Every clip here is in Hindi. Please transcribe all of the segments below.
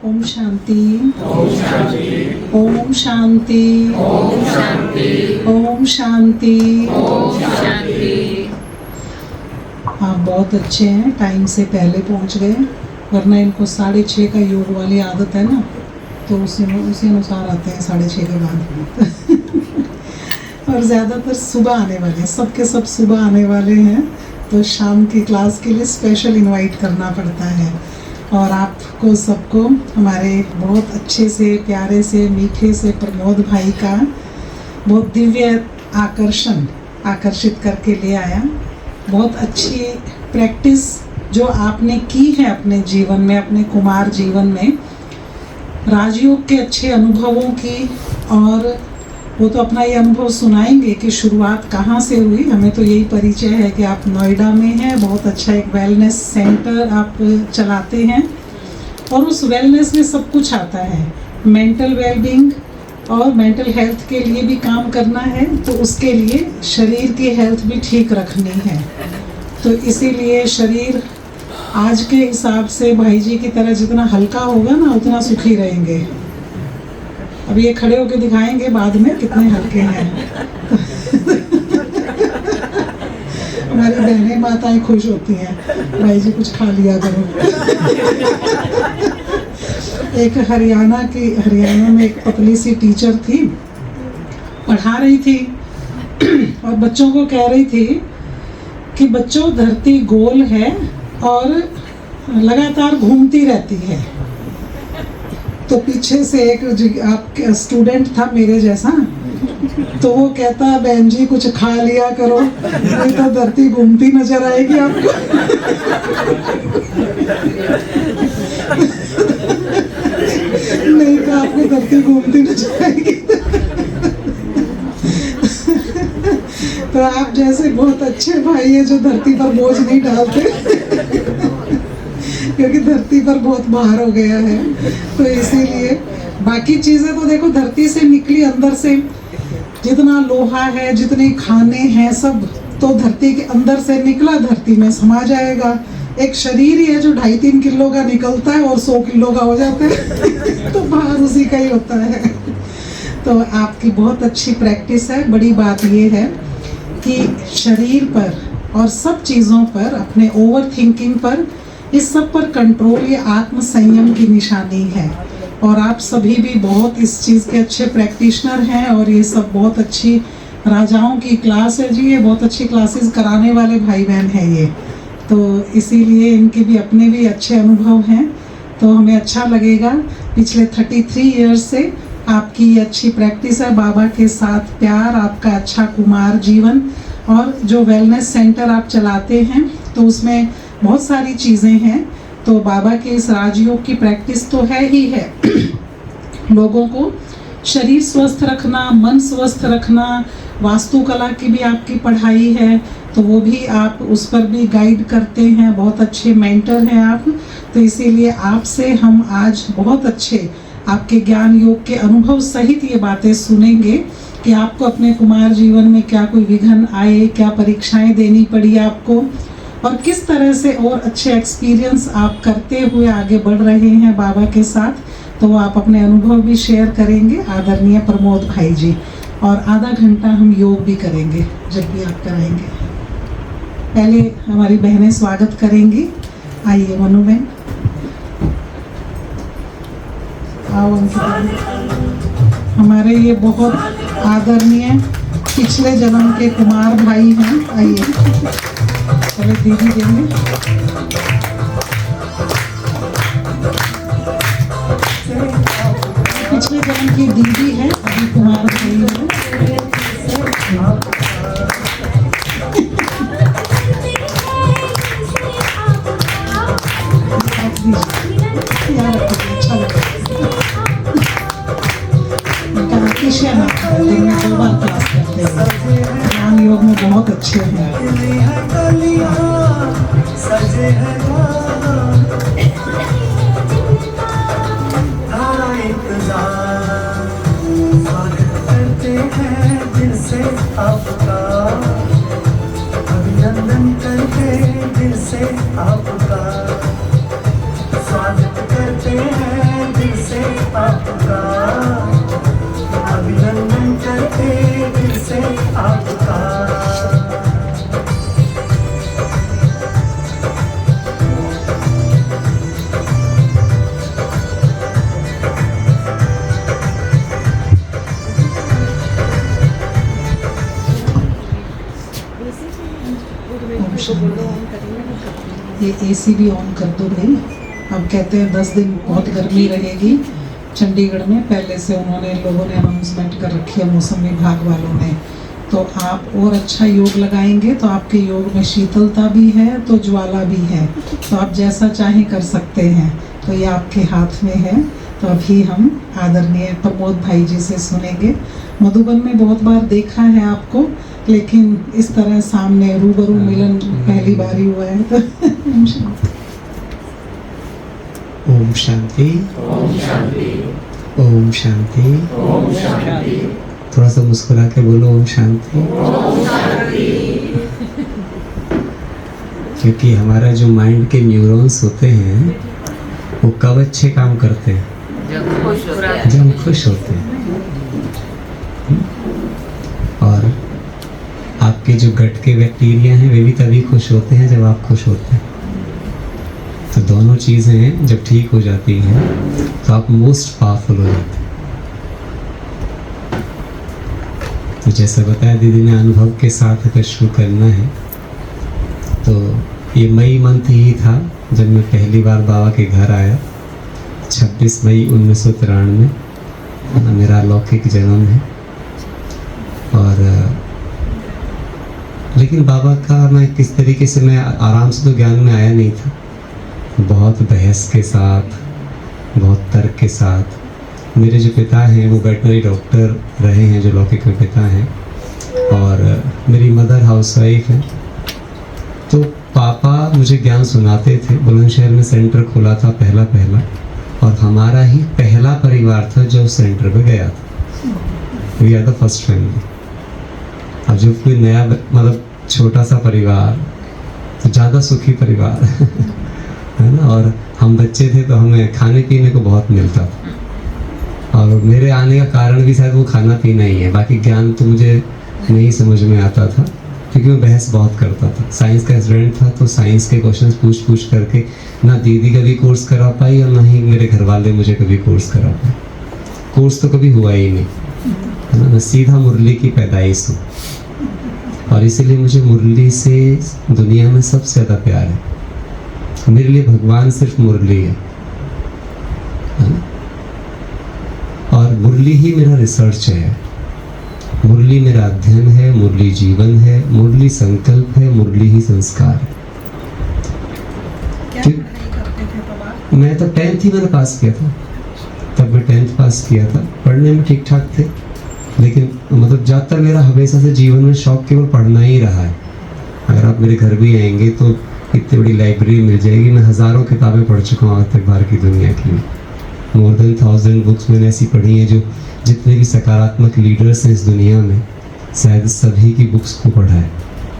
ओम शांति, ओम शांति, ओम शांति, ओम शांति, ओम शांति। ओम शांति। आप बहुत अच्छे हैं, टाइम से पहले पहुंच गए, वरना इनको 6:30 का योग वाली आदत है ना, तो उसी अनुसार आते हैं 6:30 के बाद। और ज़्यादातर सुबह आने वाले हैं, सबके सब सुबह आने वाले हैं, तो शाम की क्लास के लिए स्पेशल इनवाइट करना पड़ता है। और आपको सबको हमारे बहुत अच्छे से, प्यारे से, मीठे से प्रमोद भाई का बहुत दिव्य आकर्षित करके ले आया। बहुत अच्छी प्रैक्टिस जो आपने की है अपने जीवन में, अपने कुमार जीवन में, राजयोग के अच्छे अनुभवों की, और वो तो अपना ये अनुभव सुनाएंगे कि शुरुआत कहाँ से हुई। हमें तो यही परिचय है कि आप नोएडा में हैं, बहुत अच्छा एक वेलनेस सेंटर आप चलाते हैं, और उस वेलनेस में सब कुछ आता है, मेंटल वेलबींग और मेंटल हेल्थ के लिए भी काम करना है, तो उसके लिए शरीर की हेल्थ भी ठीक रखनी है। तो इसीलिए शरीर आज के हिसाब से भाई जी की तरह जितना हल्का होगा ना, उतना सुखी रहेंगे। अब ये खड़े होके दिखाएंगे बाद में कितने हल्के हैं। हमारी बहनें माताएं खुश होती हैं, भाई जी कुछ खा लिया करो। एक हरियाणा में एक पतली सी टीचर थी, पढ़ा रही थी और बच्चों को कह रही थी कि बच्चों, धरती गोल है और लगातार घूमती रहती है। तो पीछे से एक आपका स्टूडेंट था मेरे जैसा, तो वो कहता, बहन जी कुछ खा लिया करो, नहीं तो धरती घूमती नजर आएगी आपको। नहीं तो आपको धरती घूमती नजर आएगी। तो आप जैसे बहुत अच्छे भाई है जो धरती पर बोझ नहीं डालते, क्योंकि धरती पर बहुत भार हो गया है। तो इसीलिए बाकी चीज़ें तो देखो धरती से निकली, अंदर से जितना लोहा है, जितने खाने हैं, सब तो धरती के अंदर से निकला, धरती में समा जाएगा। एक शरीर ही है जो 2.5-3 किलो का निकलता है और 100 किलो का हो जाता है। तो भार उसी का ही होता है। तो आपकी बहुत अच्छी प्रैक्टिस है। बड़ी बात ये है कि शरीर पर और सब चीज़ों पर, अपने ओवर थिंकिंग पर, इस सब पर कंट्रोल, ये आत्म संयम की निशानी है। और आप सभी भी बहुत इस चीज़ के अच्छे प्रैक्टिशनर हैं, और ये सब बहुत अच्छी राजाओं की क्लास है जी, ये बहुत अच्छी क्लासेस कराने वाले भाई बहन हैं ये। तो इसीलिए इनके भी अपने भी अच्छे अनुभव हैं, तो हमें अच्छा लगेगा। पिछले 33 ईयर्स से आपकी ये अच्छी प्रैक्टिस है, बाबा के साथ प्यार, आपका अच्छा कुमार जीवन, और जो वेलनेस सेंटर आप चलाते हैं, तो उसमें बहुत सारी चीज़ें हैं। तो बाबा के इस राजयोग की प्रैक्टिस तो है ही है। लोगों को शरीर स्वस्थ रखना, मन स्वस्थ रखना, वास्तुकला की भी आपकी पढ़ाई है, तो वो भी आप उस पर भी गाइड करते हैं, बहुत अच्छे मेंटर हैं आप। तो इसीलिए आपसे हम आज बहुत अच्छे आपके ज्ञान योग के अनुभव सहित ये बातें सुनेंगे कि आपको अपने कुमार जीवन में क्या कोई विघ्न आए, क्या परीक्षाएं देनी पड़ी आपको, और किस तरह से और अच्छे एक्सपीरियंस आप करते हुए आगे बढ़ रहे हैं बाबा के साथ। तो वो आप अपने अनुभव भी शेयर करेंगे, आदरणीय प्रमोद भाई जी। और आधा घंटा हम योग भी करेंगे जब भी आप कराएंगे। पहले हमारी बहनें स्वागत करेंगी। आइए मनु बहन, आओ। हमारे ये बहुत आदरणीय पिछले जन्म के कुमार भाई हैं। आइए, पहले दीदी देंगे। पिछले जन्म की दीदी है, अभी कुमार भाई है। अच्छा लगा। दिन में 2 बार क्लास करते हैं, ज्ञान योग में बहुत अच्छे हैं। अभिनंदन करते दिल से आपका, स्वागत करते हैं। ओम शांति। ये एसी भी ऑन कर दो भाई। अब कहते हैं 10 दिन बहुत गर्मी रहेगी चंडीगढ़ में, पहले से उन्होंने लोगों ने अनाउंसमेंट कर रखी है मौसम विभाग वालों ने। तो आप और अच्छा योग लगाएंगे तो आपके योग में शीतलता भी है तो ज्वाला भी है, तो आप जैसा चाहें कर सकते हैं। तो ये आपके हाथ में है। तो अभी हम आदरणीय प्रमोद भाई जी से सुनेंगे। मधुबन में बहुत बार देखा है आपको, लेकिन इस तरह सामने रूबरू मिलन पहली बार ही हुआ है। तो ओम शांति। ओम शांति। ओम शांति। ओम शांति। थोड़ा सा मुस्कुरा के बोलो ओम शांति। ओम शांति। क्योंकि हमारा जो माइंड के न्यूरॉन्स होते हैं वो कब अच्छे काम करते हैं? जब खुश होता है। जब हम खुश होते हैं। और आपके जो गट के बैक्टीरिया हैं वे भी तभी खुश होते हैं जब आप खुश होते हैं। तो दोनों चीज़ें जब ठीक हो जाती हैं तो आप मोस्ट पावरफुल हो जाते हैं। तो जैसा बताया दीदी ने, अनुभव के साथ अगर शुरू करना है तो ये मई मंथ ही था जब मैं पहली बार बाबा के घर आया। 26 मई 1993 मेरा अलौकिक जन्म है। और लेकिन बाबा का मैं किस तरीके से, मैं आराम से तो ज्ञान में आया नहीं था, बहुत बहस के साथ, बहुत तर्क के साथ। मेरे जो पिता हैं वो वेटनरी डॉक्टर रहे हैं, जो लौकिक में पिता हैं, और मेरी मदर हाउसवाइफ है। तो पापा मुझे ज्ञान सुनाते थे। बुलंदशहर में सेंटर खोला था पहला, और हमारा ही पहला परिवार था जो सेंटर पे गया था। We are the first family. अब जब कोई नया मतलब छोटा सा परिवार तो ज़्यादा सुखी परिवार है ना। और हम बच्चे थे तो हमें खाने पीने को बहुत मिलता था। और मेरे आने का कारण भी शायद वो खाना पीना ही है, बाकी ज्ञान तो मुझे नहीं समझ में आता था क्योंकि मैं बहस बहुत करता था। साइंस का स्टूडेंट था तो साइंस के क्वेश्चंस पूछ करके ना दीदी कभी कोर्स करा पाई और ना ही मेरे घर वाले मुझे कभी कोर्स करा पाए। कोर्स तो कभी हुआ ही नहीं, है ना। मैं सीधा मुरली की पैदाइश हूँ और इसीलिए मुझे मुरली से दुनिया में सबसे ज़्यादा प्यार है। मेरे लिए भगवान सिर्फ मुरली है ना? और मुरली ही मेरा रिसर्च है, मुरली मेरा अध्ययन है, मुरली जीवन है, मुरली संकल्प है, मुरली ही संस्कार है। मैं तो 10th ही मैंने पास किया था, तब मैं 10th पास किया था। पढ़ने में ठीक ठाक थे, लेकिन मतलब ज़्यादातर मेरा हमेशा से जीवन में शौक केवल पढ़ना ही रहा है। अगर आप मेरे घर भी आएंगे तो इतनी बड़ी लाइब्रेरी मिल जाएगी। मैं हज़ारों किताबें पढ़ चुका हूँ आज तक बाहर की दुनिया की। मोर देन 1000 बुक्स मैंने ऐसी पढ़ी हैं जो जितने भी सकारात्मक लीडर्स हैं इस दुनिया में, शायद सभी की बुक्स को पढ़ा है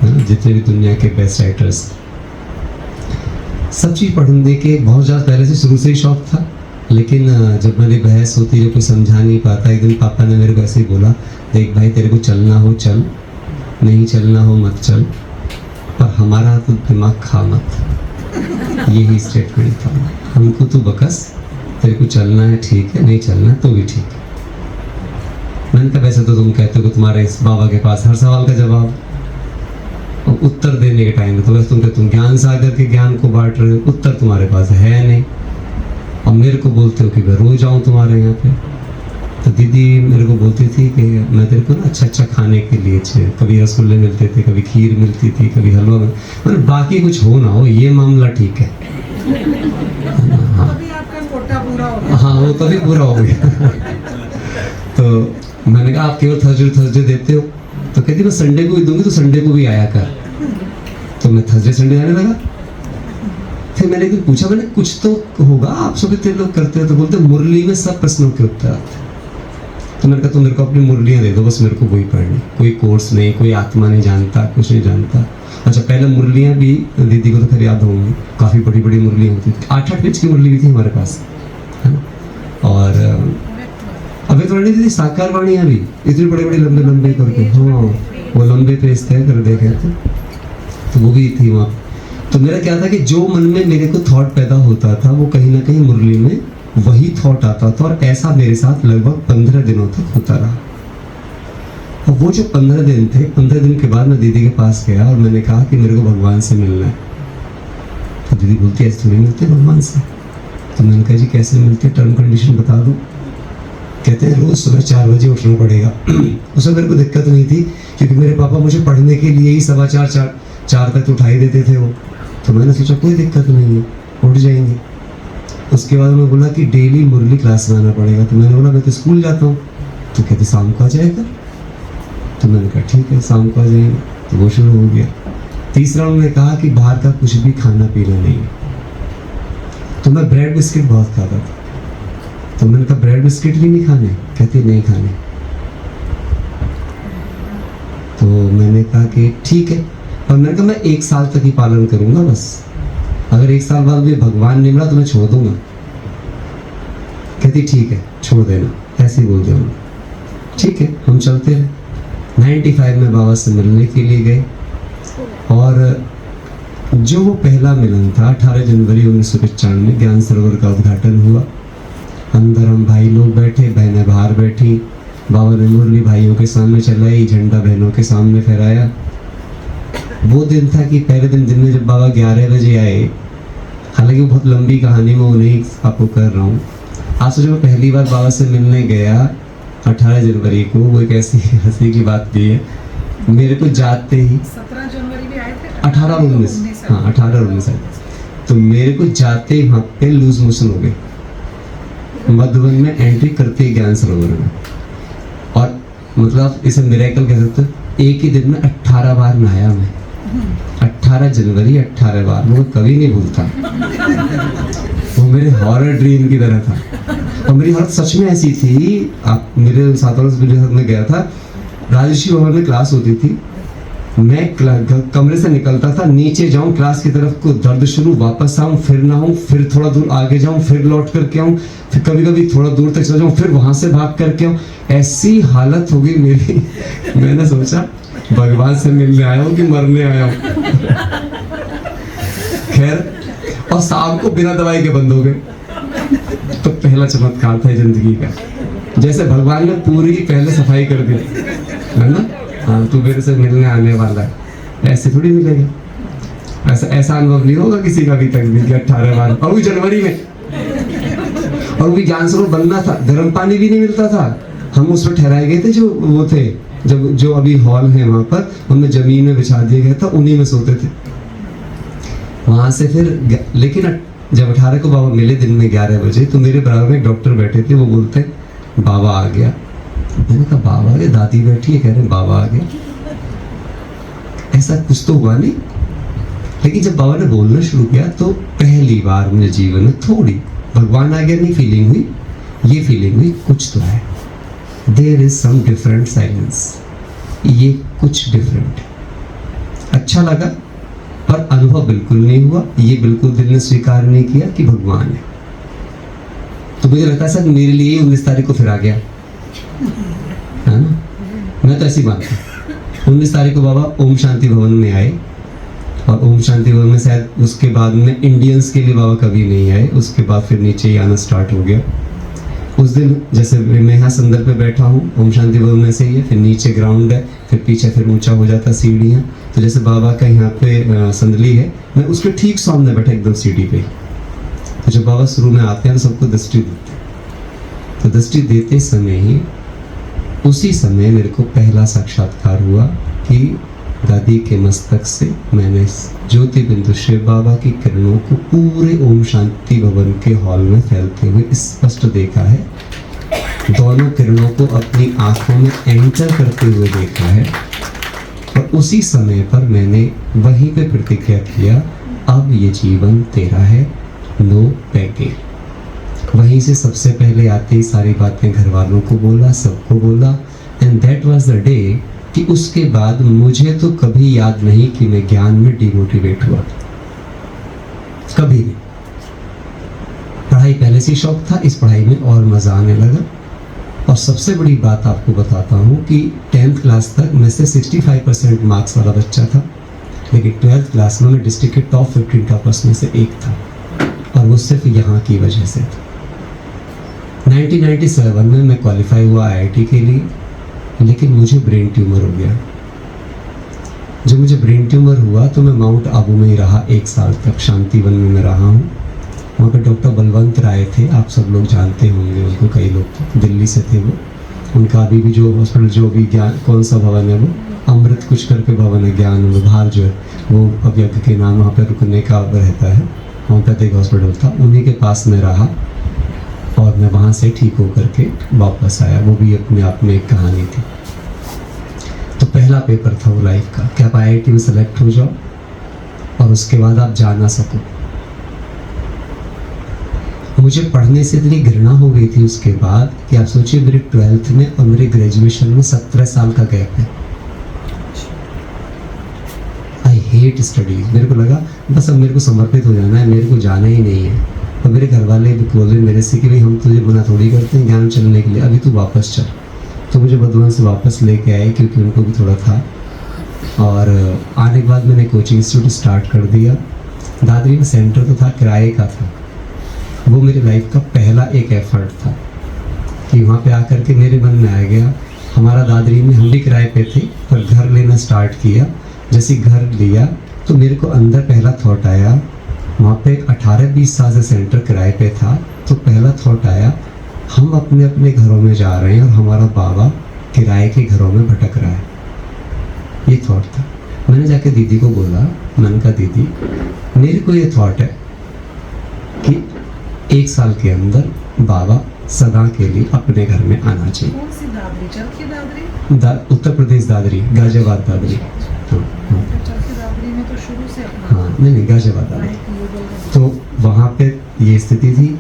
ना। जितने भी दुनिया के बेस्ट राइटर्स, सब चीज़ पढ़ने के बहुत ज़्यादा पहले से शुरू से ही शौक था। लेकिन जब मेरी बहस होती है, कोई समझा नहीं पाता, एक दिन पापा ने मेरे को ऐसे ही बोला, देख भाई तेरे को चलना हो चल, नहीं चलना हो मत चल, पर हमारा तो दिमाग खा मत। यही स्टेटमेंट था। हमको तू बकस, तेरे को चलना है ठीक है, नहीं चलना है तो भी ठीक है। मैंने कहा वैसे तो तुम कहते हो कि तुम्हारे इस बाबा के पास हर सवाल का जवाब और उत्तर देने के टाइम में, तो वैसे तुम कहते तुम ज्ञान सागर के ज्ञान को बांट रहे हो, उत्तर तुम्हारे पास है नहीं, और मेरे को बोलते हो कि मैं रोज आऊँ तुम्हारे यहाँ पे। तो दीदी मेरे को बोलती थी कि मैं तेरे को ना अच्छा खाने के लिए कभी रसगुल्ले मिलते थे, कभी खीर मिलती थी, कभी हलवा में, मतलब बाकी कुछ हो ना हो ये मामला ठीक है। हाँ आपका कोटा पूरा हो गया। हाँ, वो तभी पूरा हो गया। तो मैंने कहा आप केवल थर्सडे देते हो, तो कहती मैं संडे को भी दूंगी, तो संडे को भी आया कर। तो मैं थर्सडे संडे आने लगा। फिर मैंने एक दिन पूछा, मैंने कुछ तो होगा, आप सब इतने लोग करते हो, तो बोलते मुरली में सब प्रश्नों के उत्तर आते हैं। तो मैंने कहा तो मेरे को अपनी मुरलियाँ दे दो, बस मेरे को वही पढ़नी, कोई कोर्स नहीं, कोई आत्मा नहीं जानता, कुछ नहीं जानता। अच्छा पहले मुरलियाँ भी दीदी को तो खैर याद होंगी, काफ़ी बड़ी बड़ी मुरलियाँ होती थी, 8-8 पेज की मुरली भी थी हमारे पास, है ना। और अभी तो दीदी साकार वाणियाँ भी इतनी बड़े बड़े लंबे लंबे करके, हाँ वो लंबे पेज तय कर देखे थे, तो वो भी थी वहाँ। तो मेरा क्या था कि जो मन में मेरे को थॉट पैदा होता था वो कहीं ना कहीं मुरली में वही थॉट आता था, और ऐसा मेरे साथ लगभग 15 दिनों तक होता रहा। और वो जो 15 दिन थे, 15 दिन के बाद मैं दीदी के पास गया और मैंने कहा कि मेरे को भगवान से मिलना है। तो दीदी बोलती है ऐसे थोड़ी मिलते भगवान से। तो मैंने कहा जी कैसे मिलते, टर्म कंडीशन बता दो। कहते हैं रोज सुबह 4 बजे उठना पड़ेगा। उसमें मेरे को दिक्कत नहीं थी क्योंकि मेरे पापा मुझे पढ़ने के लिए ही 4:15 तक उठाई देते थे वो। तो मैंने सोचा कोई दिक्कत नहीं है, उठ जाएंगे। उसके बाद उन्होंने बोला कि डेली मुरली क्लास में आना पड़ेगा। तो मैंने बोला मैं तो स्कूल जाता हूँ। तो कहते शाम को आ जाएगा। तो मैंने कहा ठीक है शाम को आ जाएंगे। तो वो शुरू हो गया। तीसरा उन्होंने कहा कि बाहर का कुछ भी खाना पीना नहीं है। तो मैं ब्रेड बिस्किट बहुत खाता था। तो मैंने कहा ब्रेड बिस्किट भी नहीं खाने? कहते नहीं खाने। तो मैंने कहा कि ठीक है। और मैंने कहा मैं 1 साल तक ही पालन करूंगा बस, अगर 1 साल बाद भी भगवान नहीं मिला तो मैं छोड़ दूंगा। कहती ठीक है छोड़ देना, ऐसे ही बोल दे। ठीक है हम चलते रहे। 95 में बाबा से मिलने के लिए गए और जो वो पहला मिलन था 18 जनवरी 1995 में ज्ञान सरोवर का उद्घाटन हुआ। अंदर हम भाई लोग बैठे, बहनें बाहर बैठी। बाबा ने मुरली भाइयों के सामने चलाई, झंडा बहनों के सामने फहराया। वो दिन था कि पहले दिन में जब बाबा 11 बजे आए, हालांकि वो बहुत लंबी कहानी में वो नहीं आपको कर रहा हूँ। आज सोचो मैं पहली बार बाबा से मिलने गया 18 जनवरी को, वो एक ऐसी हंसी की बात भी है। मेरे को जाते ही 17 जनवरी भी आए थे, 18 और 19, हाँ 18 और 19 आए। तो मेरे को जाते ही वहाँ पे लूज मोशन हो गए मधुबन में एंट्री करते ही ज्ञान सरोवर में। और मतलब इसे मिरेकल कह सकते हो, एक ही दिन में 18 बार नहाया मैं। 18 जनवरी 18 बार, वो कभी नहीं भूलता। वो मेरे हॉरर ड्रीम की तरह था। और मेरी हालत सच में ऐसी थी, आप मेरे साथ में गया था, राजर्षि भवन में क्लास होती थी। मैं कमरे से निकलता था, नीचे जाऊं क्लास की तरफ को, दर्द शुरू, वापस आऊं, फिर नहाऊं, फिर थोड़ा दूर आगे जाऊं, फिर लौट करके आऊं, फिर कभी कभी थोड़ा दूर तक चला जाऊं, फिर वहां से भाग करके आऊं। ऐसी हालत हो गई मेरी। मैंने सोचा भगवान से मिलने आया हूं कि मरने आया हूं। खैर, और शाम को बिना दवाई के बंद हो गए। तो पहला चमत्कार था जिंदगी का, जैसे भगवान ने पूरी पहले सफाई कर दी है ना। हाँ तू मेरे से मिलने आने वाला है, ऐसे थोड़ी मिलेगा। ऐसा अनुभव नहीं होगा किसी का भी तक भी कि 18 बार, और भी जनवरी में। और भी ज्ञान सरोवर बनना था, गर्म पानी भी नहीं मिलता था। हम उस पर ठहराए गए थे, जो वो थे जो अभी हॉल है वहां पर, उनमें जमीन में बिछा दिया गया था, उन्हीं में सोते थे। वहां से फिर लेकिन जब 18 को बाबा मिले दिन में 11 बजे, तो मेरे बराबर में एक डॉक्टर बैठे थे। वो बोलते बाबा आ गया। मैंने कहा बाबा आ गया? दादी बैठी है, कह रहे बाबा आ गया। ऐसा कुछ तो हुआ नहीं, लेकिन जब बाबा ने बोलना शुरू किया तो पहली बार मुझे जीवन में थोड़ी भगवान आ गया नहीं फीलिंग हुई। ये फीलिंग हुई कुछ तो है, there is some different silence. ये कुछ डिफरेंट है। अच्छा लगा, पर अनुभव बिल्कुल नहीं हुआ। ये बिल्कुल दिल ने स्वीकार नहीं किया कि भगवान है। तो मुझे लगता है सर मेरे लिए 19 तारीख को फिर आ गया है ना। मैं तो ऐसी मानता हूँ। 19 तारीख को बाबा ओम शांति भवन में आए, और ओम शांति भवन में शायद उसके बाद में इंडियंस के लिए बाबा कभी नहीं आए। उसके बाद फिर नीचे ही आना स्टार्ट हो गया। उस दिन जैसे मैं यहाँ संदर पे बैठा हूँ, ओम शांति भवन में से ही है, फिर नीचे ग्राउंड है, फिर पीछे फिर ऊंचा हो जाता सीढ़ियाँ। तो जैसे बाबा का यहाँ पे संदली है, मैं उसके ठीक सामने बैठा एकदम सीढ़ी पे। तो जब बाबा शुरू में आते हैं तो सबको दृष्टि देते हैं। तो दृष्टि देते समय ही उसी समय मेरे को पहला साक्षात्कार हुआ कि दादी के मस्तक से मैंने ज्योति बिंदु शिव बाबा की किरणों को पूरे ओम शांति भवन के हॉल में फैलते हुए स्पष्ट देखा है। दोनों किरणों को अपनी आंखों में एंटर करते हुए देखा है। और उसी समय पर मैंने वहीं पे प्रतिज्ञा किया, अब ये जीवन तेरा है, नो बैगेज। वहीं से सबसे पहले आते ही सारी बातें घर वालों को बोला, सबको बोला। And that was the day कि उसके बाद मुझे तो कभी याद नहीं कि मैं ज्ञान में डिमोटिवेट हुआ, कभी नहीं। पढ़ाई पहले से शौक था, इस पढ़ाई में और मजा आने लगा। और सबसे बड़ी बात आपको बताता हूँ कि 10th क्लास तक मैं से 65% मार्क्स वाला बच्चा था, लेकिन 12th क्लास में मैं डिस्ट्रिक्ट के टॉप 15 टॉपर्स में से एक था, और वो सिर्फ यहाँ की वजह से था। 1997 में मैं क्वालिफाई हुआ IIT के लिए, लेकिन मुझे ब्रेन ट्यूमर हो गया। जब मुझे ब्रेन ट्यूमर हुआ तो मैं माउंट आबू में ही रहा 1 साल तक, शांतिवन में मैं रहा हूँ। वहाँ पे डॉक्टर बलवंत राय थे, आप सब लोग जानते होंगे उनको, कई लोग दिल्ली से थे वो। उनका अभी भी जो हॉस्पिटल, जो भी ज्ञान, कौन सा भवन है वो, अमृत कुछ करके भवन है, ज्ञान विभाग जो है वो, अब यज्ञ के नाम वहाँ पे रुकने का रहता है, होम्योपैथिक हॉस्पिटल था, उन्हीं के पास में रहा और मैं वहाँ से ठीक होकर के वापस आया। वो भी अपने आप में एक कहानी थी। तो पहला पेपर था वो लाइफ का कि आप IIT में सेलेक्ट हो जाओ और उसके बाद आप जा ना सको। मुझे पढ़ने से इतनी घृणा हो गई थी उसके बाद कि आप सोचिए, मेरी 12th में और मेरे ग्रेजुएशन में 17 साल का गैप है। I hate studies. मेरे को लगा बस अब मेरे को समर्पित हो जाना है, मेरे को जाना ही नहीं है। और मेरे घर वाले भी बोले मेरे से कि भाई हम तुझे मना थोड़ी करते हैं ज्ञान चलने के लिए, अभी तू वापस चल। तो मुझे बदवान से वापस लेके आए क्योंकि उनको भी थोड़ा था। और आने के बाद मैंने कोचिंग इंस्टीट्यूट स्टार्ट कर दिया। दादरी में सेंटर तो था, किराए का था। वो मेरे लाइफ का पहला एक एफर्ट था कि वहाँ पे आकर के मेरे मन में आ गया, हमारा दादरी में, हम भी किराए पे थे पर घर लेना स्टार्ट किया। जैसे घर लिया तो मेरे को अंदर पहला थॉट आया, वहाँ पे 18-20 साल से सेंटर किराए पे था, तो पहला थॉट आया हम अपने अपने घरों में जा रहे हैं और हमारा बाबा किराए के घरों में भटक रहा है। ये थॉट था। मैंने जाके दीदी को बोला, मैंने कहा दीदी मेरे को ये थॉट है कि 1 साल के अंदर बाबा सदा के लिए अपने घर में आना चाहिए। कौन सी दादरी? चरखी दादरी? उत्तर प्रदेश दादरी, गाजियाबाद दादरी। हाँ चरखी दादरी में तो शुरू से अपना हाँ, नहीं गाजियाबाद दादरी। तो वहाँ पे ये स्थिति थी।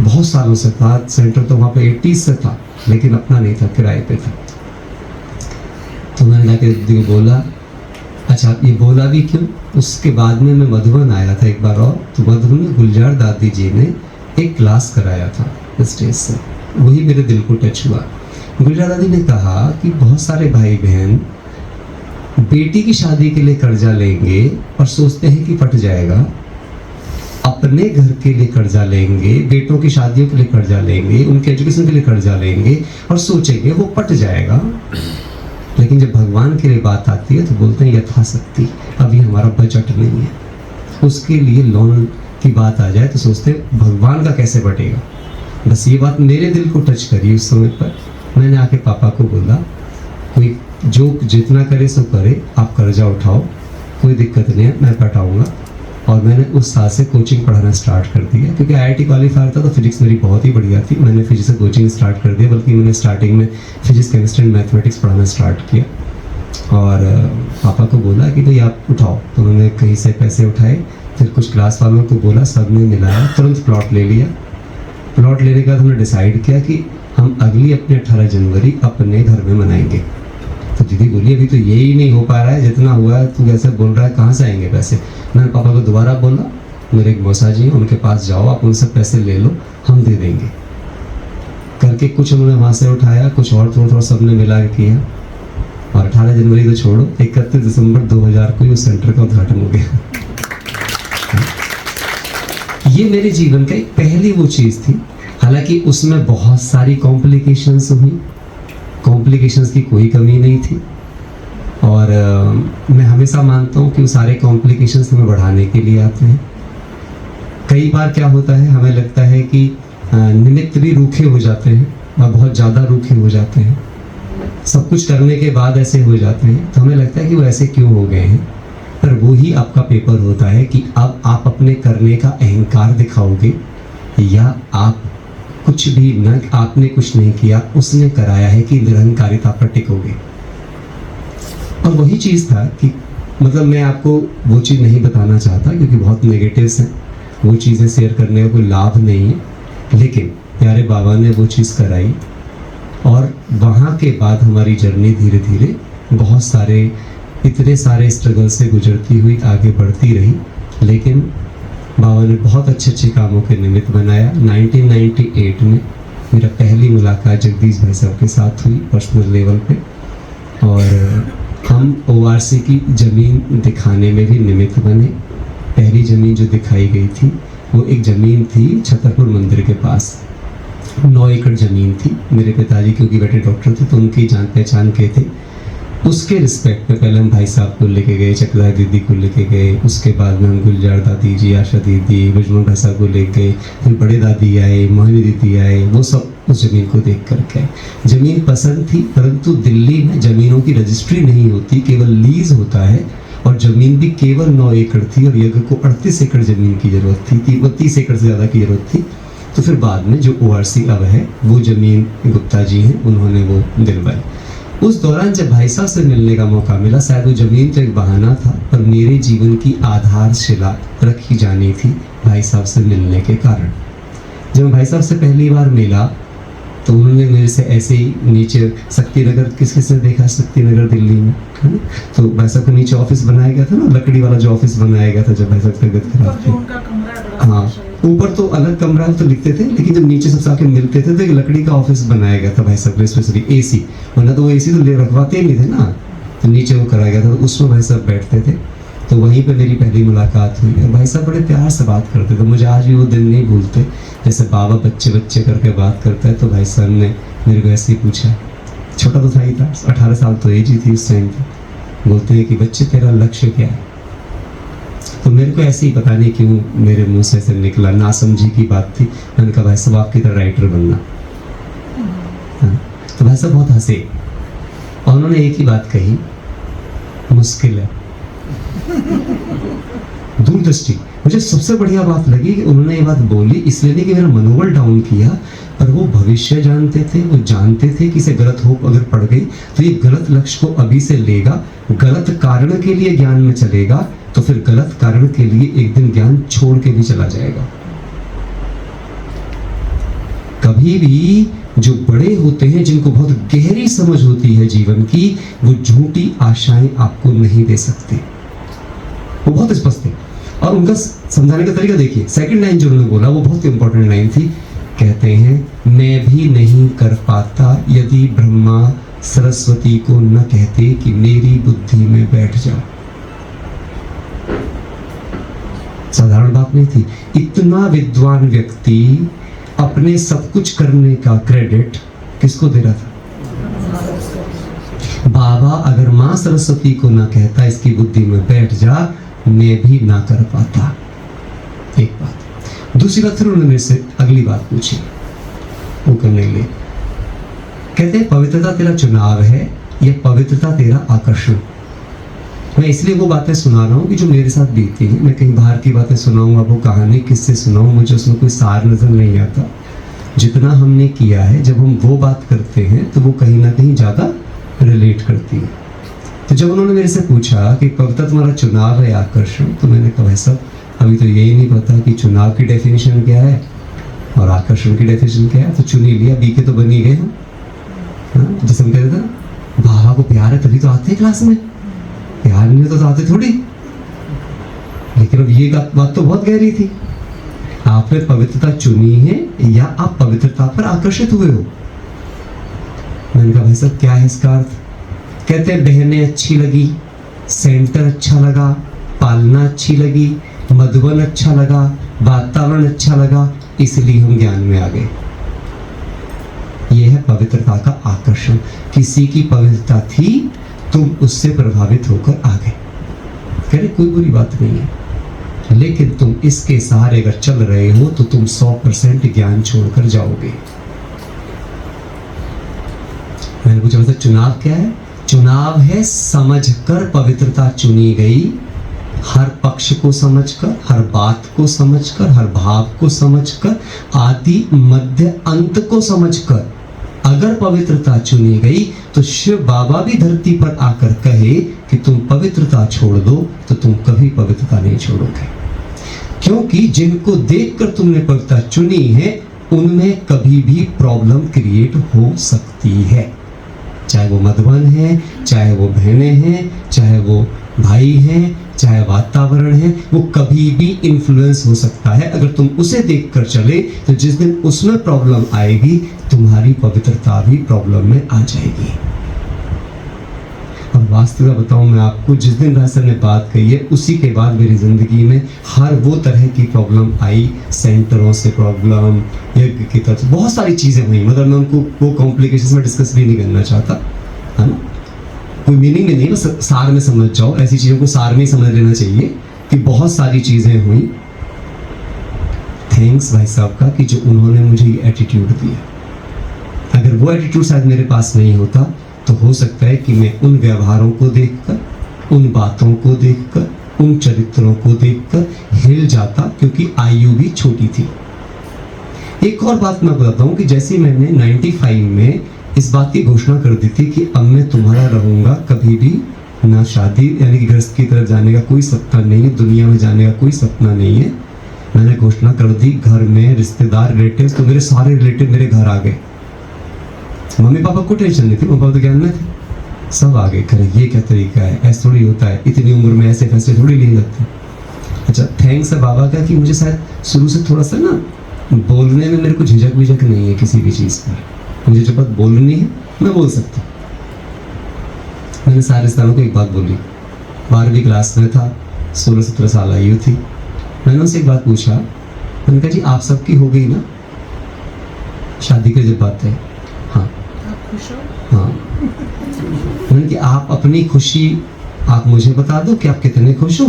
बहुत सालों से था सेंटर, तो वहाँ पे 80s से था, लेकिन अपना नहीं था, किराए पे था। तो मैंने जाके दीदी को बोला, अच्छा ये बोला भी क्यों? उसके बाद में मैं मधुबन आया था एक बार और, तो मधुबन में गुलजार दादी जी ने एक क्लास कराया था स्टेज से, वही मेरे दिल को टच हुआ। गुलजार दादी ने कहा कि बहुत सारे भाई बहन बेटी की शादी के लिए कर्जा लेंगे और सोचते हैं कि फट जाएगा, अपने घर के लिए कर्जा लेंगे, बेटों की शादियों के लिए कर्जा लेंगे, उनके एजुकेशन के लिए कर्जा लेंगे और सोचेंगे वो पट जाएगा, लेकिन जब भगवान के लिए बात आती है तो बोलते हैं यथाशक्ति, अभी हमारा बजट नहीं है, उसके लिए लोन की बात आ जाए तो सोचते हैं भगवान का कैसे बटेगा। बस ये बात मेरे दिल को टच करी उस समय पर। मैंने आके पापा को बोला, कोई जो जितना करे सो करे, आप कर्जा उठाओ, कोई दिक्कत नहीं है, मैं पटाऊंगा। और मैंने उस साल से कोचिंग पढ़ाना स्टार्ट कर दिया, क्योंकि IIT क्वालिफायर था तो फिजिक्स मेरी बहुत ही बढ़िया थी। मैंने फिजिक्स से कोचिंग स्टार्ट कर दिया, बल्कि मैंने स्टार्टिंग में फिजिक्स, केमिस्ट्री एंड मैथमेटिक्स पढ़ाना स्टार्ट किया। और पापा को बोला कि भाई आप उठाओ, तो उन्होंने कहीं से पैसे उठाए, फिर कुछ क्लास वालों को बोला, सब ने मिलाया, तुरंत प्लॉट ले लिया। प्लॉट लेने के बाद हमने डिसाइड किया कि हम अगली अपने 18 जनवरी अपने घर में मनाएंगे। तो दीदी बोली अभी तो यही नहीं हो पा रहा है, जितना हुआ है तू कैसे बोल रहा है, कहाँ से आएंगे पैसे? मैंने पापा को दोबारा बोला, मेरे एक मौसा जी हैं, उनके पास जाओ, आप उनसे पैसे ले लो, हम दे देंगे करके। कुछ उन्होंने वहाँ से उठाया, कुछ और थोड़ा थोड़ा सबने मिला के किया। और 18 जनवरी तो छोड़ो, 31 दिसंबर 2000 को ही उस सेंटर का उद्घाटन हो गया। ये मेरे जीवन का एक पहली वो चीज़ थी। हालांकि उसमें बहुत सारी कॉम्प्लिकेशंस हुई, कॉम्प्लिकेशंस की कोई कमी नहीं थी। और मैं हमेशा मानता हूँ कि वो सारे कॉम्प्लिकेशंस हमें बढ़ाने के लिए आते हैं। कई बार क्या होता है, हमें लगता है कि निमित्त भी रूखे हो जाते हैं और बहुत ज़्यादा रूखे हो जाते हैं, सब कुछ करने के बाद ऐसे हो जाते हैं, तो हमें लगता है कि वो ऐसे क्यों हो गए हैं। पर वो ही आपका पेपर होता है कि अब आप अपने करने का अहंकार दिखाओगे या आप कुछ भी न, आपने कुछ नहीं किया, उसने कराया है कि निरंकारिता पर टिकोगे। और वही चीज़ था कि मतलब मैं आपको वो चीज़ नहीं बताना चाहता क्योंकि बहुत नेगेटिव्स हैं, वो चीज़ें शेयर करने का कोई लाभ नहीं है, लेकिन प्यारे बाबा ने वो चीज़ कराई। और वहाँ के बाद हमारी जर्नी धीरे धीरे बहुत सारे, इतने सारे स्ट्रगल से गुजरती हुई आगे बढ़ती रही, लेकिन बाबा ने बहुत अच्छे अच्छे कामों के निमित्त बनाया। 1998 में मेरा पहली मुलाकात जगदीश भाई साहब के साथ हुई पर्सनल लेवल पे, और हम ORC की ज़मीन दिखाने में भी निमित्त बने। पहली ज़मीन जो दिखाई गई थी वो एक ज़मीन थी छतरपुर मंदिर के पास, 9 एकड़ ज़मीन थी। मेरे पिताजी क्योंकि बेटे डॉक्टर थे तो उनकी जान पहचान के थे। उसके रिस्पेक्ट में पहले हम भाई साहब को लेके गए, चकला दीदी को लेके गए, उसके बाद में हम गुलजार दादी जी, आशा दीदी, बिजमन भाई साहब को ले गए, फिर बड़े दादी आए, मोहिनी दीदी आए, वो सब उस ज़मीन को देख कर के आए। ज़मीन पसंद थी, परंतु दिल्ली में ज़मीनों की रजिस्ट्री नहीं होती, केवल लीज होता है, और ज़मीन भी केवल 9 एकड़ थी और यज्ञ को 38 एकड़ ज़मीन की ज़रूरत थी, 30 एकड़ से ज़्यादा की ज़रूरत थी। तो फिर बाद में जो ORC अब है वो ज़मीन गुप्ता जी हैं, उन्होंने वो दिलवाई। उस दौरान जब भाई साहब से मिलने का मौका मिला, शायद वो ज़मीन तो एक बहाना था, पर मेरे जीवन की आधारशिला रखी जानी थी भाई साहब से मिलने के कारण। जब मैं भाई साहब से पहली बार मिला तो उन्होंने मेरे से ऐसे ही नीचे, शक्ति नगर किस किस ने देखा, शक्ति नगर दिल्ली में, है ना? तो भाई साहब को नीचे ऑफिस बनाया गया था ना, लकड़ी वाला जो ऑफिस बनाया गया था जब भाई साहब की तबीयत खराब थी। हाँ, ऊपर तो अलग कमरा तो लिखते थे, लेकिन जब नीचे सबसे आके मिलते थे तो एक लकड़ी का ऑफिस बनाया गया था भाई साहब के, स्पेशली AC, वरना तो वो AC तो ले रखवाते ही नहीं थे ना, तो नीचे वो कराया गया था, तो उसमें भाई साहब बैठते थे। तो वहीं पे मेरी पहली मुलाकात हुई और भाई साहब बड़े प्यार से बात करते थे। मुझे आज भी वो दिन नहीं भूलते, जैसे बाबा बच्चे बच्चे करके बात करता है, तो भाई साहब ने मेरे को ऐसे ही पूछा, छोटा तो था ही था, 18 साल तो एज ही थी उस टाइम पे। बोलते हैं कि बच्चे तेरा लक्ष्य क्या है? तो मेरे को ऐसे ही पता नहीं क्यों मेरे मुंह से ऐसे निकला, नासमझी की बात थी। मैंने कहा भाई साहब आपकी तरह राइटर बनना। हाँ, तो भाई साहब बहुत हंसे और उन्होंने एक ही बात कही, मुश्किल है। दूरदृष्टि। मुझे सबसे बढ़िया बात लगी कि उन्होंने ये बात बोली, इसलिए नहीं कि मेरा मनोबल डाउन किया, पर वो भविष्य जानते थे, वो जानते थे कि इसे गलत होप अगर पड़ गई तो ये गलत लक्ष्य को अभी से लेगा, गलत कारण के लिए ज्ञान में चलेगा, तो फिर गलत कारण के लिए एक दिन ज्ञान छोड़ के भी चला जाएगा। कभी भी जो बड़े होते हैं, जिनको बहुत गहरी समझ होती है जीवन की, वो झूठी आशाएं आपको नहीं दे सकते। वो बहुत स्पष्ट थे और उनका समझाने का तरीका देखिए। सेकंड लाइन जो उन्होंने बोला वो बहुत इंपॉर्टेंट लाइन थी। कहते हैं मैं भी नहीं कर पाता यदि ब्रह्मा सरस्वती को न कहते कि मेरी बुद्धि में बैठ जाओ। साधारण बात नहीं थी। इतना विद्वान व्यक्ति अपने सब कुछ करने का क्रेडिट किसको दे रहा था? बाबा अगर मां सरस्वती को ना कहता इसकी बुद्धि में बैठ जा, मैं भी ना कर पाता। एक बात। दूसरी बात, फिर उन्होंने मेरे से अगली बात पूछी, वो करने के लिए कहते हैं पवित्रता तेरा चुनाव है या पवित्रता तेरा आकर्षण? मैं इसलिए वो बातें सुना रहा हूँ कि जो मेरे साथ बीती हैं। मैं कहीं बाहर की बातें सुनाऊंगा, वो कहानी किससे सुनाऊं, मुझे उसमें कोई सार नजर नहीं आता। जितना हमने किया है, जब हम वो बात करते हैं तो वो कहीं ना कहीं ज़्यादा रिलेट करती है। तो जब उन्होंने मेरे से पूछा कि पवित्रता तुम्हारा चुनाव है आकर्षण, तो मैंने कहा सब अभी तो यही नहीं पता कि चुनाव की डेफिनेशन क्या है और आकर्षण की डेफिनेशन क्या है। तो चुन ही लिया, बीके तो बन ही गए हम। हाँ, जैसे हम कहते थे ना, बाबा को प्यार है तभी तो आते हैं क्लास में, प्यार नहीं होता तो आते थोड़ी। लेकिन अब ये बात तो बहुत गहरी थी। आपने पवित्रता चुनी है या आप पवित्रता पर आकर्षित हुए हो? मैंने कहा भाई साहब क्या है इसका अर्थ? कहते हैं बहनें अच्छी लगी, सेंटर अच्छा लगा, पालना अच्छी लगी, मधुबन अच्छा लगा, वातावरण अच्छा लगा, इसलिए हम ज्ञान में आ गए। यह है पवित्रता का आकर्षण। किसी की पवित्रता थी, तुम उससे प्रभावित होकर आ गए। कह रहे कोई बुरी बात नहीं है, लेकिन तुम इसके सहारे अगर चल रहे हो तो तुम 100% ज्ञान छोड़कर जाओगे। मैंने पूछा वैसे चुनाव क्या है? चुनाव है समझकर पवित्रता चुनी गई, हर पक्ष को समझकर, हर बात को समझकर, हर भाव को समझकर, आदि मध्य अंत को समझकर अगर पवित्रता चुनी गई तो शिव बाबा भी धरती पर आकर कहे कि तुम पवित्रता छोड़ दो तो तुम कभी पवित्रता नहीं छोड़ोगे। क्योंकि जिनको देखकर तुमने पवित्रता चुनी है उनमें कभी भी प्रॉब्लम क्रिएट हो सकती है। चाहे वो मधुबन है, चाहे वो बहनें हैं, चाहे वो भाई हैं, चाहे वातावरण है, वो कभी भी इन्फ्लुएंस हो सकता है। अगर तुम उसे देखकर चले तो जिस दिन उसमें प्रॉब्लम आएगी तुम्हारी पवित्रता भी प्रॉब्लम में आ जाएगी। अब वास्तविकता बताऊं मैं आपको, जिस दिन भाई साहब ने बात कही है उसी के बाद मेरी ज़िंदगी में हर वो तरह की प्रॉब्लम आई, सेंटरों से प्रॉब्लम, यज्ञ की तरफ से बहुत सारी चीज़ें हुई। मतलब मैं उनको वो कॉम्प्लिकेशंस में डिस्कस भी नहीं करना चाहता, है ना, कोई मीनिंग में नहीं, बस सार में समझ जाओ। ऐसी चीज़ों को सार में ही समझ लेना चाहिए कि बहुत सारी चीज़ें हुई। थैंक्स भाई साहब का कि जो उन्होंने मुझे ये एटीट्यूड दिया। अगर वो एटीट्यूड शायद मेरे पास नहीं होता तो हो सकता है कि मैं उन व्यवहारों को देखकर, उन बातों को देखकर, उन चरित्रों को देखकर हिल जाता, क्योंकि आयु भी छोटी थी। एक और बात मैं बताता हूँ कि जैसे मैंने 95 में इस बात की घोषणा कर दी थी कि अब मैं तुम्हारा रहूँगा, कभी भी ना शादी यानी कि गृहस्थ की तरफ जाने का कोई सपना नहीं है, दुनिया में जाने का कोई सपना नहीं है। मैंने घोषणा कर दी, घर में रिश्तेदार रिलेटिव्स, तो मेरे सारे रिलेटिव मेरे घर आ गए। मम्मी पापा को टेंशन नहीं थी, मम्मी पापा तो ज्ञान में थे, सब आ गए करे। ये क्या तरीका है, ऐसा थोड़ी होता है, इतनी उम्र में ऐसे फैसले थोड़ी लिए जाते हैं। अच्छा, थैंक्स है बाबा का कि मुझे शायद शुरू से थोड़ा सा ना बोलने में मेरे को झिझक विझक नहीं है किसी भी चीज़ पर। मुझे जो बात बोलनी है मैं बोल सकता हूँ। मैंने सारे रिश्तेदारों को एक बात बोली, 12वीं क्लास में था, 16-17 साल आयु थी। मैंने उनसे एक बात पूछा, मैंने कहा जी आप सबकी हो गई ना शादी की जब बात है? हाँ हाँ। मैंने कहा आप अपनी खुशी आप मुझे बता दो कि आप कितने खुश हो।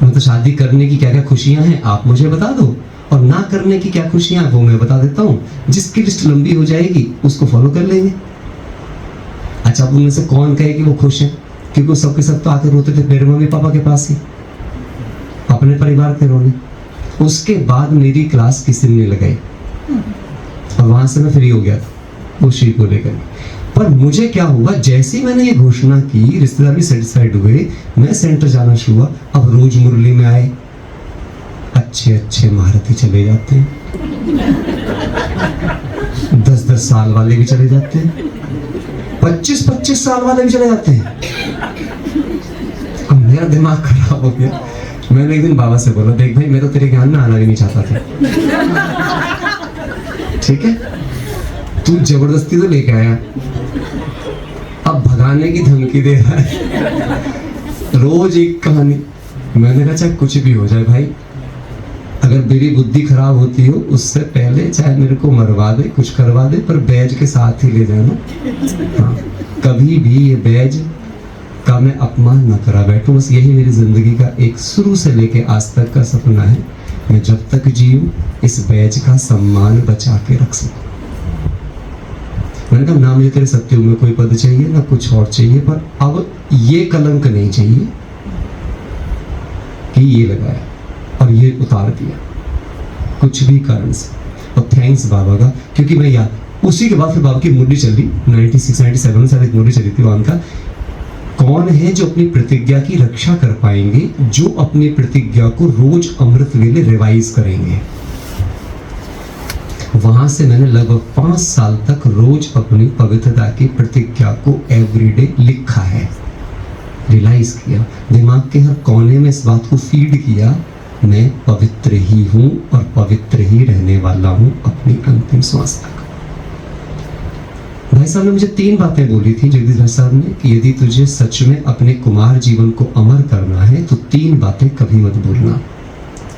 मतलब शादी करने की क्या क्या खुशियां हैं आप मुझे बता दो, और ना करने की क्या खुशियां वो मैं बता देता हूँ। जिसकी लिस्ट लंबी हो जाएगी उसको फॉलो कर लेंगे। अच्छा, अब उनमें से कौन कहे कि वो खुश है? क्योंकि वो सबके सब तो आकर रोते थे मेरे मम्मी पापा के पास ही, अपने परिवार के रोने। उसके बाद मेरी क्लास किसी ने नहीं लगाई और वहां से मैं फ्री हो गया था उस चीज को लेकर। पर मुझे क्या हुआ, जैसे ही मैंने ये घोषणा की, रिश्तेदार भी सेटिस्फाइड हुए, मैं सेंटर जाना शुरू हुआ। अब रोज मुरली में आए अच्छे अच्छे महारथी चले जाते हैं, 10-10 साल वाले भी चले जाते हैं, 25-25 साल वाले भी चले जाते हैं। अब मेरा दिमाग खराब हो गया। मैंने एक दिन बाबा से बोला, देख भाई मैं तो तेरे ज्ञान में आना भी नहीं चाहता था, ठीक है, तू जबरदस्ती तो लेके आया, अब भगाने की धमकी दे रहा है, रोज एक कहानी। मैंने कहा चाहे कुछ भी हो जाए भाई, अगर मेरी बुद्धि खराब होती हो उससे पहले चाहे मेरे को मरवा दे, कुछ करवा दे, पर बैज के साथ ही ले जाना। हाँ, कभी भी ये बैज का मैं अपमान न करा बैठूं। बस यही मेरी जिंदगी का एक शुरू से लेके आज तक का सपना है, मैं जब तक जीऊं इस बैज का सम्मान बचा के रख सकूं। मैंने कहा ना मुझे तेरे सत्युग में कोई पद चाहिए ना कुछ और चाहिए, पर अब ये कलंक नहीं चाहिए कि ये लगाया और ये उतार दिया कुछ भी कारण से। और थैंक्स बाबा का, क्योंकि मैं याद उसी के बाद फिर बाबा की मुरली चली 96-97 में, शायद एक मुरली चली थी वहां का, कौन है जो अपनी प्रतिज्ञा की रक्षा कर पाएंगे, जो अपनी प्रतिज्ञा को रोज अमृत वेले रिवाइज करेंगे। वहां से मैंने लगभग 5 साल तक रोज अपनी पवित्रता की प्रतिज्ञा को एवरीडे लिखा है, रियलाइज किया, दिमाग के हर कोने में इस बात को फीड किया, मैं पवित्र ही हूं और पवित्र ही रहने वाला हूं अपनी अंतिम श्वास तक। भाई साहब ने मुझे 3 बातें बोली थी, जगदीश भाई साहब ने, कि यदि तुझे सच में अपने कुमार जीवन को अमर करना है तो 3 बातें कभी मत भूलना।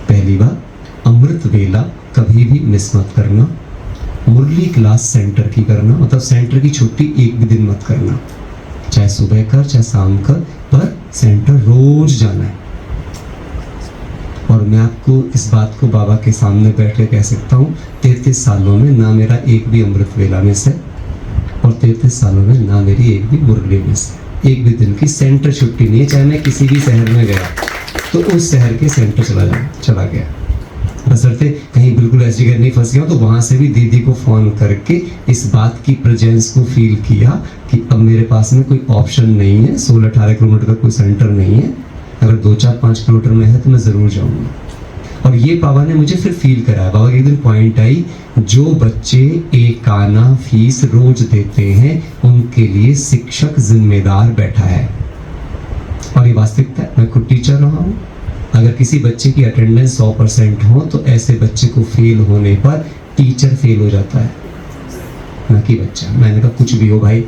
पहली बात, अमृत वेला कभी भी मिस मत करना, मुरली क्लास सेंटर की करना, मतलब सेंटर की छुट्टी एक भी दिन मत करना, चाहे सुबह कर चाहे शाम कर, पर सेंटर रोज जाना है। और मैं आपको इस बात को बाबा के सामने बैठ के कह सकता हूँ, 33 सालों में ना मेरा एक भी अमृत वेला मिस है, और 33 सालों में ना मेरी एक भी मुरली मिस है। एक भी दिन की सेंटर छुट्टी नहीं है, चाहे मैं किसी भी शहर में गया तो उस शहर के सेंटर चला गया। बशर्ते कहीं बिल्कुल ऐसी जगह नहीं फंस गया तो वहां से भी दीदी को फोन करके इस बात की प्रेजेंस को फील किया कि अब मेरे पास में कोई ऑप्शन नहीं है, 16-18 किलोमीटर का कोई सेंटर नहीं है, अगर 2-4-5 किलोमीटर में है तो मैं जरूर जाऊंगा। और ये बाबा ने मुझे फिर फील कराया। बाबा की एक दिन पॉइंट आई, जो बच्चे एक आना फीस रोज देते हैं उनके लिए शिक्षक जिम्मेदार बैठा है। और ये वास्तविकता है, मैं खुद टीचर रहा हूँ। अगर किसी बच्चे की अटेंडेंस 100% हो तो ऐसे बच्चे को फेल होने पर टीचर फेल हो जाता है। ना कि बच्चा। मैंने कहा कुछ भी हो भाई,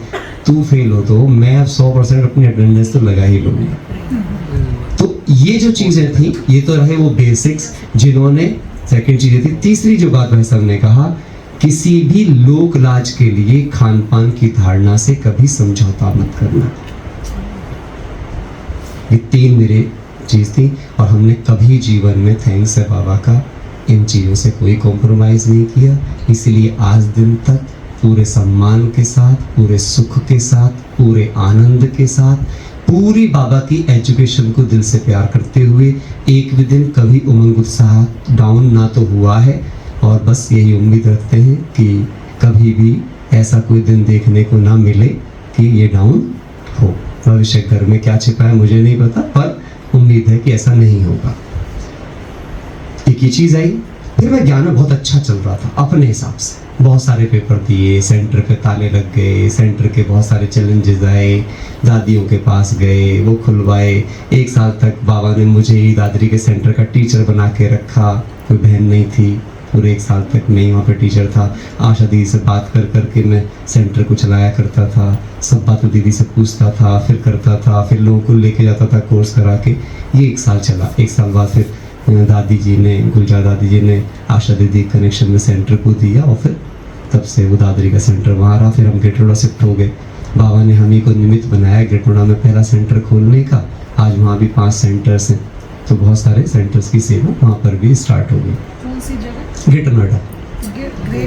तू फेल हो तो मैं अब 100% अपनी अटेंडेंस तो लगा ही लूंगा। तो ये जो चीजें थी, ये तो रहे वो बेसिक्स जिन्होंने, सेकंड चीजें थी। तीसरी जो बात भाई साहब ने कहा, किसी भी लोक लाज के लिए खान पान की धारणा से कभी समझौता मत करना। ये 3 मेरे चीज थी, और हमने कभी जीवन में, थैंक्स है बाबा का, इन चीजों से कोई कॉम्प्रोमाइज नहीं किया। इसलिए आज दिन तक पूरे सम्मान के साथ, पूरे सुख के साथ, पूरे आनंद के साथ, पूरी बाबा की एजुकेशन को दिल से प्यार करते हुए, एक भी दिन कभी उमंग उत्साह डाउन ना तो हुआ है। और बस यही उम्मीद रखते हैं कि कभी भी ऐसा कोई दिन देखने को ना मिले कि ये डाउन हो। भविष्य घर में क्या छिपा है मुझे नहीं पता, पर उम्मीद है कि ऐसा नहीं होगा। एक ही चीज आई। फिर मैं ज्ञान में बहुत अच्छा चल रहा था अपने हिसाब से, बहुत सारे पेपर दिए, सेंटर पे ताले लग गए, सेंटर के बहुत सारे चैलेंजेस आए, दादियों के पास गए, वो खुलवाए। 1 साल तक बाबा ने मुझे ही दादरी के सेंटर का टीचर बना के रखा, कोई बहन नहीं थी। पूरे 1 साल तक मैं ही वहाँ पे टीचर था। आशा दीदी से बात कर करके मैं सेंटर को चलाया करता था, सब बातें दीदी से पूछता था, फिर करता था, फिर लोगों को लेके जाता था कोर्स करा के। ये 1 साल चला। 1 साल बाद फिर दादी जी ने, गुलजार दादी जी ने आशा दीदी कनेक्शन में सेंटर को दिया, और फिर तब से वो दादरी का सेंटर वहाँ रहा। फिर हम ग्रेटर शिफ्ट हो गए। बाबा ने हम ही को निमित्त बनाया ग्रेटर में पहला सेंटर खोलने का। आज वहाँ भी 5 सेंटर्स हैं, तो बहुत सारे सेंटर्स की सेवा वहाँ पर भी स्टार्ट हो गई। कौन सी जगह? Greater Noida,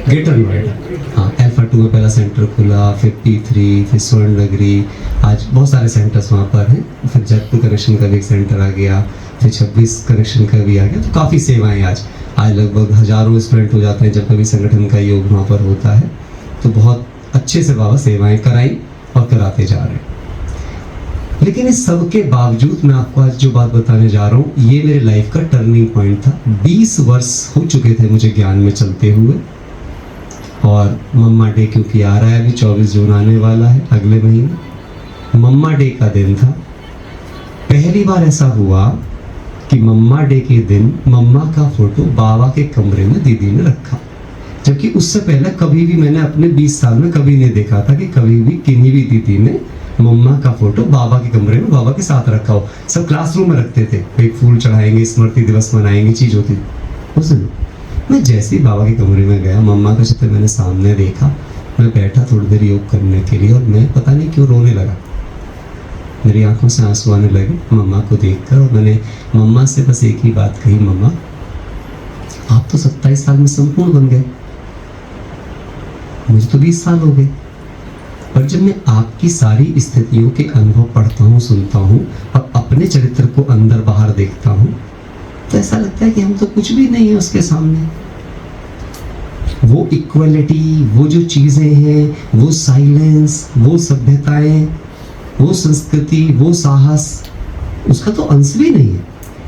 greater Noida. हाँ, अल्फा 2 में पहला सेंटर खुला, फिर P3, फिर स्वर्ण नगरी, आज बहुत सारे सेंटर्स वहाँ पर हैं। फिर जयपुर कनेक्शन का भी एक सेंटर आ गया, फिर 26 कनेक्शन का भी आ गया। तो काफ़ी सेवाएं आज लगभग हजारों स्टूडेंट हो जाते हैं जब कभी संगठन का योग वहाँ पर होता है। तो बहुत अच्छे से बाबा सेवाएं कराई और कराते जा रहे हैं। लेकिन इस सब के बावजूद मैं आपको आज जो बात बताने जा रहा हूँ, ये मेरे लाइफ का टर्निंग पॉइंट था। 20 वर्ष हो चुके थे मुझे ज्ञान में चलते हुए, और मम्मा डे क्योंकि आ रहा है, अभी 24 जून आने वाला है अगले महीने, मम्मा डे का दिन था। पहली बार ऐसा हुआ कि मम्मा डे के दिन मम्मा का फोटो बाबा के कमरे में दीदी ने रखा, जबकि उससे पहले कभी भी मैंने अपने 20 साल में कभी नहीं देखा था कि कभी भी किन्हीं भी दीदी ने मम्मा का फोटो बाबा के कमरे में बाबा के साथ रखा हो। सब क्लासरूम में रखते थे, एक फूल चढ़ाएंगे, स्मृति दिवस मनाएंगे, चीज होती थी। उस दिन मैं जैसे ही बाबा के कमरे में गया, मम्मा का चित्र मैंने सामने देखा, मैं बैठा थोड़ी देर योग करने के लिए, और मैं पता नहीं क्यों रोने लगा। मेरी आंखों से आंसू आने लगे मम्मा को देखकर, और मैंने मम्मा से बस एक ही बात कही, मम्मा आप तो 27 साल में संपूर्ण बन गए, मुझे तो 20 साल हो गए। पर जब मैं आपकी सारी स्थितियों के अनुभव पढ़ता हूँ, सुनता हूँ, और अपने चरित्र को अंदर बाहर देखता हूँ, तो ऐसा लगता है कि हम तो कुछ भी नहीं है उसके सामने। वो इक्वलिटी, वो जो चीजें हैं, वो साइलेंस, वो सभ्यताएं, वो संस्कृति, वो साहस, उसका तो अंश भी नहीं है।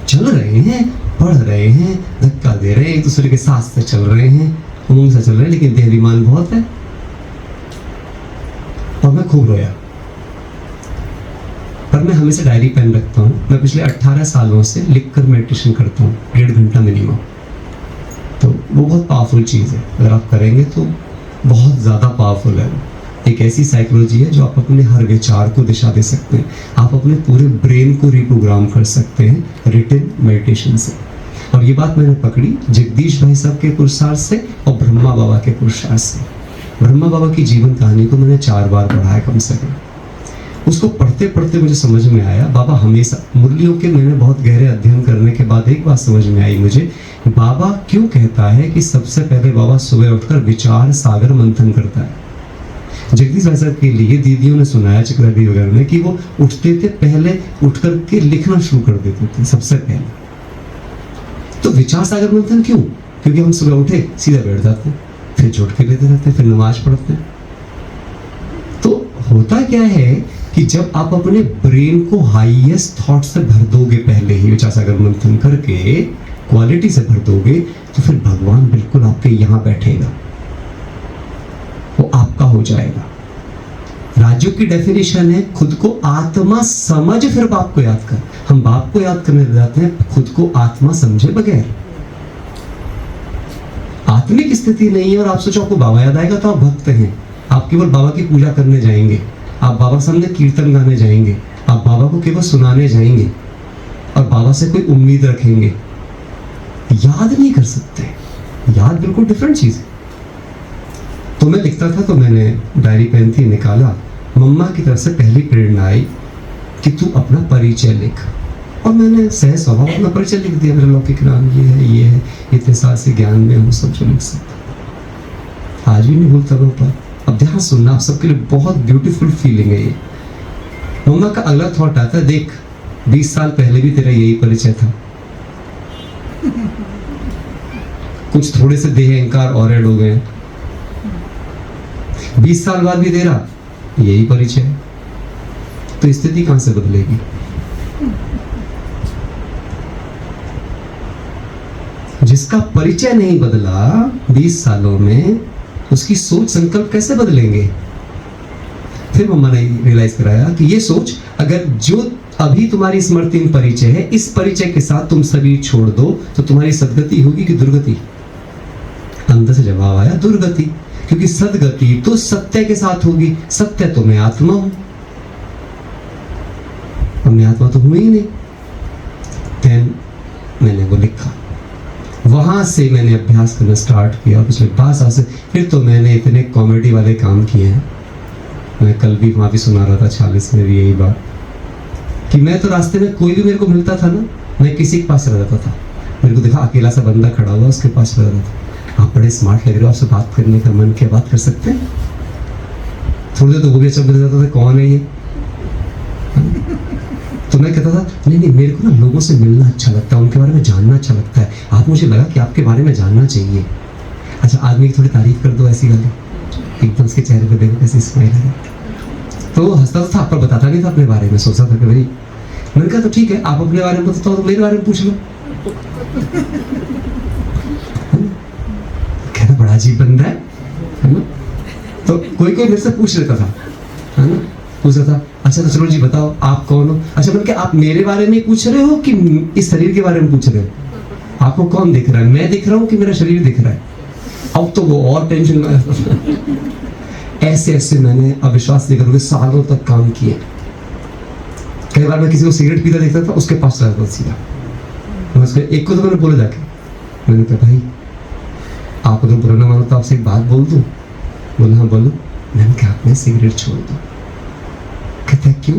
चल रहे हैं, पढ़ रहे हैं, धक्का दे रहे हैं, एक दूसरे के साथ से चल रहे हैं, उमंग से चल रहे हैं, लेकिन देहाभिमान बहुत है। और मैं खूब रोया। पर मैं हमेशा डायरी पेन रखता हूँ। मैं पिछले 18 सालों से लिखकर मेडिटेशन करता हूँ, 1.5 घंटा मिनिमम। तो वो बहुत पावरफुल चीज़ है, अगर आप करेंगे तो बहुत ज़्यादा पावरफुल है। एक ऐसी साइकोलॉजी है जो आप अपने हर विचार को दिशा दे सकते हैं, आप अपने पूरे ब्रेन को रिप्रोग्राम कर सकते हैं रिटन मेडिटेशन से। और ये बात मैंने पकड़ी जगदीश भाई साहब के पुरुषार्थ से और ब्रह्मा बाबा के पुरुषार्थ से। ब्रह्मा बाबा की जीवन कहानी को मैंने 4 बार पढ़ा है कम से कम। उसको पढ़ते पढ़ते मुझे समझ में आया, बाबा हमेशा मुरलियों के मैंने बहुत गहरे अध्ययन करने के बाद एक बात समझ में आई मुझे, बाबा क्यों कहता है कि सबसे पहले बाबा सुबह उठकर विचार सागर मंथन करता है। जगदीश भाई साहब के लिए दीदियों ने सुनाया, चक्रदी वगैरह ने, कि वो उठते थे पहले उठ करके लिखना शुरू कर देते थे सबसे पहले। तो विचार सागर मंथन क्यों? क्योंकि हम सुबह उठे सीधा बैठ जाते हैं, फिर झुटके लेते रहते हैं, फिर नमाज पढ़ते हैं। तो होता क्या है कि जब आप अपने ब्रेन को हाईएस्ट थॉट से भर दोगे, पहले ही विचार सागर मंथन करके क्वालिटी से भर दोगे, तो फिर भगवान बिल्कुल आपके यहाँ बैठेगा, वो आपका हो जाएगा। राजयोग की डेफिनेशन है खुद को आत्मा समझ फिर बाप को याद कर। हम बाप को याद करने लग जाते हैं खुद को आत्मा समझे बगैर। आत्मिक स्थिति नहीं है और आप सोचो आपको बाबा याद आएगा तो आप भक्त हैं। आप केवल बाबा की पूजा करने जाएंगे, आप बाबा के सामने कीर्तन गाने जाएंगे, आप बाबा को केवल सुनाने जाएंगे और बाबा से कोई उम्मीद रखेंगे, याद नहीं कर सकते। याद बिल्कुल डिफरेंट चीज है। तो मैं लिखता था, तो मैंने डायरी पेन थी, निकाला, मम्मा की तरफ से पहली प्रेरणा आई कि तू अपना परिचय लिख, और मैंने सहज स्वभाव अपना परिचय लिख दिया। मेरा लौकिक नाम ये है, इतने साल से ज्ञान में हूँ, सब जो लिख सकता। आज भी नहीं भूलता मैं ऊपर। अब ध्यान सुनना, आप सबके लिए बहुत ब्यूटीफुल फीलिंग है ये। मम्मा का अगला थॉट आता है, देख 20 साल पहले भी तेरा यही परिचय था, कुछ थोड़े से देह अहंकार और ऐड हो गए, 20 साल बाद भी तेरा यही परिचय है, तो स्थिति कहां से बदलेगी? जिसका परिचय नहीं बदला 20 सालों में, उसकी सोच संकल्प कैसे बदलेंगे? फिर मम्मा ने रियलाइज कराया कि ये सोच, अगर जो अभी तुम्हारी स्मृति में परिचय है, इस परिचय के साथ तुम शरीर छोड़ दो तो तुम्हारी सदगति होगी कि दुर्गति? अंदर से जवाब आया, दुर्गति, क्योंकि सदगति तो सत्य के साथ होगी। सत्य तो मैं आत्मा हूं, और मैं आत्मा तो हूं ही नहीं। देन मैंने वो लिखा, वहां से मैंने अभ्यास करना स्टार्ट किया। पिछले 5 साल से फिर तो मैंने इतने कॉमेडी वाले काम किए हैं। मैं कल भी वहां भी सुना रहा था 46 में भी यही बात, कि मैं तो रास्ते में कोई भी मेरे को मिलता था ना, मैं किसी के पास रह जाता था। मेरे को देखा अकेला सा बंदा खड़ा हुआ, उसके पास रह जाता था। आप बड़े स्मार्ट लग रहे हो, आपसे बात करने का मन किया, बात कर सकते हैं? थोड़ी देर तो वो भी अच्छा मिल जाता था, कौन है ये? तो मैं कहता था नहीं, मेरे को ना लोगों से मिलना अच्छा लगता है, उनके बारे में जानना अच्छा लगता है। आप मुझे लगा कि आपके बारे में जानना चाहिए। अच्छा, आदमी की थोड़ी तारीफ कर दो, ऐसी गाली, एकदम उसके चेहरे पे देखो कैसी स्माइल है। तो वो हंसता था, आपको बताता नहीं था अपने बारे में, सोचता था कि भाई, मैंने कहा तो ठीक है, आप अपने बारे में बताओ तो मेरे बारे में पूछ लो। कहना बड़ा अजीब बंदा है ना? तो कोई मेरे से पूछ लेता था, है ना, पूछ रहा था, अच्छा तो चलो जी बताओ आप कौन हो? अच्छा, मैंने कहा आप मेरे बारे में पूछ रहे हो कि इस शरीर के बारे में पूछ रहे हो? आपको कौन दिख रहा है, मैं दिख रहा हूँ कि मेरा शरीर दिख रहा है? अब तो वो और टेंशन में ऐसे मैंने अविश्वास नहीं करोगे सालों तक काम किए। कई बार मैं किसी को सिगरेट पीता देखता था, उसके पास रहता था सीधा। मैं उसके एक को तो मैंने बोला जाके, मैंने कहा भाई आप अगर बुरा ना मानो तो आपसे एक बात बोल दूं? बोला हाँ बोलो। मैंने कहा आपने सिगरेट छोड़ दो। कहता है क्यों?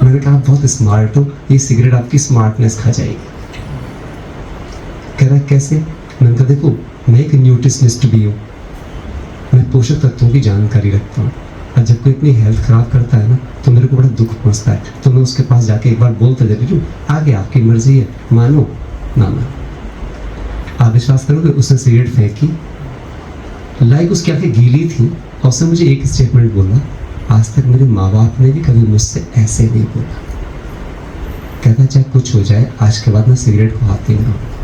मैंने कहा आप बहुत स्मार्ट हो, ये सिगरेट आपकी स्मार्टनेस खा जाएगी। कह रहा कैसे? मैंने कहा देखो, मैं एक न्यूट्रिशनिस्ट भी हूँ, मैं पोषक तत्वों की जानकारी रखता हूँ, और जब कोई अपनी हेल्थ खराब करता है ना तो मेरे को बड़ा दुख पहुँचता है। तो मैं उसके पास जाके एक बार बोलता जरूर हूँ, आगे आपकी मर्जी है, मानो ना मानो। आप विश्वास करोगे, उसने सिगरेट फेंकी, लाइक उसकी आंखें गीली थी, और उसने मुझे एक स्टेटमेंट बोला, आज तक मेरे माँ बाप ने भी कभी मुझसे ऐसे नहीं बोला। कहता चाहे कुछ हो जाए, आज के बाद मैं सिगरेट को हाथ नहीं लगाऊंगा।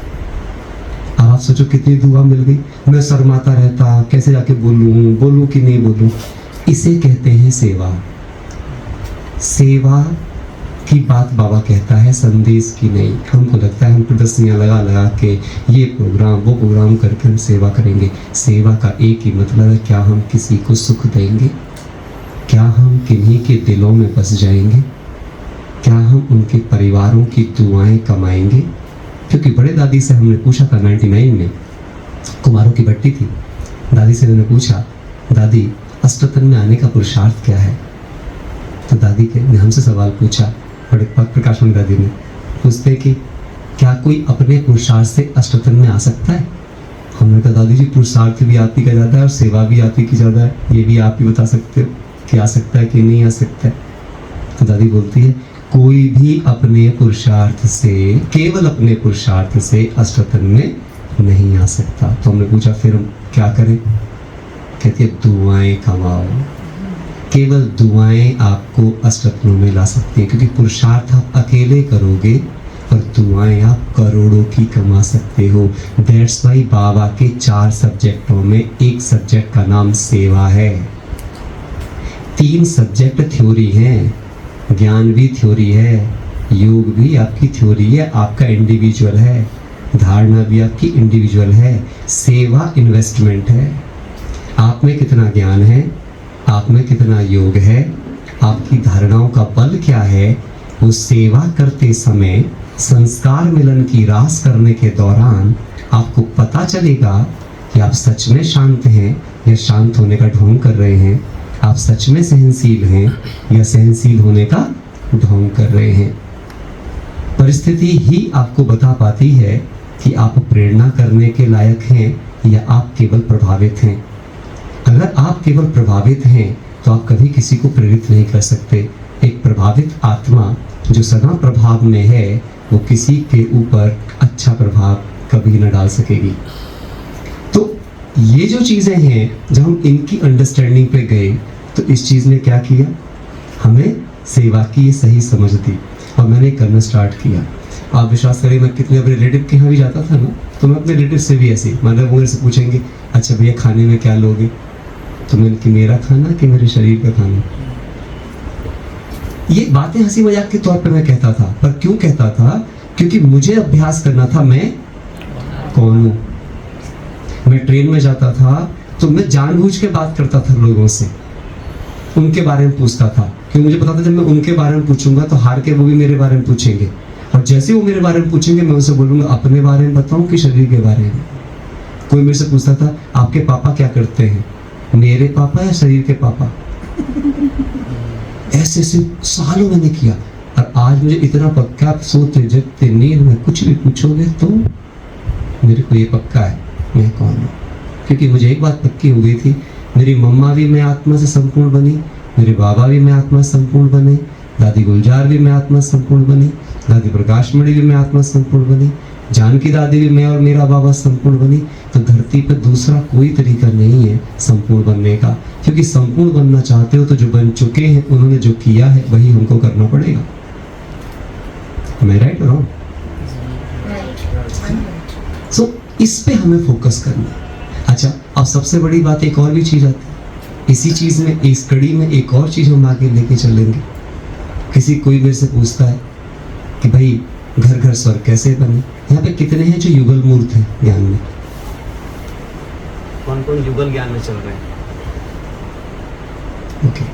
अब आप सोचो कितनी दुआ मिल गई। मैं शर्माता रहता, कैसे जाके बोलूं कि नहीं बोलूं। इसे कहते हैं सेवा। सेवा की बात बाबा कहता है, संदेश की नहीं। हमको लगता है हम प्रदर्शनियां लगा के ये प्रोग्राम वो प्रोग्राम करके हम सेवा करेंगे। सेवा का एक ही मतलब है, क्या हम किसी को सुख देंगे? क्या हम किन्हीं के दिलों में बस जाएंगे? क्या हम उनके परिवारों की दुआएं कमाएंगे? क्योंकि बड़े दादी से हमने पूछा था 99 में, कुमारों की भट्टी थी, दादी से मैंने पूछा, दादी अष्टतन में आने का पुरुषार्थ क्या है? तो दादी ने हमसे सवाल पूछा, बड़े प्रकाशवाणी दादी ने पूछते कि क्या कोई अपने पुरुषार्थ से अष्टतन में आ सकता है? हमने कहा दादी जी पुरुषार्थ भी आप ही का ज़्यादा है और सेवा भी आप ही की ज़्यादा है, ये भी आप ही बता सकते हो कि आ सकता है कि नहीं आ सकता है। तो दादी बोलती है कोई भी अपने पुरुषार्थ से, केवल अपने पुरुषार्थ से अष्टतन में नहीं आ सकता। तो हमने पूछा फिर हम क्या करें? कहती है दुआएं कमाओ। केवल दुआएं आपको अष्टतनों में ला सकती हैं, क्योंकि पुरुषार्थ आप अकेले करोगे और दुआएं आप करोड़ों की कमा सकते हो। दैट्स वाई बाबा के 4 सब्जेक्टों में एक सब्जेक्ट का नाम सेवा है। 3 सब्जेक्ट थ्योरी हैं, ज्ञान भी थ्योरी है, योग भी आपकी थ्योरी है, आपका इंडिविजुअल है, धारणा भी आपकी इंडिविजुअल है, सेवा इन्वेस्टमेंट है। आप में कितना ज्ञान है, आप में कितना योग है, आपकी धारणाओं का बल क्या है, वो सेवा करते समय संस्कार मिलन की रास करने के दौरान आपको पता चलेगा कि आप सच में शांत हैं या शांत होने का ढोंग कर रहे हैं, आप सच में सहनशील हैं या सहनशील होने का ढोंग कर रहे हैं। परिस्थिति ही आपको बता पाती है कि आप प्रेरणा करने के लायक हैं या आप केवल प्रभावित हैं। अगर आप केवल प्रभावित हैं तो आप कभी किसी को प्रेरित नहीं कर सकते। एक प्रभावित आत्मा जो सदा प्रभाव में है, वो किसी के ऊपर अच्छा प्रभाव कभी न डाल सकेगी। तो ये जो चीज़ें हैं, जब हम इनकी अंडरस्टैंडिंग पे गए तो इस चीज़ ने क्या किया, हमें सेवा की ये सही समझ दी और मैंने करना स्टार्ट किया। आप विश्वास करें, मैं कितने अपने रिलेटिव के यहाँ भी जाता था ना, तो मैं अपने रिलेटिव से भी ऐसे, मतलब वो मेरे से पूछेंगे अच्छा भैया खाने में क्या लोगे, तो मैंने कि मेरा खाना कि मेरे शरीर का खाना। ये बातें हंसी मजाक के तौर पे मैं कहता था, पर क्यों कहता था, क्योंकि मुझे अभ्यास करना था मैं कौन हूँ। मैं ट्रेन में जाता था तो मैं जानबूझ के बात करता था लोगों से, उनके बारे में पूछता था, क्योंकि मुझे पता था जब मैं उनके बारे में पूछूंगा तो हार के वो भी मेरे बारे में पूछेंगे, और जैसे वो मेरे बारे में पूछेंगे मैं उनसे बोलूंगा अपने बारे में बताऊं कि शरीर के बारे में। कोई मेरे से पूछता था आपके पापा क्या करते हैं, मेरे पापा या शरीर के पापा। ऐसे ऐसे सालों मैंने किया, और आज मुझे इतना पक्का, आप सोते जगते नींद में कुछ भी पूछोगे तो मेरे को ये पक्का है मैं कौन हूँ। क्योंकि मुझे एक बात पक्की हो गई थी, मेरी मम्मा भी मैं आत्मा से संपूर्ण बनी, मेरे बाबा भी मैं आत्मा से संपूर्ण बने, दादी गुलजार भी मैं आत्मा से संपूर्ण बनी, दादी प्रकाश मणि भी मैं आत्मा से संपूर्ण बनी, जानकी दादी भी मैं और मेरा बाबा संपूर्ण बनी। तो धरती पर दूसरा कोई तरीका नहीं है संपूर्ण बनने का, क्योंकि संपूर्ण बनना चाहते हो तो जो बन चुके हैं उन्होंने जो किया है वही हमको करना पड़ेगा। मैं राइट और रॉन्ग? सो इस पे हमें फोकस करना है। अच्छा, अब सबसे बड़ी बात एक और भी चीज आती है इसी चीज में, इस कड़ी में एक और चीज हम आगे लेके चलेंगे। किसी कोई मेरे से पूछता है कि भाई घर घर स्वर्ग कैसे बने, यहाँ पे कितने हैं जो युगल मूर्त हैं ज्ञान में, कौन कौन युगल ज्ञान में चल रहे हैं? ओके,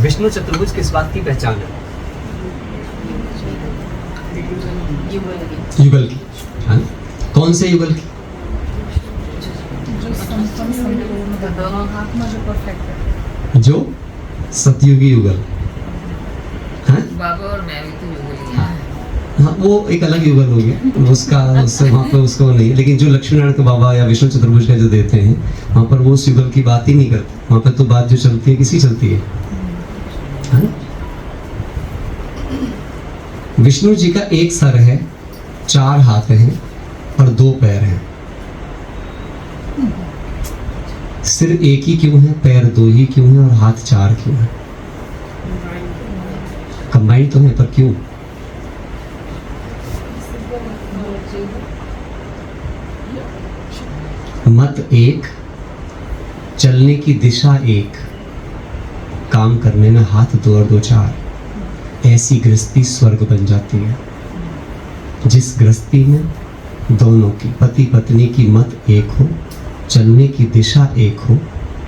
विष्णु चतुर्भुज किस बात की पहचान है? युगल की। हाँ, कौन से युगल की? दोनों हाथ में जो परफेक्ट है, जो सतयुगी युगल। हाँ? बाबा और मैं भी तो युगल हाँ, हाँ, वो एक अलग युगल हो गया, उसका उससे वहाँ पर उसको नहीं है। लेकिन जो लक्ष्मी नारायण के बाबा या विष्णु चतुर्भुज का जो देते हैं, वहाँ पर वो उस युगल की बात ही नहीं करते। वहाँ पर तो बात जो चलती है किसी चलती है। हाँ? विष्णु जी का एक सर है, 4 हाथ हैं और 2 पैर हैं। सिर एक ही क्यों है, पैर 2 ही क्यों है और हाथ 4 क्यों है? कंबाइंड तो है पर क्यों? मत एक, चलने की दिशा एक, काम करने में हाथ 2 और 2 4। ऐसी गृहस्थी स्वर्ग बन जाती है, जिस गृहस्थी में दोनों की, पति पत्नी की मत एक हो, चलने की दिशा एक हो,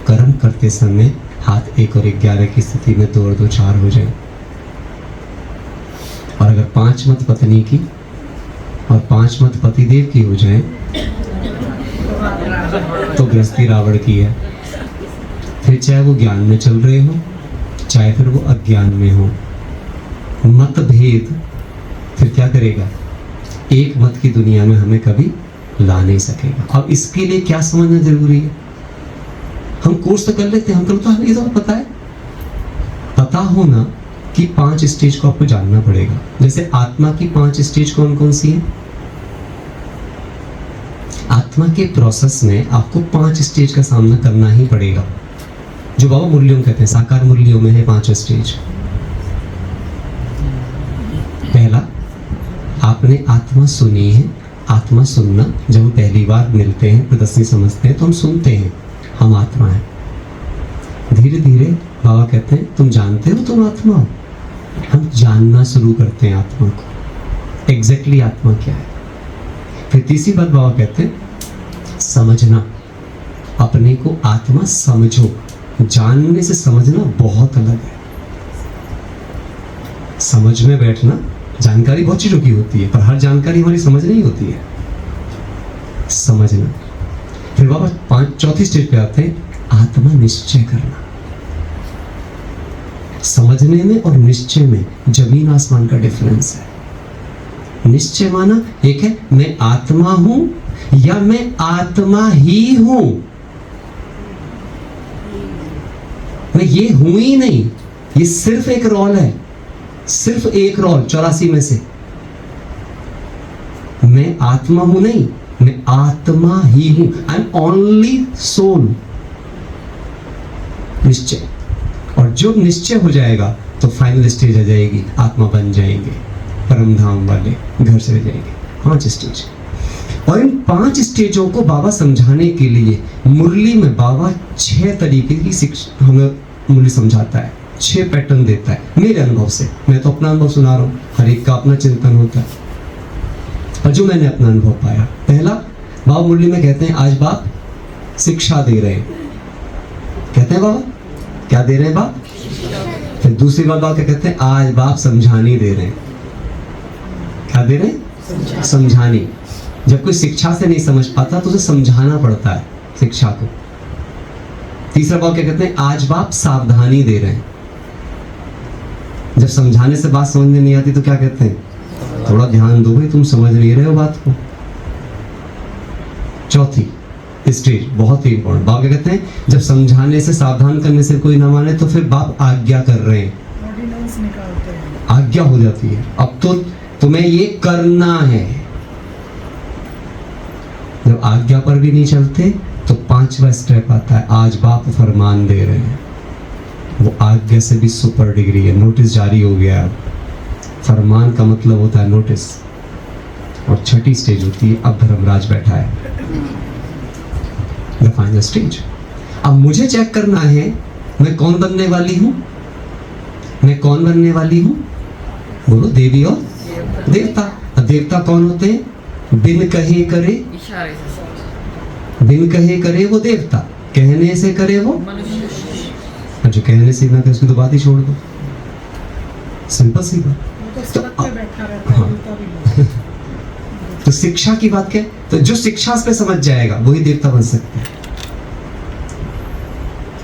कर्म करते समय हाथ 1 और 11 की स्थिति में 2 और 2 4 हो जाए। और अगर 5 मत पत्नी की और 5 मत पतिदेव की हो जाए तो गृहस्थी रावण की है। फिर चाहे वो ज्ञान में चल रहे हो, चाहे फिर वो अज्ञान में हो, मतभेद फिर क्या करेगा, एक मत की दुनिया में हमें कभी ला नहीं सकेगा। और इसके लिए क्या समझना जरूरी है, हम कोर्स तो कर लेते हैं, हम तो हमें ये तो पता है, पता होना कि 5 स्टेज को आपको जानना पड़ेगा। जैसे आत्मा की 5 स्टेज कौन कौन सी है? आत्मा के प्रोसेस में आपको 5 स्टेज का सामना करना ही पड़ेगा, जो बाबा मुरलियों कहते हैं, साकार मुरलियों में है 5 स्टेज। पहला, आपने आत्मा सुनी है। आत्मा सुनना, जब हम पहली बार मिलते हैं, प्रदर्शनी समझते हैं तो हम सुनते हैं हम आत्मा है। धीरे धीरे बाबा कहते हैं तुम जानते हो तुम आत्मा हो। हम जानना शुरू करते हैं आत्मा को, एग्जैक्टली आत्मा क्या है। फिर तीसरी बात बाबा कहते हैं समझना, अपने को आत्मा समझो। जानने से समझना बहुत अलग है। समझ में बैठना, जानकारी बहुत चीजों की होती है, पर हर जानकारी हमारी समझ नहीं होती है। समझना। फिर बाबा चौथी स्टेज पे आते हैं, आत्मा निश्चय करना। समझने में और निश्चय में जमीन आसमान का डिफरेंस है। निश्चय माना एक है मैं आत्मा हूं या मैं आत्मा ही हूं। मैं ये हूं ही नहीं, ये सिर्फ एक रोल है, सिर्फ एक रोल 84 में से। मैं आत्मा हूं नहीं, मैं आत्मा ही हूं। I am only soul. निश्चय। और जब निश्चय हो जाएगा तो फाइनल स्टेज आ जाएगी, आत्मा बन जाएंगे, परम धाम वाले घर चले जाएंगे। 5 स्टेज। और इन 5 स्टेजों को बाबा समझाने के लिए मुरली में बाबा 6 तरीके की शिक्षा हमें मुरली समझाता है, 6 पैटर्न देता है मेरे अनुभव से। मैं तो अपना अनुभव सुना रहा हूं, हर एक का अपना चिंतन होता है, और जो मैंने अपना अनुभव पाया। पहला, बाबा मुरली में कहते हैं आज बाप शिक्षा दे रहे हैं। कहते हैं बाबा क्या दे रहे हैं बाप? फिर दूसरी बात बाबा क्या कहते हैं? आज बाप समझानी दे रहे हैं। क्या दे रहे हैं? समझानी। जब कोई शिक्षा से नहीं समझ पाता तो उसे समझाना पड़ता है शिक्षा को। तीसरा बाप क्या कहते हैं? आज बाप सावधानी दे रहे हैं। जब समझाने से बात समझ में नहीं आती तो क्या कहते हैं? थोड़ा ध्यान दो भाई, तुम समझ नहीं रहे हो बात को। चौथी स्टेज बहुत ही इंपॉर्टेंट, बाप क्या कहते हैं? जब समझाने से सावधान करने से कोई ना माने तो फिर बाप आज्ञा कर रहे हैं, ऑर्डिनेंस निकालते हैं, आज्ञा हो जाती है, अब तो तुम्हें ये करना है। जब आज्ञा पर भी नहीं चलते तो 5वां स्टेप आता है, आज बाप फरमान दे रहे हैं। वो आज्ञा से भी सुपर डिग्री है, नोटिस जारी हो गया। अब फरमान का मतलब होता है नोटिस। और छठी स्टेज होती है, अब धर्मराज बैठा है, द फाइनल स्टेज। अब मुझे चेक करना है मैं कौन बनने वाली हूं। मैं कौन बनने वाली हूं? बोलो, देवी और देवता। अब देवता कौन होते हैं? बिन कहे करे, इशारे से बिन कहे करे वो देवता, कहने से करे वो मनुष्य। और जो कहने से ना करे उसकी तो बात ही छोड़ दो। सिंपल सी बात। वो तो सड़क पे बैठा रहता है, बोलता भी नहीं। तो शिक्षा की बात क्या है? तो जो शिक्षा पे समझ जाएगा वही देवता बन सकता है,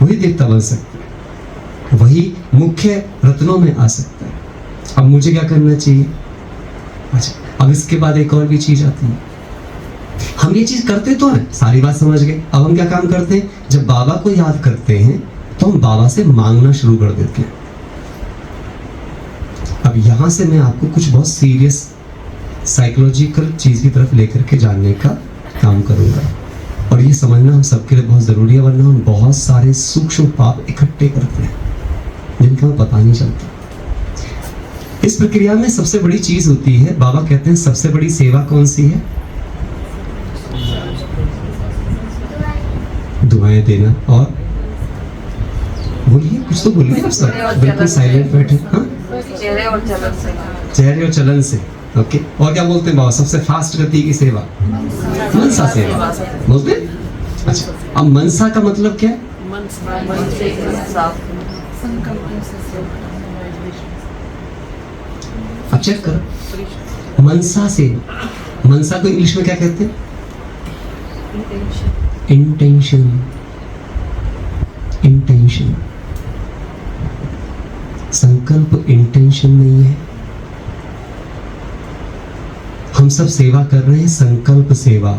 वही देवता बन सकता है, वही मुख्य रत्नों में आ सकता है। अब मुझे क्या करना चाहिए? अच्छा, अब इसके बाद एक और भी चीज आती है। हम ये चीज करते तो हैं, सारी बात समझ गए। अब हम क्या काम करते हैं? जब बाबा को याद करते हैं तो हम बाबा से मांगना शुरू कर देते हैं। अब यहां से मैं आपको कुछ बहुत सीरियस साइकोलॉजिकल चीज की तरफ लेकर के जानने का काम करूंगा, और ये समझना हम सबके लिए बहुत जरूरी है, वरना हम बहुत सारे सूक्ष्म पाप इकट्ठे करते हैं जिनका हमें पता नहीं चलता। इस प्रक्रिया में सबसे बड़ी चीज होती है, बाबा कहते हैं सबसे बड़ी सेवा कौन सी है? दुआएं देना। और बोलिए, कुछ तो बोलिए आप सब, बिल्कुल साइलेंट बैठे। हाँ, चेहरे और चलन से। चेहरे और चलन से। ओके, और क्या बोलते हैं बाबा? सबसे फास्ट गति की सेवा मनसा सेवा बोलते हैं। अच्छा, अब मनसा का मतलब क्या है? मन से साफ संकल्पों से अब चेक करो, मनसा सेवा। मनसा को इंग्लिश में क्या कहते हैं? इंटेंशन। इंटेंशन। संकल्प इंटेंशन नहीं है। हम सब सेवा कर रहे हैं, संकल्प सेवा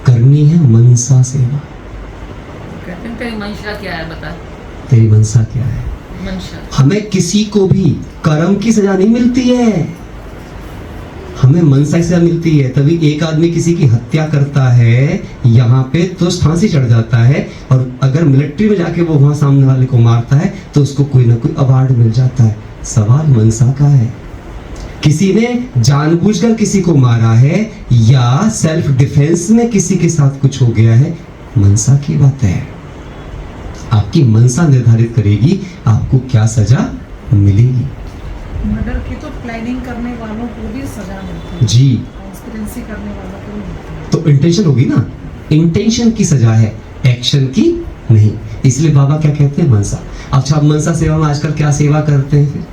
करनी है, मनसा सेवा। कहते हैं तेरी मंशा क्या है बता। तेरी मनसा क्या है? मंशा। हमें किसी को भी कर्म की सजा नहीं मिलती है, हमें मनसा की सजा मिलती है। तभी एक आदमी किसी की हत्या करता है यहाँ पे तो फांसी चढ़ जाता है, और अगर मिलिट्री में जाके वो वहां सामने वाले को मारता है तो उसको कोई ना कोई अवार्ड मिल जाता है। सवाल मनसा का है। किसी ने जानबूझकर किसी को मारा है या सेल्फ डिफेंस में किसी के साथ कुछ हो गया है, मनसा की बात है। आपकी मनसा निर्धारित करेगी आपको क्या सजा मिलेगी। मर्डर की तो प्लानिंग करने वालों को भी सजा मिलती है जी, कॉन्स्पिरेसी करने वालों को भी मिलती है। तो इंटेंशन होगी ना। इंटेंशन की सजा है, एक्शन की नहीं। इसलिए बाबा क्या कहते हैं, मनसा। अच्छा, मनसा सेवा में आजकल क्या सेवा करते हैं? फिर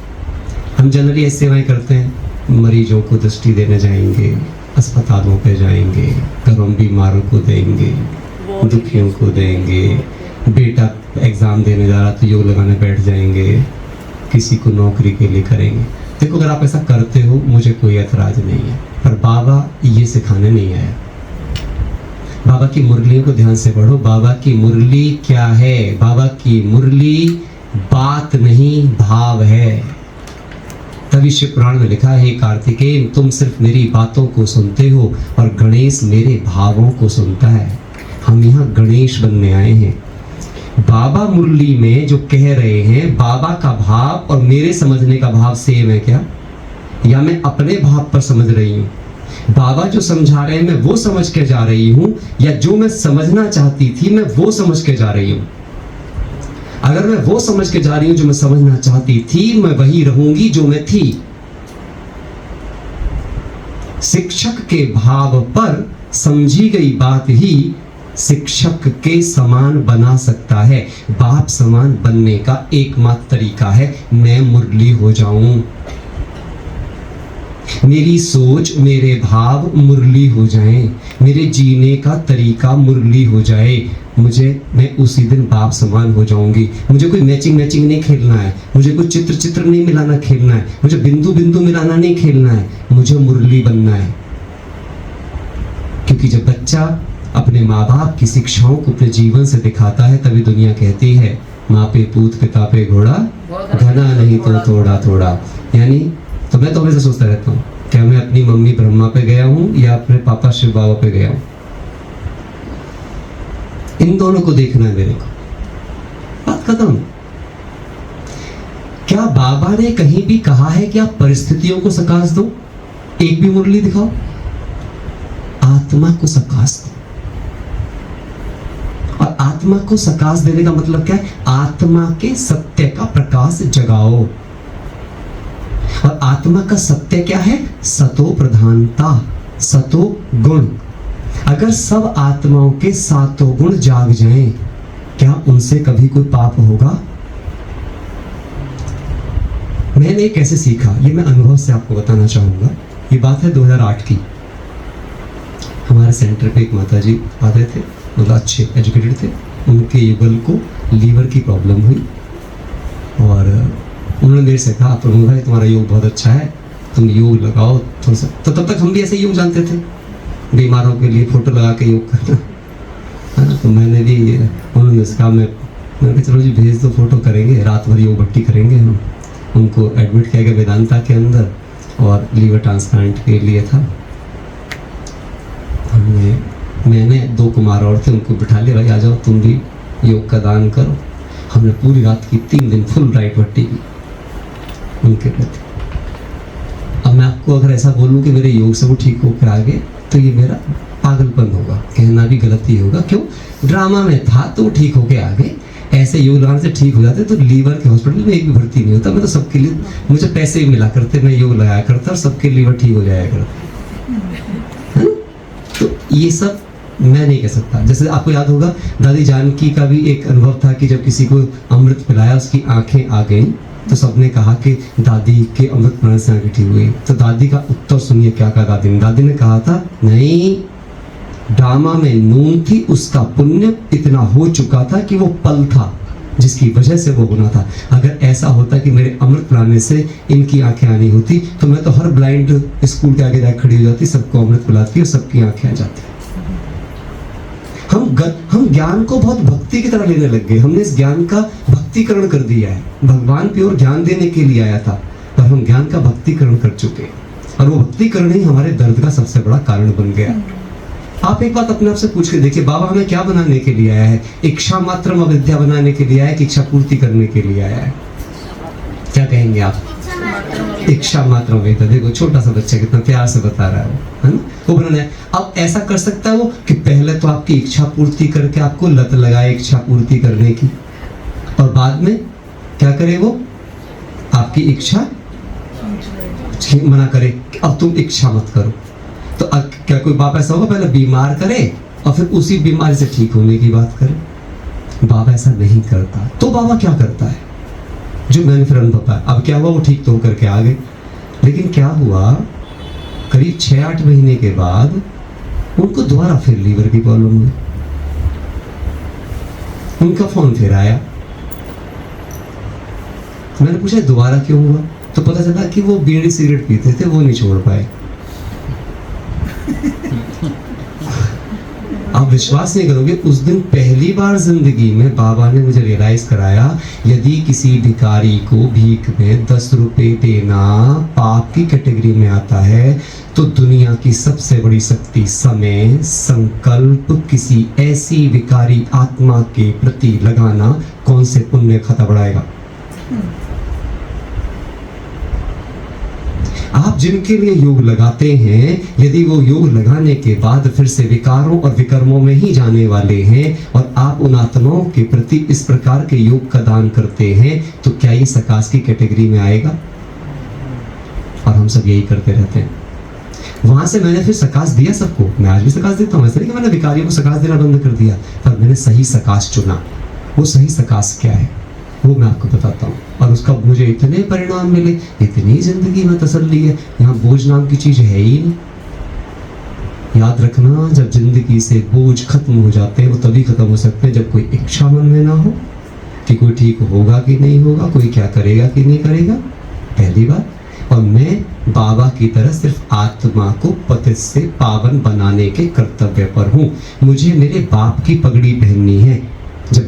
हम जनरली ऐसी सेवाएं करते हैं, मरीजों को दृष्टि देने जाएंगे, अस्पतालों पे जाएंगे, घरों में बीमारों को देंगे, दुखियों को देंगे, बेटा एग्जाम देने जा रहा तो योग लगाने बैठ जाएंगे, किसी को नौकरी के लिए करेंगे। देखो, अगर आप ऐसा करते हो मुझे कोई ऐतराज नहीं है, पर बाबा ये सिखाने नहीं आया। बाबा की मुरलियों को ध्यान से पढ़ो। बाबा की मुरली क्या है? बाबा की मुरली बात नहीं, भाव है। तभी शिव पुराण में लिखा है, कार्तिकेय तुम सिर्फ मेरी बातों को सुनते हो और गणेश मेरे भावों को सुनता है। हम यहाँ गणेश बनने आए हैं। बाबा मुरली में जो कह रहे हैं, बाबा का भाव और मेरे समझने का भाव सेम है क्या? या मैं अपने भाव पर समझ रही हूँ? बाबा जो समझा रहे हैं मैं वो समझ के जा रही हूँ, या जो मैं समझना चाहती थी मैं वो समझ के जा रही हूँ? अगर मैं वो समझ के जा रही हूँ जो मैं समझना चाहती थी, मैं वही रहूंगी जो मैं थी। शिक्षक के भाव पर समझी गई बात ही शिक्षक के समान बना सकता है। बाप समान बनने का एकमात्र तरीका है मैं मुरली हो जाऊं, मेरी सोच मेरे भाव मुरली हो जाएं, मेरे जीने का तरीका मुरली हो जाए। मैं उसी दिन बाप समान हो जाऊंगी। मुझे कोई मैचिंग नहीं खेलना है, मुझे कोई चित्र नहीं मिलाना खेलना है, मुझे बिंदु मिलाना नहीं खेलना है, मुझे मुरली बनना है। क्योंकि जब बच्चा अपने माँ बाप की शिक्षाओं को अपने जीवन से दिखाता है, तभी दुनिया कहती है माँ पे पूत पिता पे घोड़ा, घना नहीं तो थोड़ा थोड़ा। यानी तो मैं तो हमेशा सोचता रहता हूँ, क्या मैं अपनी मम्मी ब्रह्मा पे गया हूँ या अपने पापा शिव बाबा पे गया हूँ? इन दोनों को देखना है मेरे को। बात खत्म। क्या बाबा ने कहीं भी कहा है कि आप परिस्थितियों को सकाश दो? एक भी मुरली दिखाओ। आत्मा को सकाश दो। और आत्मा को सकाश देने का मतलब क्या है? आत्मा के सत्य का प्रकाश जगाओ। और आत्मा का सत्य क्या है? सतो प्रधानता, सतो गुण। अगर सब आत्माओं के सातों गुण जाग जाएं, क्या उनसे कभी कोई पाप होगा? मैंने कैसे सीखा, ये मैं अनुभव से आपको बताना चाहूंगा। ये बात है 2008 की। हमारे सेंटर पे एक माता जी आते थे, मतलब अच्छे एजुकेटेड थे। उनके युगल को लीवर की प्रॉब्लम हुई और उन्होंने मेरे से कहा, प्रभु भाई तुम्हारा योग बहुत अच्छा है, तुम योग लगाओ थोड़ा सा। तो तब तक हम भी ऐसे योग जानते थे, बीमारों के लिए फोटो लगा के योग करना, है ना। तो मैंने भी, उन्होंने कहा, मैंने कहा चलो जी भेज दो, फोटो करेंगे, रात भर योग भट्टी करेंगे हम। उनको एडमिट किया गया वेदांता के अंदर और लीवर ट्रांसप्लांट के लिए था। मैंने 2 कुमार और थे, उनको बिठा लिया, भाई आ जाओ तुम भी योग का दान करो। हमने पूरी रात की 3 दिन फुल राइट भट्टी की उनके प्रति। अब मैं आपको अगर ऐसा बोलूं कि मेरे योग से वो ठीक होकर आ गए, तो ये मेरा पागलपन होगा, कहना भी गलती होगा। क्यों? ड्रामा में था तो ठीक होके आ गए। ऐसे योग लगाने से ठीक हो जाते तो लीवर के हॉस्पिटल में एक भी भर्ती नहीं होता। मैं तो सबके लिए, मुझे पैसे भी मिला करते, मैं योग लगाया करता और सबके लीवर ठीक हो जाया करता, है ना। तो ये सब मैं नहीं कह सकता। जैसे आपको याद होगा दादी जानकी का भी एक अनुभव था कि जब किसी को अमृत पिलाया उसकी आंखें आ गई, तो सबने कहा कि दादी के अमृत पिलाने से आंखें ठीक हुई। तो दादी का उत्तर सुनिए क्या कहा दादी ने। दादी ने कहा था, नहीं, ड्रामा में नून थी, उसका पुण्य इतना हो चुका था कि वो पल था जिसकी वजह से वो गुना था। अगर ऐसा होता कि मेरे अमृत पिलाने से इनकी आंखें आनी होती, तो मैं तो हर ब्लाइंड स्कूल के आगे जाकर खड़ी हो जाती, सबको अमृत पिलाती और सबकी आंखें आ जाती। हम ज्ञान को बहुत भक्ति की तरह लेने लग गए। हमने इस ज्ञान का भक्तिकरण कर दिया है। भगवान प्योर ज्ञान देने के लिए आया था, पर हम ज्ञान का भक्तिकरण कर चुके, और वो भक्तिकरण ही हमारे दर्द का सबसे बड़ा कारण बन गया। आप एक बात अपने आप से पूछ के देखिए, बाबा हमें क्या बनाने के लिए आया है? इच्छा मात्र अविद्या बनाने के लिए आया है कि इच्छा पूर्ति करने के लिए आया है? क्या कहेंगे आप? इच्छा मात्र अविद्या। देखो छोटा सा बच्चा कितना प्यार से बता रहा है ना, वो बनाना है। अब ऐसा कर सकता है वो कि पहले तो आपकी इच्छा पूर्ति करके आपको लत लगाए इच्छा पूर्ति करने की, और बाद में क्या करे वो? आपकी इच्छा मना करे, अब तुम इच्छा मत करो। तो क्या कोई बाप ऐसा होगा पहले बीमार करे और फिर उसी बीमारी से ठीक होने की बात करें। बाबा ऐसा नहीं करता। तो बाबा क्या करता है, जो मैंने फिर अनुभव पाया। अब क्या हुआ, वो ठीक तो होकर के आ गए, लेकिन क्या हुआ, करीब 6-8 महीने के बाद उनको दोबारा फिर लीवर की प्रॉब्लम हुई। उनका फोन फिर आया, मैंने पूछा दोबारा क्यों हुआ, तो पता चला कि वो बीड़ी सिगरेट पीते थे, वो नहीं छोड़ पाए। आप विश्वास नहीं करोगे, उस दिन पहली बार जिंदगी में बाबा ने मुझे रियलाइज कराया, यदि किसी भिखारी को भीख में 10 रुपए देना पाप की कैटेगरी में आता है, तो दुनिया की सबसे बड़ी शक्ति समय संकल्प किसी ऐसी विकारी आत्मा के प्रति लगाना कौन से पुण्य खाता बढ़ाएगा। आप जिनके लिए योग लगाते हैं, यदि वो योग लगाने के बाद फिर से विकारों और विकर्मों में ही जाने वाले हैं, और आप उन आत्माओं के प्रति इस प्रकार के योग का दान करते हैं, तो क्या ये सकाश की कैटेगरी में आएगा? और हम सब यही करते रहते हैं। वहां से मैंने फिर सकाश दिया सबको, मैं आज भी सकाश देता हूँ, ऐसा नहीं कि मैंने विकारियों को सकाश देना बंद कर दिया, पर मैंने सही सकाश चुना। वो सही सकाश क्या है वो मैं आपको बताता हूँ, और उसका मुझे इतने परिणाम मिले, इतनी जिंदगी में तसल्ली है, यहाँ बोझ नाम की चीज है ही नहीं। याद रखना, जब जिंदगी से बोझ खत्म हो जाते हैं, वो तभी खत्म हो सकते हैं जब कोई इच्छा मन में ना हो कि कोई ठीक होगा कि नहीं होगा, कोई क्या करेगा कि नहीं करेगा, पहली बात। और मैं बाबा की तरह सिर्फ आत्मा को पतित से पावन बनाने के कर्तव्य पर हूँ। मुझे मेरे बाप की पगड़ी पहननी है। जब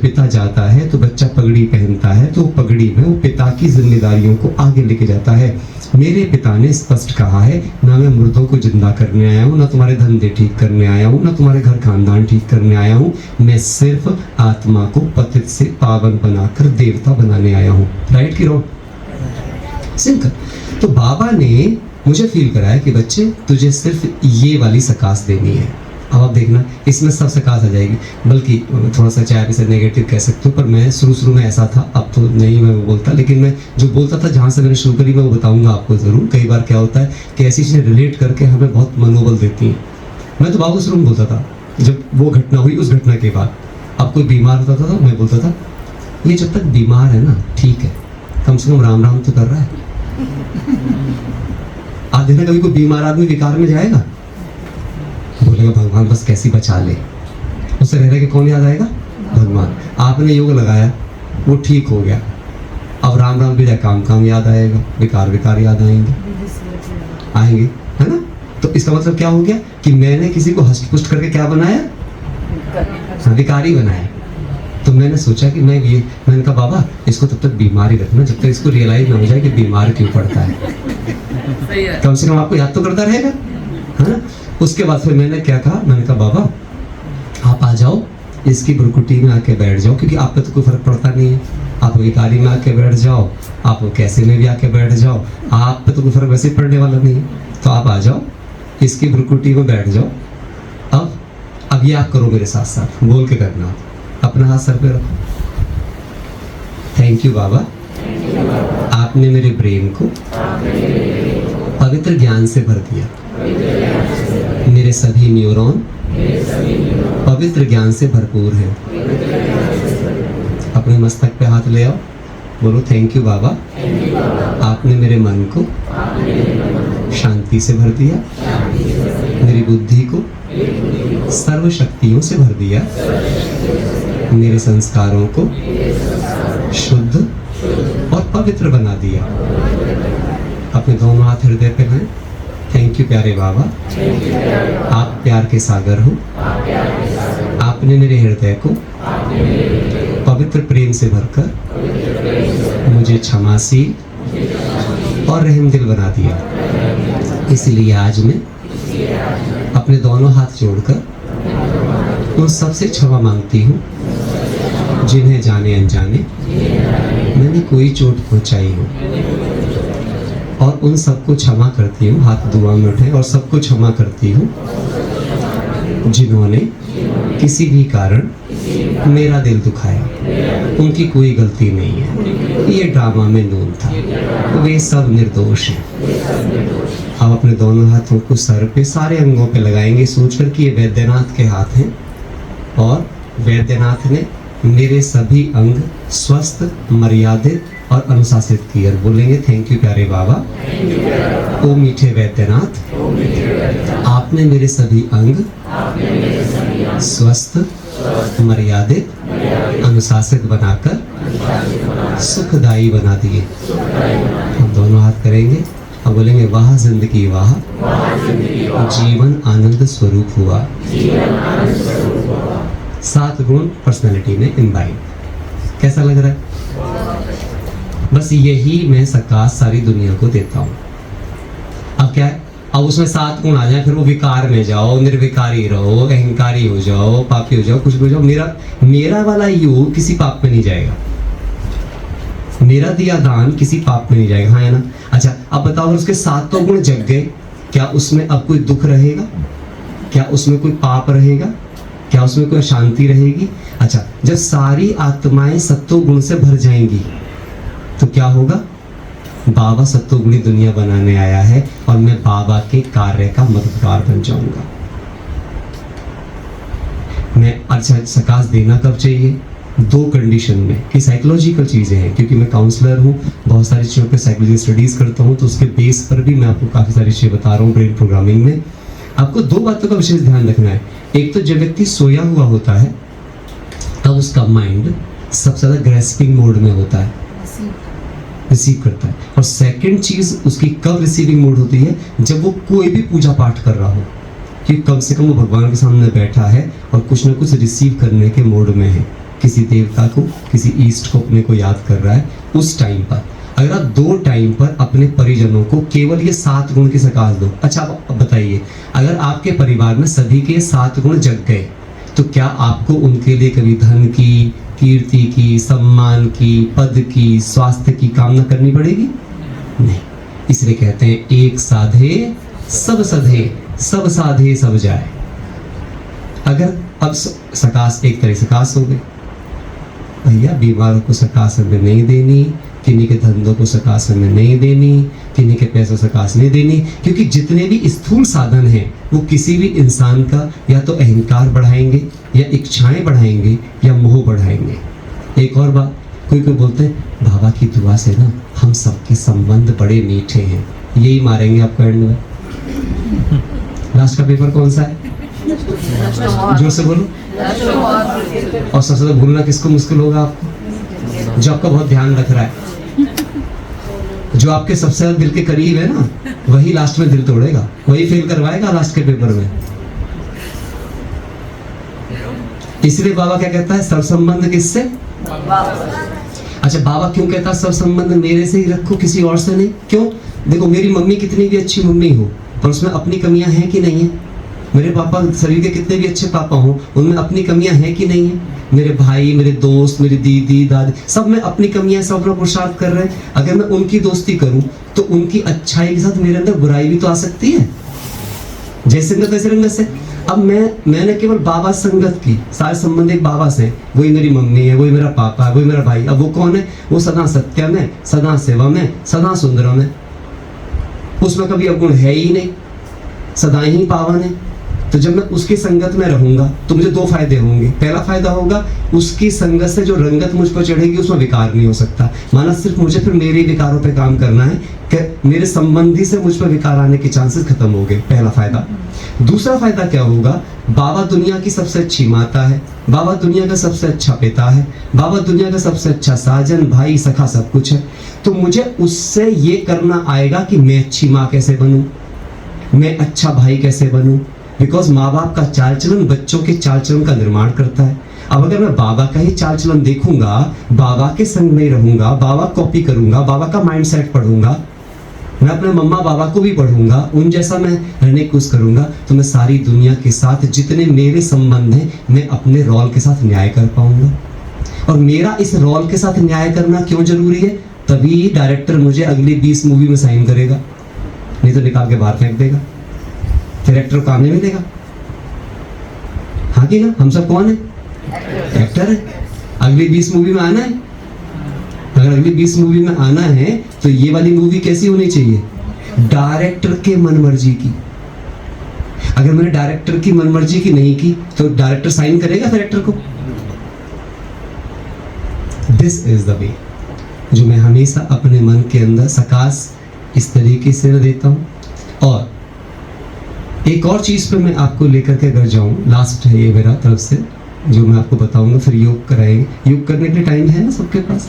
पिता जाता है तो बच्चा पगड़ी पहनता है, तो पगड़ी में वो पिता की जिम्मेदारियों को आगे लेके जाता है। मेरे पिता ने स्पष्ट कहा है, ना मैं मुर्दों को जिंदा करने आया हूँ, ना तुम्हारे धंधे ठीक करने आया हूँ, ना तुम्हारे घर खानदान ठीक करने आया हूँ, मैं सिर्फ आत्मा को पतित से पावन बनाकर देवता बनाने आया हूँ। राइट की रॉन्ग? सिंपल। तो बाबा ने मुझे फील कराया कि बच्चे तुझे सिर्फ ये वाली सकाश देनी है। अब आप देखना, इसमें सब सकाश आ जाएगी, बल्कि थोड़ा सा चाहे इसे नेगेटिव कह सकते हो, पर मैं शुरू में ऐसा था, अब तो नहीं मैं वो बोलता, लेकिन मैं जो बोलता था जहाँ से मैंने शुरू करी मैं वो बताऊंगा आपको ज़रूर। कई बार क्या होता है कि ऐसी चीज़ें रिलेट करके हमें बहुत मनोबल देती हैं। मैं तो बाबू शुरू में बोलता था, जब वो घटना हुई उस घटना के बाद, अब कोई बीमार होता था तो मैं बोलता था, ये जब तक बीमार है ना ठीक है, कम से कम राम राम तो कर रहा है। आप देखना कभी कोई बीमार आदमी विकार में जाएगा, बोलेगा भगवान बस कैसी बचा ले, उससे रह रहे के कौन याद आएगा? भगवान। आपने योग लगाया, वो ठीक हो गया, अब राम राम भी काम याद आएगा, विकार याद आएंगे, है ना? तो इसका मतलब क्या हो गया कि मैंने किसी को हष्ट पुष्ट करके क्या बनाया? विकारी बनाया। तो मैंने सोचा कि मैंने कहा बाबा इसको तब तक बीमारी रखना जब तक इसको रियलाइज ना हो जाए कि बीमार क्यों पड़ता है। कम से कम आपको याद तो करता रहेगा, है ना? उसके बाद फिर मैंने क्या कहा, मैंने कहा बाबा आप आ जाओ, इसकी भ्रुकुटी में आके बैठ जाओ, क्योंकि आप पे तो कोई फर्क पड़ता नहीं है। आप विकारी में आके बैठ जाओ, आप कैसे में भी आके बैठ जाओ, आप पे तो कोई फर्क वैसे पड़ने वाला नहीं है। तो आप आ जाओ, इसकी भ्रुकुटी में बैठ जाओ। अब ये आप करो मेरे साथ साथ, बोल के करना, अपना हाथ सर पे रखो। थैंक यू बाबा, आपने मेरे ब्रेन को पवित्र ज्ञान से भर दिया। मेरे सभी न्यूरॉन पवित्र ज्ञान से भरपूर हैं। अपने मस्तक पे हाथ ले आओ, बोलो थैंक यू बाबा, आपने मेरे मन को शांति से भर दिया, मेरी बुद्धि को सर्व शक्तियों से भर दिया, मेरे संस्कारों को शुद्ध और पवित्र बना दिया। अपने दोनों हाथ हृदय पे हैं। थैंक यू प्यारे बाबा, आप प्यार के सागर हो। आपने मेरे हृदय को पवित्र प्रेम से भरकर मुझे क्षमाशील और रहमदिल बना दिया। इसलिए आज मैं अपने दोनों हाथ जोड़कर उन सबसे क्षमा मांगती हूँ जिन्हें जाने अनजाने मैंने कोई चोट पहुंचाई हो, और उन सबको क्षमा करती हूँ, हाथ दुआ में उठाए, और सबको क्षमा करती हूँ जिन्होंने किसी भी कारण मेरा दिल दुखाया। उनकी कोई गलती नहीं है, ये ड्रामा में नून था, वे सब निर्दोष हैं। अब अपने दोनों हाथों को सर पे सारे अंगों पे लगाएंगे, सोचकर कि ये वैद्यनाथ के हाथ हैं और वैद्यनाथ ने मेरे सभी अंग स्वस्थ, मर्यादित और अनुशासित किए। बोलेंगे थैंक यू प्यारे बाबा। ओ मीठे वैद्यनाथ, आपने मेरे सभी अंग स्वस्थ, मर्यादित, अनुशासित बनाकर सुखदायी बना दिए। हम दोनों हाथ करेंगे और बोलेंगे वाह जिंदगी वाह, जीवन आनंद स्वरूप हुआ। 7 गुण पर्सनालिटी में इम्बाइब। कैसा लग रहा है? बस यही मैं सकाश सारी दुनिया को देता हूँ। अब क्या है, अब उसमें 7 गुण आ जाए, फिर वो विकार में जाओ, निर्विकारी रहो, अहंकारी हो जाओ, पापी हो जाओ, कुछ भी हो जाओ, मेरा वाला योग किसी पाप में नहीं जाएगा। मेरा दिया दान किसी पाप में नहीं जाएगा। हाँ है ना? अच्छा अब बताओ, अगर उसके 7 गुण जग गए, क्या उसमें अब कोई दुख रहेगा? क्या उसमें कोई पाप रहेगा? क्या उसमें कोई शांति रहेगी? अच्छा, जब सारी आत्माएं सत्वगुण से भर जाएंगी तो क्या होगा? बाबा सत्वगुणी दुनिया बनाने आया है और मैं बाबा के कार्य का मददगार बन जाऊंगा। मैं अच्छा सकाश देना कब चाहिए? 2 कंडीशन में, कि साइकोलॉजिकल चीजें हैं, क्योंकि मैं काउंसलर हूँ, बहुत सारी चीज़ों पे साइकोलॉजी स्टडीज करता हूँ, तो उसके बेस पर भी मैं आपको काफ़ी सारी चीज़ें बता रहा हूँ। ब्रेन प्रोग्रामिंग में आपको 2 बातों का विशेष ध्यान रखना है। एक तो जब व्यक्ति सोया हुआ होता है तब उसका माइंड सबसे ज़्यादा ग्रेस्पिंग मोड में होता है, रिसीव करता है। और सेकंड चीज उसकी कब रिसीविंग मोड होती है? जब वो कोई भी पूजा पाठ कर रहा हो, कि कम से कम वो भगवान के सामने बैठा है और कुछ ना कुछ रिसीव करने के मोड में है, किसी देवता को, किसी ईस्ट को अपने को याद कर रहा है। उस टाइम पर अगर आप 2 टाइम पर अपने परिजनों को केवल ये 7 गुण की सकाश दो। अच्छा अब बताइए, अगर आपके परिवार में सभी के 7 गुण जग गए तो क्या आपको उनके लिए कभी धन की, कीर्ति की, सम्मान की, पद की, स्वास्थ्य की कामना करनी पड़ेगी? नहीं। इसलिए कहते हैं एक साधे सब सधे, सब साधे सब जाए। अगर अब सकाश एक तरह सकाश हो गई, भैया बीमारों को सकाश हमें नहीं देनी, किन्हीं के धंधों को सकाश हमें नहीं देनी, किन्हीं के पैसों सकाश नहीं देनी, क्योंकि जितने भी स्थूल साधन हैं वो किसी भी इंसान का या तो अहंकार बढ़ाएंगे, या इच्छाएं बढ़ाएंगे, या मोह बढ़ाएंगे। एक और बात, कोई बोलते हैं बाबा की दुआ से ना हम सबके संबंध बड़े मीठे हैं, यही मारेंगे आपको एंड में। लास्ट का पेपर कौन सा है? जोर से बोलो। और सबसे ज्यादा भूलना किसको मुश्किल होगा? आपको, जो आपका बहुत ध्यान रख रहा है, जो आपके सबसे ज्यादा दिल के करीब है ना, वही लास्ट में दिल तोड़ेगा, वही फेल करवाएगा लास्ट के पेपर में। इसलिए बाबा क्या कहता है? सब संबंध किससे? अच्छा बाबा क्यों कहता है सब संबंध मेरे से ही रखो, किसी और से नहीं? क्यों? देखो मेरी मम्मी कितनी भी अच्छी मम्मी हो, पर उसमें अपनी कमियां हैं कि नहीं है? मेरे पापा शरीर के कितने भी अच्छे पापा हों, उनमें अपनी कमियां हैं कि नहीं है? मेरे भाई, मेरे दोस्त, मेरी दीदी, दादी, सब में अपनी कमियां, सब अपना पुरुषार्थ कर रहे हैं। अगर मैं उनकी दोस्ती करूं तो उनकी अच्छाई के साथ मेरे अंदर बुराई भी तो आ सकती है, जैसे संगत वैसे रंगत से। अब मैंने केवल बाबा संगत की, सारे संबंध एक बाबा से, वही मेरी मम्मी है, वही मेरा पापा है, वही मेरा भाई। अब वो कौन है? वो सदा सत्य में, सदा सेवा में, सदा सुंदर में, उसमें कभी अवगुण है ही नहीं, सदा ही पावन है। तो जब मैं उसकी संगत में रहूंगा तो मुझे 2 फायदे होंगे। पहला फायदा होगा उसकी संगत से जो रंगत मुझ पर चढ़ेगी उसमें विकार नहीं हो सकता, माना सिर्फ मुझे फिर मेरे विकारों पे काम करना है कि मेरे संबंधी से मुझ पर विकार आने के चांसेस खत्म हो गए, पहला फायदा। दूसरा फायदा क्या होगा? बाबा दुनिया की सबसे अच्छी माता है, बाबा दुनिया का सबसे अच्छा पिता है, बाबा दुनिया का सबसे अच्छा साजन, भाई, सखा, सब कुछ है। तो मुझे उससे ये करना आएगा कि मैं अच्छी माँ कैसे बनूं, मैं अच्छा भाई कैसे बनूं, बिकॉज माँ बाप का चाल चलन बच्चों के चाल चलन का निर्माण करता है। अब अगर मैं बाबा का ही चाल चलन देखूंगा, बाबा के संग में रहूंगा, बाबा कॉपी करूंगा, बाबा का माइंड सेट पढ़ूंगा, मैं अपने मम्मा बाबा को भी पढ़ूंगा, उन जैसा मैं रहने की कोशिश करूंगा, तो मैं सारी दुनिया के साथ जितने मेरे संबंध हैं मैं अपने रोल के साथ न्याय कर पाऊंगा। और मेरा इस रोल के साथ न्याय करना क्यों जरूरी है? तभी डायरेक्टर मुझे अगली 20 मूवी में साइन करेगा, नहीं तो निकाल के बाहर फेंक देगा, फिर एक्टर काम नहीं मिलेगा। हाँ कि ना? हम सब कौन है? एक्टर है। अगली 20 मूवी में आना है? अगर अगली 20 मूवी में आना है तो ये वाली मूवी कैसी होनी चाहिए? डायरेक्टर के मनमर्जी की। अगर मैंने डायरेक्टर की मनमर्जी की नहीं की तो डायरेक्टर साइन करेगा फिर एक्टर को? दिस इज द वे जो मैं हमेशा अपने मन के अंदर सकाश इस तरीके से न देता हूं। और एक और चीज पे मैं आपको लेकर के अगर जाऊं, लास्ट है ये मेरा तरफ से जो मैं आपको बताऊंगा, फिर योग कराएंगे। योग करने के लिए टाइम है ना सबके पास?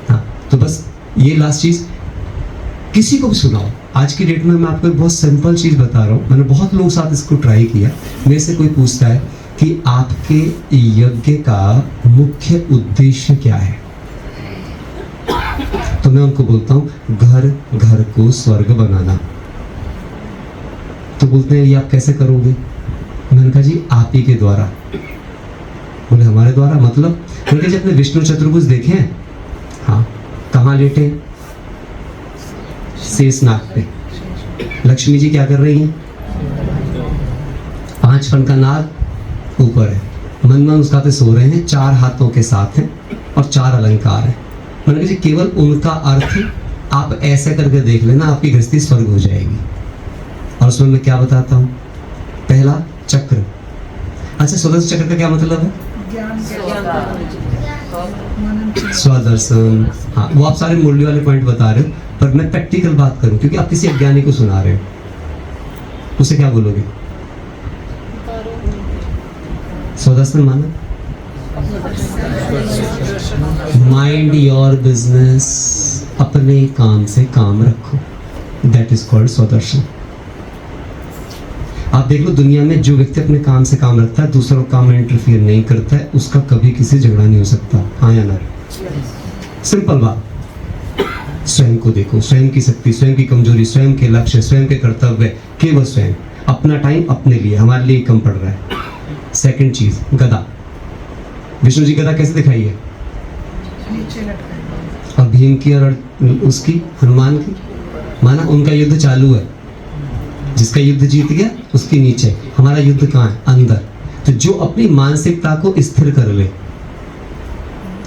हाँ, तो बस ये लास्ट चीज किसी को भी सुनाओ। आज की डेट में मैं आपको एक बहुत सिंपल चीज बता रहा हूँ, मैंने बहुत लोगों के साथ इसको ट्राई किया। मेरे से कोई पूछता है कि आपके यज्ञ का मुख्य उद्देश्य क्या है, तो मैं उनको बोलता हूँ घर घर को स्वर्ग बनाना। तो बोलते हैं ये आप कैसे करोगे? मैंने कहा जी आप ही के द्वारा। बोले हमारे द्वारा मतलब? मैंने कहा जी अपने विष्णु चतुर्भुज देखे हैं? हाँ। कहाँ लेटे? शेष नाग पे। लक्ष्मी जी क्या कर रही हैं? 5 फन का नाग ऊपर है, मन मन मुस्कुराते सो रहे हैं, 4 हाथों के साथ हैं और 4 अलंकार हैं। मैंने कहा जी केवल उनका अर्थ आप ऐसे करके देख लेना, आपकी गृहस्थी स्वर्ग हो जाएगी। और उसमें मैं क्या बताता हूँ? पहला चक्र। अच्छा, सुदर्शन चक्र का क्या मतलब है? स्वदर्शन। हाँ, वो आप सारे मूल्य वाले पॉइंट बता रहे हो, पर मैं प्रैक्टिकल बात करूं क्योंकि आप किसी अज्ञानी को सुना रहे हो, उसे क्या बोलोगे? स्वदर्शन माना माइंड योर बिजनेस, अपने काम से काम रखो, दैट इज कॉल्ड स्वदर्शन। आप देख लो दुनिया में जो व्यक्ति अपने काम से काम रखता है, दूसरों काम में इंटरफियर नहीं करता है, उसका कभी किसी झगड़ा नहीं हो सकता। हाँ या ना? सिंपल बात। स्वयं को देखो, स्वयं की शक्ति, स्वयं की कमजोरी, स्वयं के लक्ष्य, स्वयं के कर्तव्य, केवल स्वयं। अपना टाइम अपने लिए, हमारे लिए कम पड़ रहा है। सेकंड चीज, गदा। विष्णु जी गदा कैसे दिखाई है? और भीम की और उसकी, हनुमान की, माना उनका युद्ध चालू है, जिसका युद्ध जीत गया उसके नीचे। हमारा युद्ध कहाँ है? अंदर। तो जो अपनी मानसिकता को स्थिर कर ले,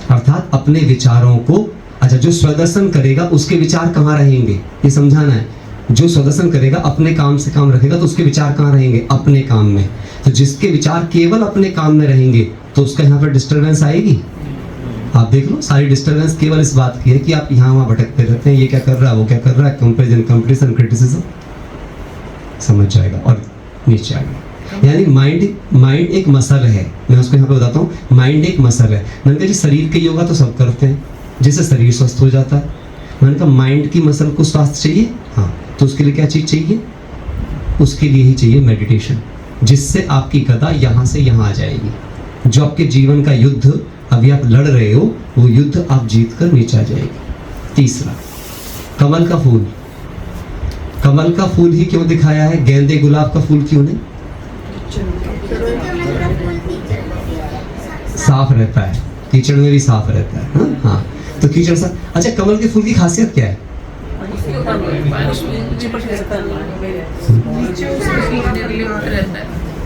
अर्थात अपने विचारों को, अच्छा जो स्वदर्शन करेगा उसके विचार कहाँ रहेंगे, ये समझाना है। जो स्वदर्शन करेगा, अपने काम से काम रखेगा, तो उसके विचार कहाँ रहेंगे? अपने काम में। तो जिसके विचार केवल अपने काम में रहेंगे तो उसका यहाँ पर डिस्टर्बेंस आएगी। आप देख लो, सारी डिस्टर्बेंस केवल इस बात की है कि आप यहाँ वहाँ भटकते रहते हैं, ये क्या कर रहा है, वो क्या कर रहा है, कंपेरिजन, कंपटीशन, क्रिटिसिज्म, समझ जाएगा और नीचे आएगा। यानी माइंड एक मसल है। मैं उसको यहाँ पे बताता हूँ, माइंड एक मसल है। मैंने कहा जी शरीर के योगा तो सब करते हैं, जिससे शरीर स्वस्थ हो जाता है। मैंने कहा माइंड की मसल को स्वास्थ्य चाहिए, हाँ, तो उसके लिए क्या चीज चाहिए? उसके लिए ही चाहिए मेडिटेशन, जिससे आपकी गदा यहाँ से यहाँ आ जाएगी। जो आपके जीवन का युद्ध अभी आप लड़ रहे हो, वो युद्ध आप जीत कर नीचे आ जाएगी। तीसरा, कमल का फूल। कमल का फूल ही क्यों दिखाया है, गेंदे गुलाब का फूल क्यों नहीं? साफ रहता है, कीचड़ में भी साफ रहता है। हाँ, तो कीचड़ सा। अच्छा, कमल के फूल की खासियत क्या है?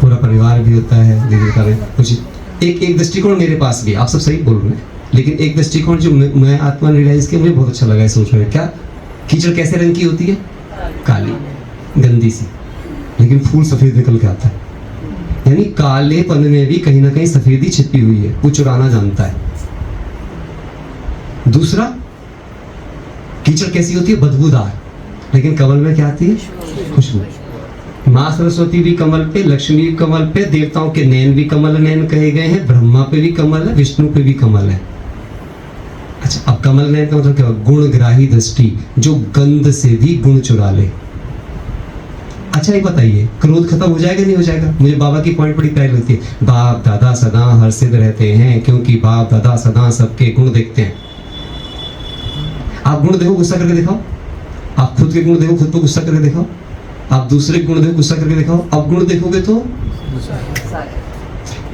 पूरा परिवार भी होता है, दीदी का भी कुछ। एक दृष्टिकोण मेरे पास भी, आप सब सही बोल रहे हैं, लेकिन एक दृष्टिकोण जो मैं आत्मा रियलाइज किया, मुझे बहुत अच्छा लगा है सोच में। क्या कीचड़ कैसे रंग की होती है? काली, गंदी सी, लेकिन फूल सफेद निकल के आता है। यानी कालेपन में भी कहीं ना कहीं सफेदी छिपी हुई है, वो चुराना जानता है। दूसरा, कीचड़ कैसी होती है? बदबूदार, लेकिन कमल में क्या आती है? खुशबू। माँ सरस्वती भी कमल पे, लक्ष्मी भी कमल पे, देवताओं के नैन भी कमल नैन कहे गए हैं, ब्रह्मा पे भी कमल है, विष्णु पे भी कमल है। अच्छा, अब कमल नैन का मतलब क्या? गुणग्राही दृष्टि, जो गंध से भी गुण चुरा ले। अच्छा ये बताइए, क्रोध खत्म हो जाएगा नहीं हो जाएगा? मुझे बाबा की पॉइंट बड़ी प्यारी लगती है, बाप दादा सदा हर्षित रहते हैं क्योंकि बाप दादा सदा सबके गुण देखते हैं। आप गुण देखो, गुस्सा करके दिखाओ। आप खुद के गुण देखो, खुद पर गुस्सा करके दिखाओ। आप दूसरे गुण देखो, गुस्सा करके दिखाओ। अब गुण देखोगे तो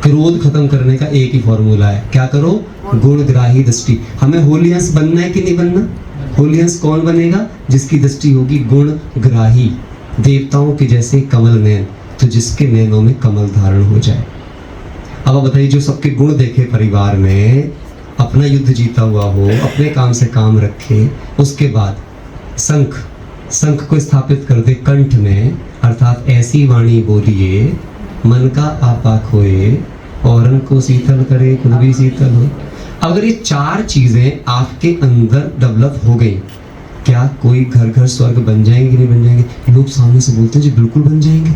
क्रोध खत्म करने का एक ही फॉर्मूला है, क्या करो? गुणग्राही दृष्टि। हमें होलियंस बनना है कि नहीं बनना? होलियंस कौन बनेगा? जिसकी दृष्टि होगी गुणग्राही, देवताओं के जैसे कमल नैन, तो जिसके नैनों में कमल धारण हो जाए। अब आप बताइए, जो सबके गुण देखे परिवार में, अपना युद्ध जीता हुआ हो, अपने काम से काम रखे, उसके बाद शंख को स्थापित कर दे कंठ में, अर्थात ऐसी वाणी बोलिए मन का आपा खोए, औरन को शीतल करे खुद भी शीतल हो। अगर ये 4 चीजें आपके अंदर डेवलप हो गई, क्या कोई घर घर स्वर्ग बन जाएंगे? नहीं बन जाएंगे? लोग सामने से बोलते हैं जी बिल्कुल बन जाएंगे।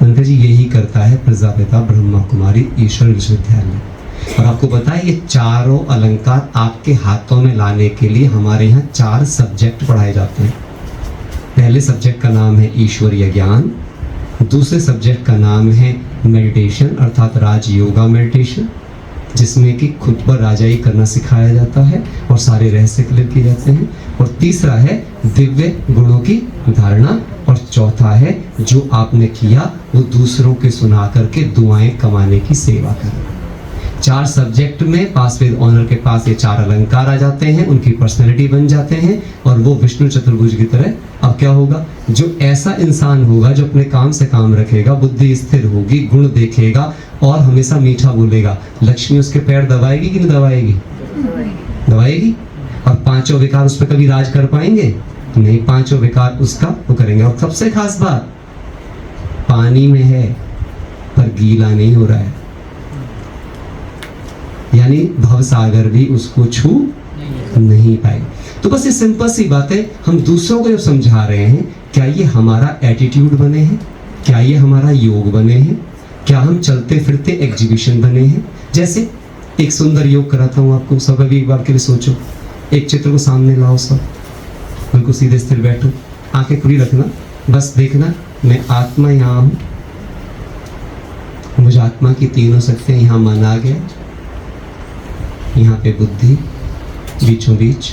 उनका जी यही करता है प्रजापिता ब्रह्मा कुमारी ईश्वर विश्वविद्यालय। और आपको पता है ये चारों अलंकार आपके हाथों में लाने के लिए हमारे यहाँ 4 सब्जेक्ट पढ़ाए जाते हैं। पहले सब्जेक्ट का नाम है ईश्वरीय ज्ञान, दूसरे सब्जेक्ट का नाम है मेडिटेशन अर्थात राज योगा मेडिटेशन, जिसमें कि खुद पर राजाई करना सिखाया जाता है और सारे रहस्य क्लियर किए जाते हैं, और तीसरा है दिव्य गुणों की धारणा, और चौथा है जो आपने किया वो दूसरों के सुना करके दुआएं कमाने की सेवा करना। 4 सब्जेक्ट में पास विद ऑनर के पास ये 4 अलंकार आ जाते हैं, उनकी पर्सनैलिटी बन जाते हैं, और वो विष्णु चतुर्भुज की तरह। अब क्या होगा? जो ऐसा इंसान होगा जो अपने काम से काम रखेगा, बुद्धि स्थिर होगी, गुण देखेगा और हमेशा मीठा बोलेगा, लक्ष्मी उसके पैर दबाएगी कि नहीं दबाएगी? दबाएगी। और 5 विकार उस पर कभी राज कर पाएंगे? नहीं, 5 विकार उसका वो करेंगे। और सबसे खास बात, पानी में है पर गीला नहीं हो रहा है, यानी भव सागर भी उसको छू नहीं पाए। तो बस ये सिंपल सी बात है, हम दूसरों को जब समझा रहे हैं, क्या ये हमारा एटीट्यूड बने हैं? क्या ये हमारा योग बने हैं? क्या हम चलते फिरते एग्जीबिशन बने हैं? जैसे एक सुंदर योग कराता हूँ आपको, सब अभी एक बार के लिए सोचो, एक चित्र को सामने लाओ, सब बिल्कुल सीधे स्थिर बैठो, आंखें खुली रखना, बस देखना मैं आत्मा यहाँ हूँ, मुझे आत्मा की तीनों शक्तियाँ, यहाँ मन आ गया, यहाँ पे बुद्धि बीचों बीच,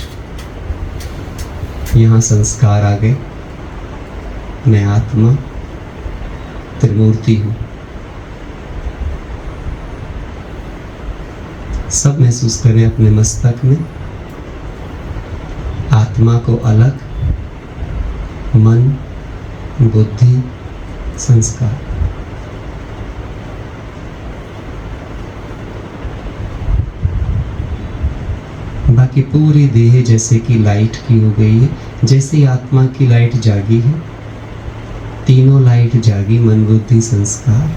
यहाँ संस्कार आ गए, मैं आत्मा त्रिमूर्ति हूँ। सब महसूस करें अपने मस्तक में, आत्मा को अलग, मन, बुद्धि, संस्कार। बाकी पूरी देह जैसे कि लाइट की हो गई है, जैसे आत्मा की लाइट जागी है, तीनों लाइट जागी, मन बुद्धि संस्कार,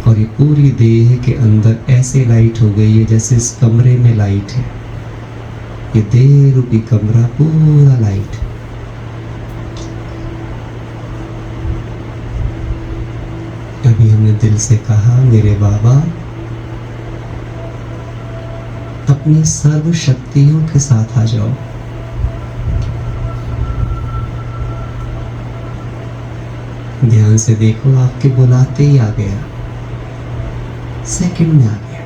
और ये पूरी देह के अंदर ऐसे लाइट हो गई है जैसे इस कमरे में लाइट है, ये देह रूपी कमरा पूरा लाइट। अभी हमने दिल से कहा मेरे बाबा अपनी सर्व शक्तियों के साथ आ जाओ। ध्यान से देखो, आपके बुलाते ही आ गया, सेकंड में आ गया।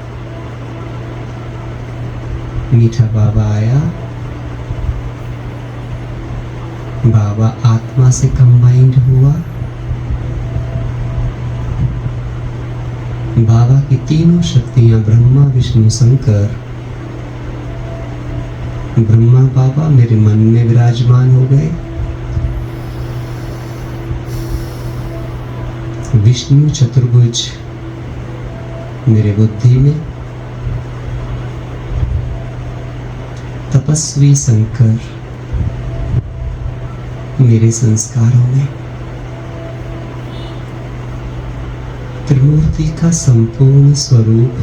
मीठा बाबा आया, बाबा आत्मा से कंबाइंड हुआ, बाबा की तीनों शक्तियां ब्रह्मा विष्णु शंकर, ब्रह्मा बाबा मेरे मन में विराजमान हो गए, विष्णु चतुर्भुज मेरे बुद्धि में, तपस्वी शंकर मेरे संस्कारों में, त्रिमूर्ति का संपूर्ण स्वरूप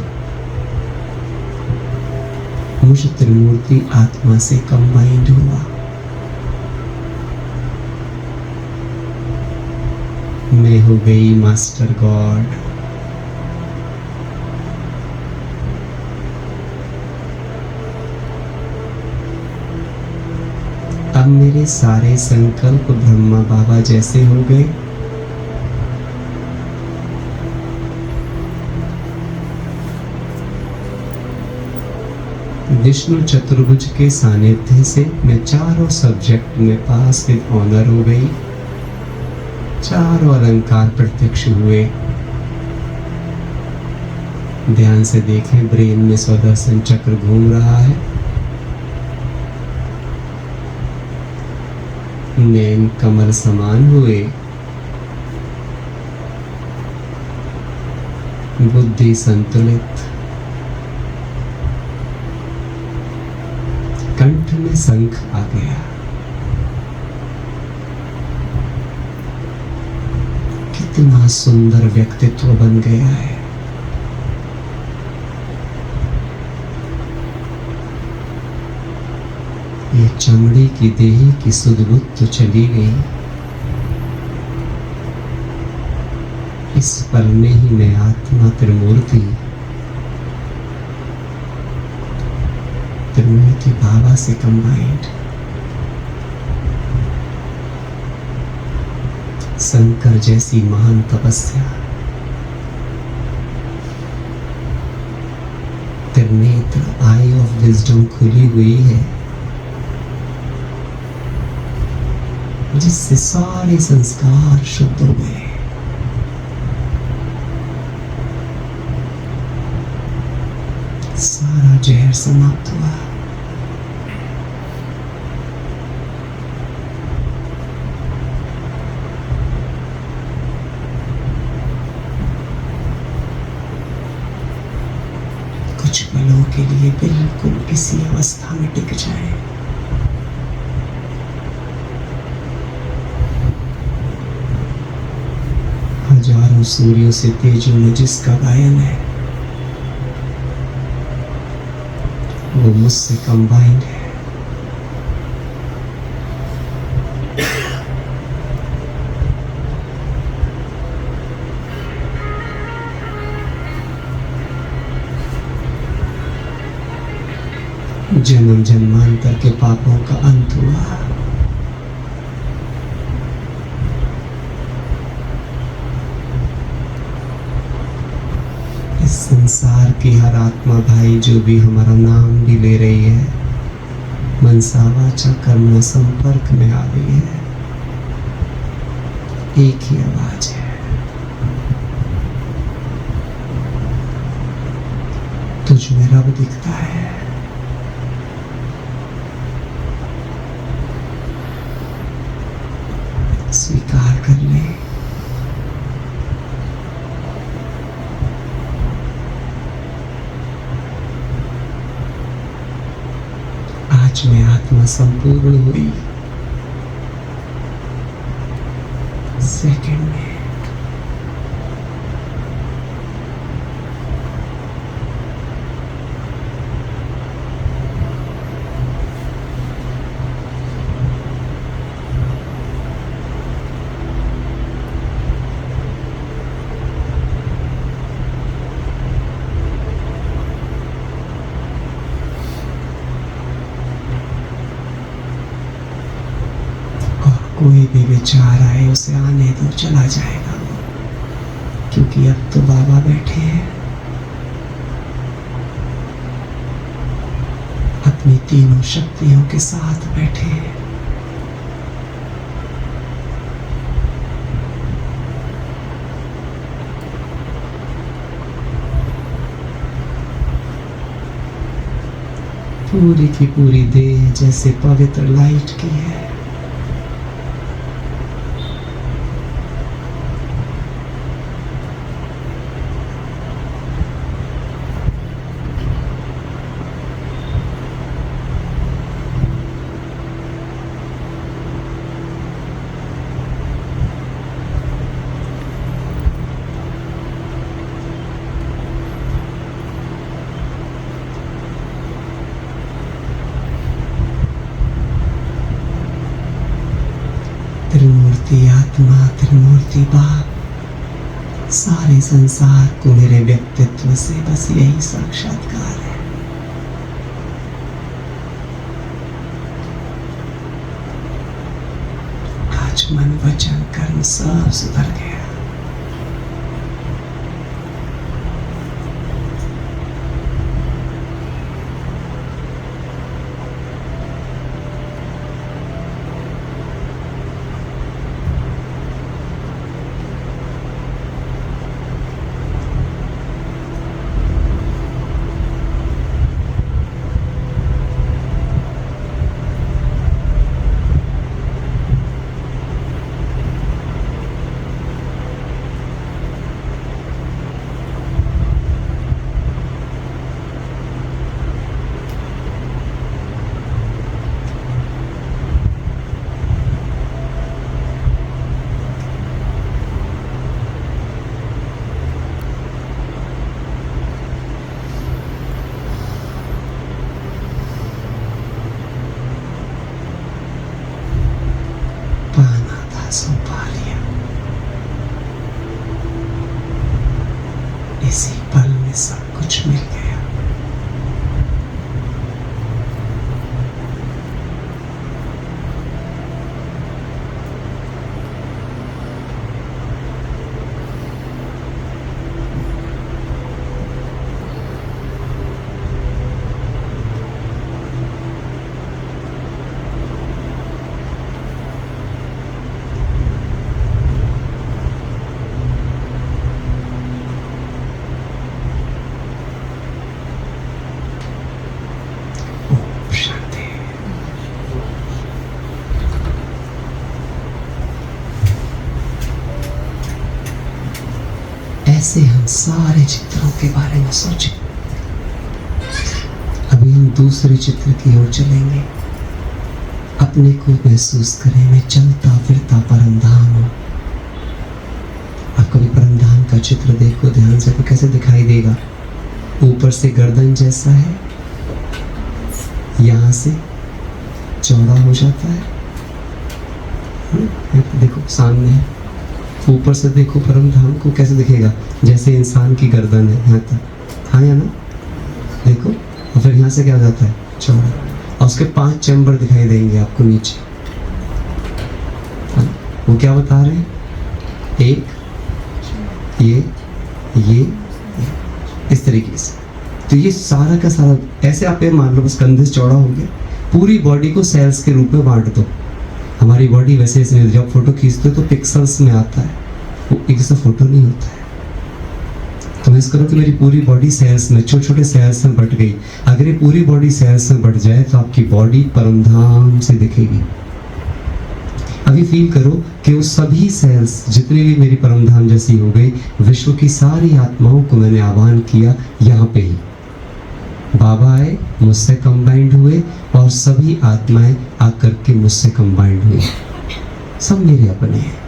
मुझ त्रिमूर्ति आत्मा से कंबाइंड हुआ। मैं हो गई मास्टर गॉड। अब मेरे सारे संकल्प ब्रह्मा बाबा जैसे हो गए। विष्णु चतुर्भुज के सानिध्य से मैं चारों सब्जेक्ट में पास विद ऑनर हो गई, चारों अलंकार प्रत्यक्ष हुए। ध्यान से देखें, ब्रेन में स्वदर्शन चक्र घूम रहा है, नैन कमल समान हुए, बुद्धि संतुलित, कंठ में शंख आ गया। कितना सुंदर व्यक्तित्व बन गया है। ये चमड़ी की देही की सुध-बुध तो चली गई, इस पल में ही मैं आत्मा त्रिमूर्ति बाबा से कंबाइंड, शंकर जैसी महान तपस्या, त्रिनेत्र आई ऑफ विजडम खुली हुई है, जिससे सारे संस्कार शुद्ध हो गए। सारा जहर समाप्त हुआ। कुछ पलों के लिए बिल्कुल इसी अवस्था में टिक जाए। हजारों सूर्यों से तेजों में जिसका गायन है, वो मुझसे कंबाइंड है। जन्म जन्मांतर के पापों का अंत हुआ। इस संसार की हर आत्मा भाई जो भी हमारा नाम भी ले रही है, मनसा वाचा कर्म संपर्क में आ गई है, एक ही आवाज है, तुझ में रब दिखता है। स्वीकार कर ले। आज में आत्मा संपूर्ण हुई। सेकंड में कोई भी विचार आए उसे आने दो, चला जाएगा वो, क्योंकि अब तो बाबा बैठे हैं अपनी तीनों शक्तियों के साथ बैठे हैं। पूरी की पूरी देह जैसे पवित्र लाइट की है। त्रिमूर्ति आत्मा, त्रिमूर्ति बाप, सारे संसार को मेरे व्यक्तित्व से बस यही साक्षात्कार है। आज मन वचन कर्म सब सुधर गया। सो पा लिया। इसी पल में सब कुछ मिल गया। शांति। ऐसे हम सारे चित्रों के बारे में सोचें। अभी हम दूसरे चित्र की ओर चलेंगे। अपने को महसूस करें मैं चलता फिरता परमधाम हूं। आप कभी परमधाम का चित्र देखो ध्यान से तो कैसे दिखाई देगा। ऊपर से गर्दन जैसा है, यहाँ से चौड़ा हो जाता है। देखो सामने है। ऊपर से देखो परमधाम को कैसे दिखेगा, जैसे इंसान की गर्दन है यहाँ तक। हाँ या ना? देखो और फिर यहाँ से क्या हो जाता है, चौड़ा। और उसके 5 चैम्बर दिखाई देंगे आपको नीचे। हाँ? वो क्या बता रहे हैं, एक ये इस तरीके से। तो ये सारा का सारा ऐसे आप ये मान लो बस कंधे से चौड़ा हो गया। पूरी बॉडी को सेल्स के रूप में बांट दो। हमारी बॉडी वैसे इसमें जब फोटो खींचते हो तो पिक्सल्स में आता है, वो एक जैसा फोटो नहीं होता है। तो मैं इस करो कि मेरी पूरी बॉडी सेल्स में, छोटे छोटे सेल्स में बट गई। अगर ये पूरी बॉडी सेल्स में बट जाए तो आपकी बॉडी परमधाम से दिखेगी। अभी फील करो कि वो सभी सेल्स जितनी भी मेरी परमधाम जैसी हो गई, विश्व की सारी आत्माओं को मैंने आह्वान किया यहाँ पे ही। बाबा आए, मुझसे कंबाइंड हुए और सभी आत्माएं आकर के मुझसे कंबाइंड हुई। सब मेरे अपने हैं।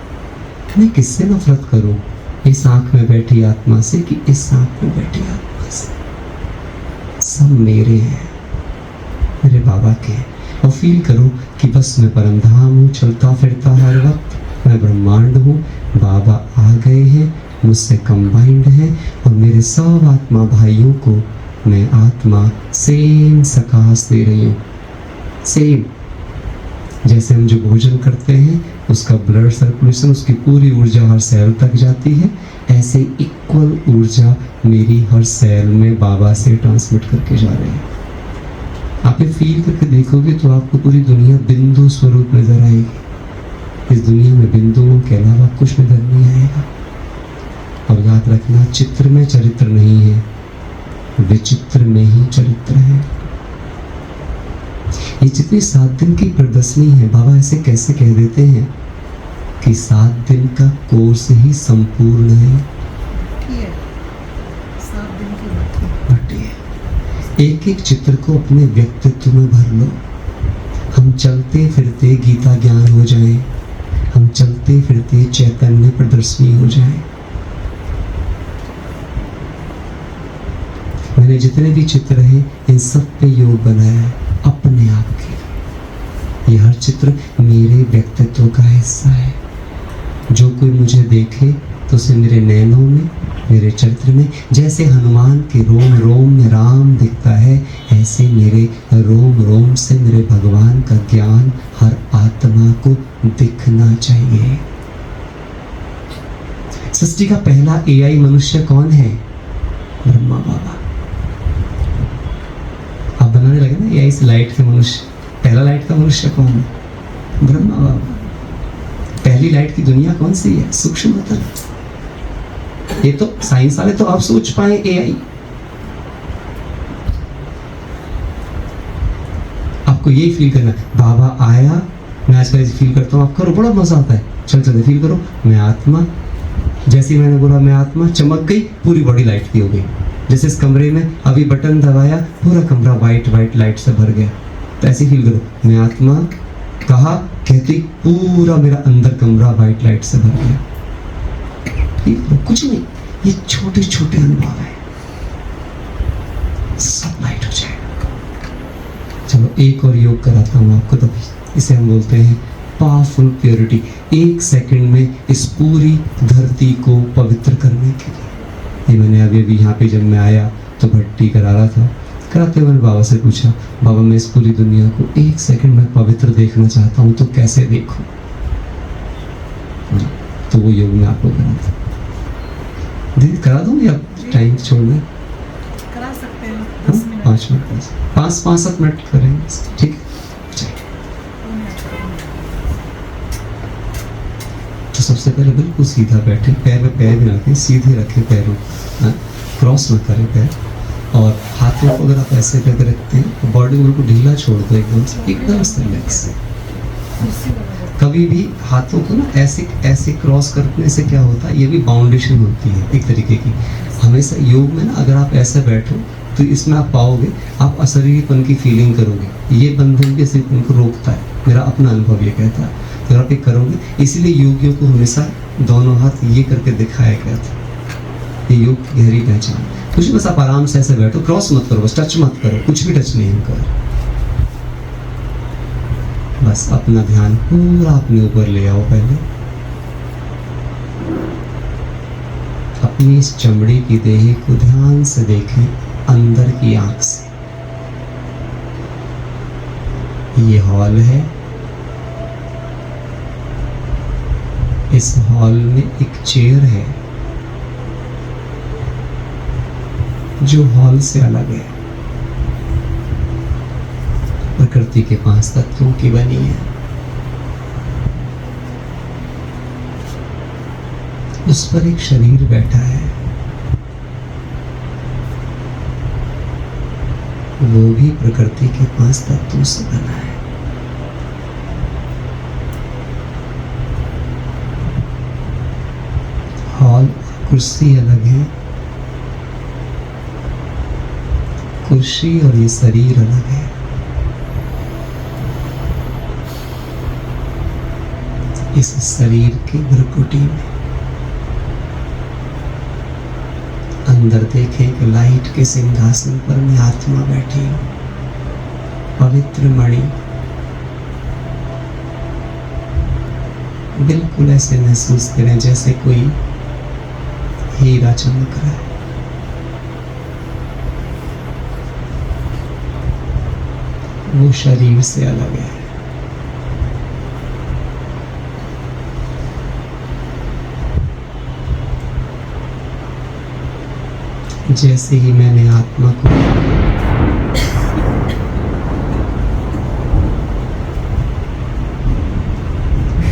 मैं किससे नफरत करूं, इस आंख में बैठी आत्मा से कि इस आंख में बैठी आत्मा से? सब मेरे हैं, मेरे बाबा के हैं। और फील करो कि बस मैं परमधाम हूँ, चलता फिरता हर वक्त। मैं ब्रह्मांड हूँ, बाबा आ गए हैं, मुझसे कंबाइंड हैं और मेरे सब आत्मा भाइयों को मैं आत्मा सेम सकाश दे रही हूँ। सेम जैसे हम जो भोजन करते हैं उसका ब्लड सर्कुलेशन, उसकी पूरी ऊर्जा हर सेल तक जाती है, ऐसे इक्वल ऊर्जा मेरी हर सेल में बाबा से ट्रांसमिट करके जा रही है। आप ये फील करके देखोगे तो आपको पूरी दुनिया बिंदु स्वरूप नजर आएगी। इस दुनिया में बिंदुओं के अलावा कुछ नजर नहीं आएगा। और याद रखना, चित्र में चरित्र नहीं है, विचित्र में ही चरित्र है। ये जितनी 7 दिन की प्रदर्शनी है, बाबा ऐसे कैसे कह देते हैं कि 7 दिन का कोर्स ही संपूर्ण है। 7 दिन की बट एक एक चित्र को अपने व्यक्तित्व में भर लो। हम चलते फिरते गीता ज्ञान हो जाए, हम चलते फिरते चैतन्य प्रदर्शनी हो जाए। मैंने जितने भी चित्र हैं इन सब पे योग बनाया है अपने आप के। ये हर चित्र मेरे व्यक्तित्व का हिस्सा है। जो कोई मुझे देखे तो उसे मेरे नैनों में, मेरे चरित्र में, जैसे हनुमान के रोम रोम में राम दिखता है, ऐसे मेरे रोम रोम से मेरे भगवान का ज्ञान हर आत्मा को दिखना चाहिए। सृष्टि का पहला एआई मनुष्य कौन है? ब्रह्मा बाबा। आप बनाने लगे ना एआई से लाइट के मनुष्य। पहला लाइट का मनुष्य कौन है? ब्रह्मा बाबा। पहली लाइट की दुनिया कौन सी है? सूक्ष्म तल। ये तो साइंस वाले तो आप सोच पाए एआई। आपको यही फील करना है, बाबा आया, मैं आजकल फील करता हूँ, आप करो, बड़ा मजा आता है। चल फील करो, मैं आत्मा। जैसे मैंने बोला मैं आत्मा, चमक गई, पूरी बॉडी लाइट की हो गई। जैसे इस कमरे में अभी बटन दबाया, पूरा कमरा वाइट वाइट लाइट से भर गया। तो ऐसे फील करो, मैं आत्मा कहा, कहती पूरा मेरा अंदर कमरा वाइट लाइट से भर गया। कुछ नहीं, ये छोटे छोटे अनुभव है, सब लाइट हो जाएगा। चलो एक और योग कराता हूँ आपको। तो इसे हम बोलते हैं पावरफुल प्योरिटी, 1 सेकंड में इस पूरी धरती को पवित्र करने के लिए। ये मैंने अभी यहाँ पे जब मैं आया तो भट्टी करा रहा था, कराते हुए मैंने बाबा से पूछा, बाबा मैं इस पूरी दुनिया को 1 सेकंड में पवित्र देखना चाहता हूँ, तो कैसे देखूँ? तो वो योग में आपको करा था। दीदी करा दूँ या टाइम छोड़ दें? करा सकते हैं 10 मिनट। 5 मिनट, 5-7 मिनट करेंगे, ठीक है? तो सबसे पहले बिल्कुल सीधा बैठे, पैर में पैर भी ना रखें, सीधे रखें पैरों, क्रॉस ना करें पैर, और हाथों को अगर आप ऐसे करके रखते हैं तो बॉडी को बिल्कुल ढीला छोड़ दो, एकदम से रिलैक्स। कभी भी हाथों को ना ऐसे ऐसे क्रॉस करने से क्या होता है, ये भी बाउंडेशन होती है एक तरीके की। हमेशा योग में ना अगर आप ऐसे बैठो तो इसमें आप पाओगे, आप अशरीरपन की फीलिंग करोगे। ये बंधन भी अशरीरपन को रोकता है, मेरा अपना अनुभव ये कहता है। अगर आप ये करोगे, इसीलिए योगियों को हमेशा दोनों हाथ ये करके दिखाया गया था। ये योग की गहरी पहचान। कुछ बस आप आराम से ऐसे बैठो, क्रॉस मत करो, बस टच मत करो, कुछ भी टच नहीं कर, बस अपना ध्यान पूरा अपने ऊपर ले आओ। पहले अपनी इस चमड़ी की देह को ध्यान से देखें, अंदर की आंख से। ये हॉल है, इस हॉल में एक चेयर है जो हॉल से अलग है, प्रकृति के 5 तत्वों की बनी है। उस पर एक शरीर बैठा है, वो भी प्रकृति के 5 तत्वों से बना है। हॉल और कुर्सी अलग है, कुर्सी और ये शरीर अलग है। इस शरीर की भ्रुकुटी में अंदर देखें कि लाइट के सिंहासन पर मैं आत्मा बैठी हूं, पवित्र मणि। बिल्कुल ऐसे महसूस करें जैसे कोई हीरा चमक रहा है। वो शरीर से अलग है। जैसे ही मैंने आत्मा को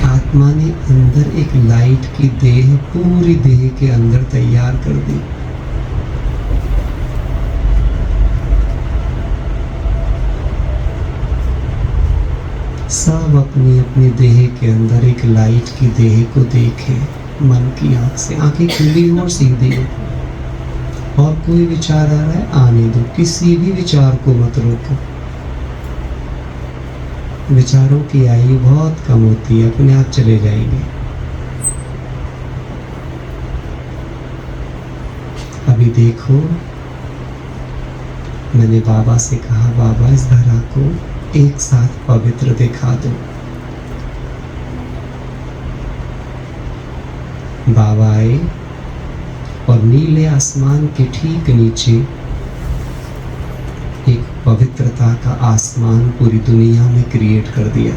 आत्मा ने अंदर एक लाइट की देह पूरी देह के अंदर तैयार कर दी। सब अपनी अपनी देह के अंदर एक लाइट की देह को देखें, मन की आंख से। आंखें खुली हो और सीधी हो, और कोई विचार आ रहा है आने दो, किसी भी विचार को मत रोको। विचारों की आयु बहुत कम होती है, अपने आप चले जाएंगे। अभी देखो, मैंने बाबा से कहा, बाबा इस धरा को एक साथ पवित्र दिखा दो। बाबा आए और नीले आसमान के ठीक नीचे एक पवित्रता का आसमान पूरी दुनिया में क्रिएट कर दिया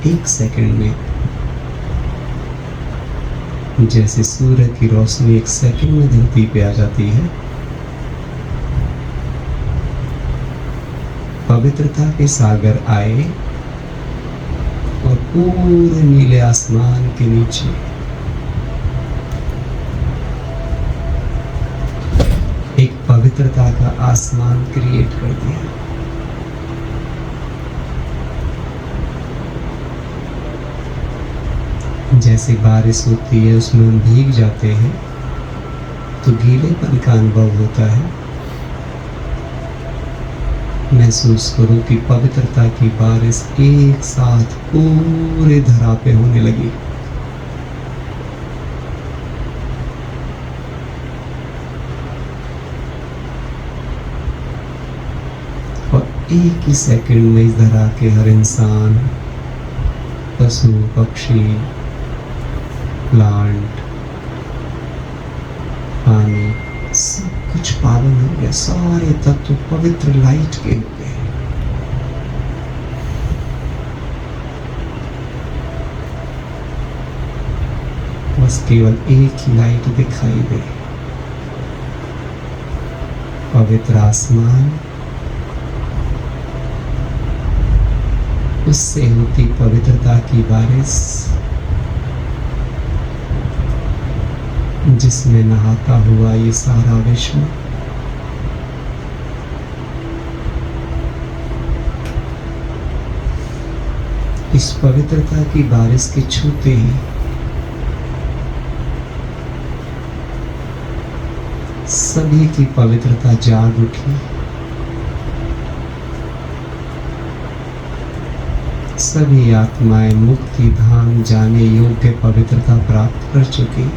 1 सेकंड में। जैसे सूर्य की रोशनी 1 सेकंड में धरती पे आ जाती है, पवित्रता के सागर आए और पूरे नीले आसमान के नीचे एक पवित्रता का आसमान क्रिएट कर दिया। जैसे बारिश होती है, उसमें हम भीग जाते हैं तो गीलेपन का अनुभव होता है। महसूस करो कि पवित्रता की बारिश एक साथ पूरे धरा पे होने लगी। और एक ही सेकंड में इस धरा के हर इंसान पशु पक्षी, प्लांट, पानी, सब कुछ पावन हो गया। सारे तत्व पवित्र लाइट के हो गए। बस केवल एक ही लाइट दिखाई दे, पवित्र आसमान, उससे होती पवित्रता की बारिश, जिसमें नहाता हुआ ये सारा विश्व। इस पवित्रता की बारिश के छूते ही सभी की पवित्रता जाग उठी। सभी आत्माएं मुक्ति धाम जाने योग्य पवित्रता प्राप्त कर चुकी।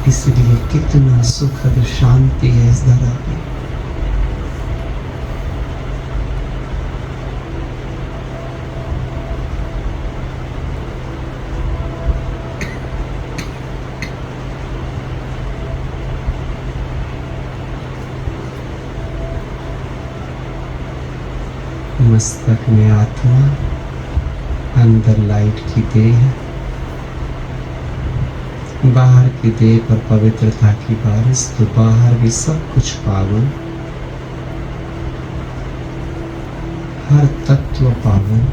इसलिए कितना सुखद शांति है इस धरा पे। मस्तक में आत्मा, अंदर लाइट की देह, बाहर की देह पर पवित्रता की बारिश, तो बाहर भी सब कुछ पावन, हर तत्व पावन।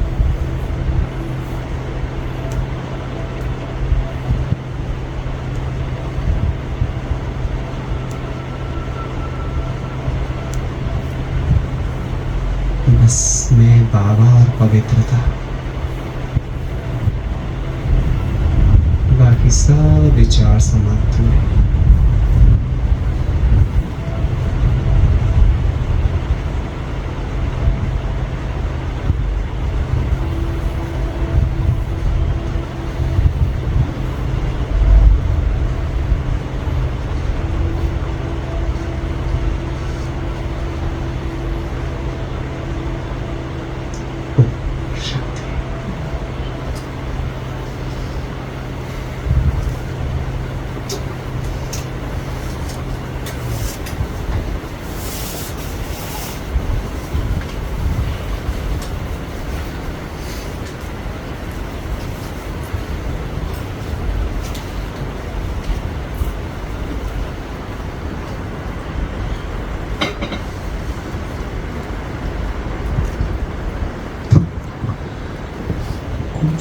बस मैं, बाबा और पवित्रता, बाकी सब विचार समाप्त हुए।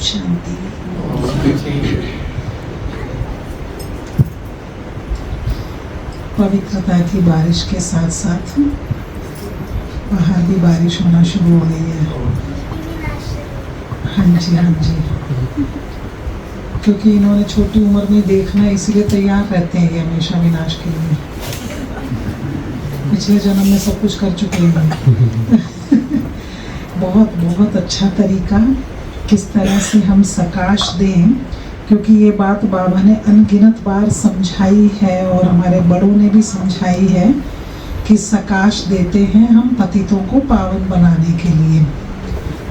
शांति। पवित्रता की बारिश के साथ साथ बाहर भी बारिश होना शुरू हो गई है। हाँ जी, हाँ जी, क्योंकि इन्होंने छोटी उम्र में देखना, इसीलिए तैयार रहते हैं ये हमेशा विनाश के लिए। पिछले जन्म में सब कुछ कर चुके हैं। बहुत बहुत अच्छा तरीका किस तरह से हम सकाश दें, क्योंकि ये बात बाबा ने अनगिनत बार समझाई है और हमारे बड़ों ने भी समझाई है कि सकाश देते हैं हम पतितों को पावन बनाने के लिए।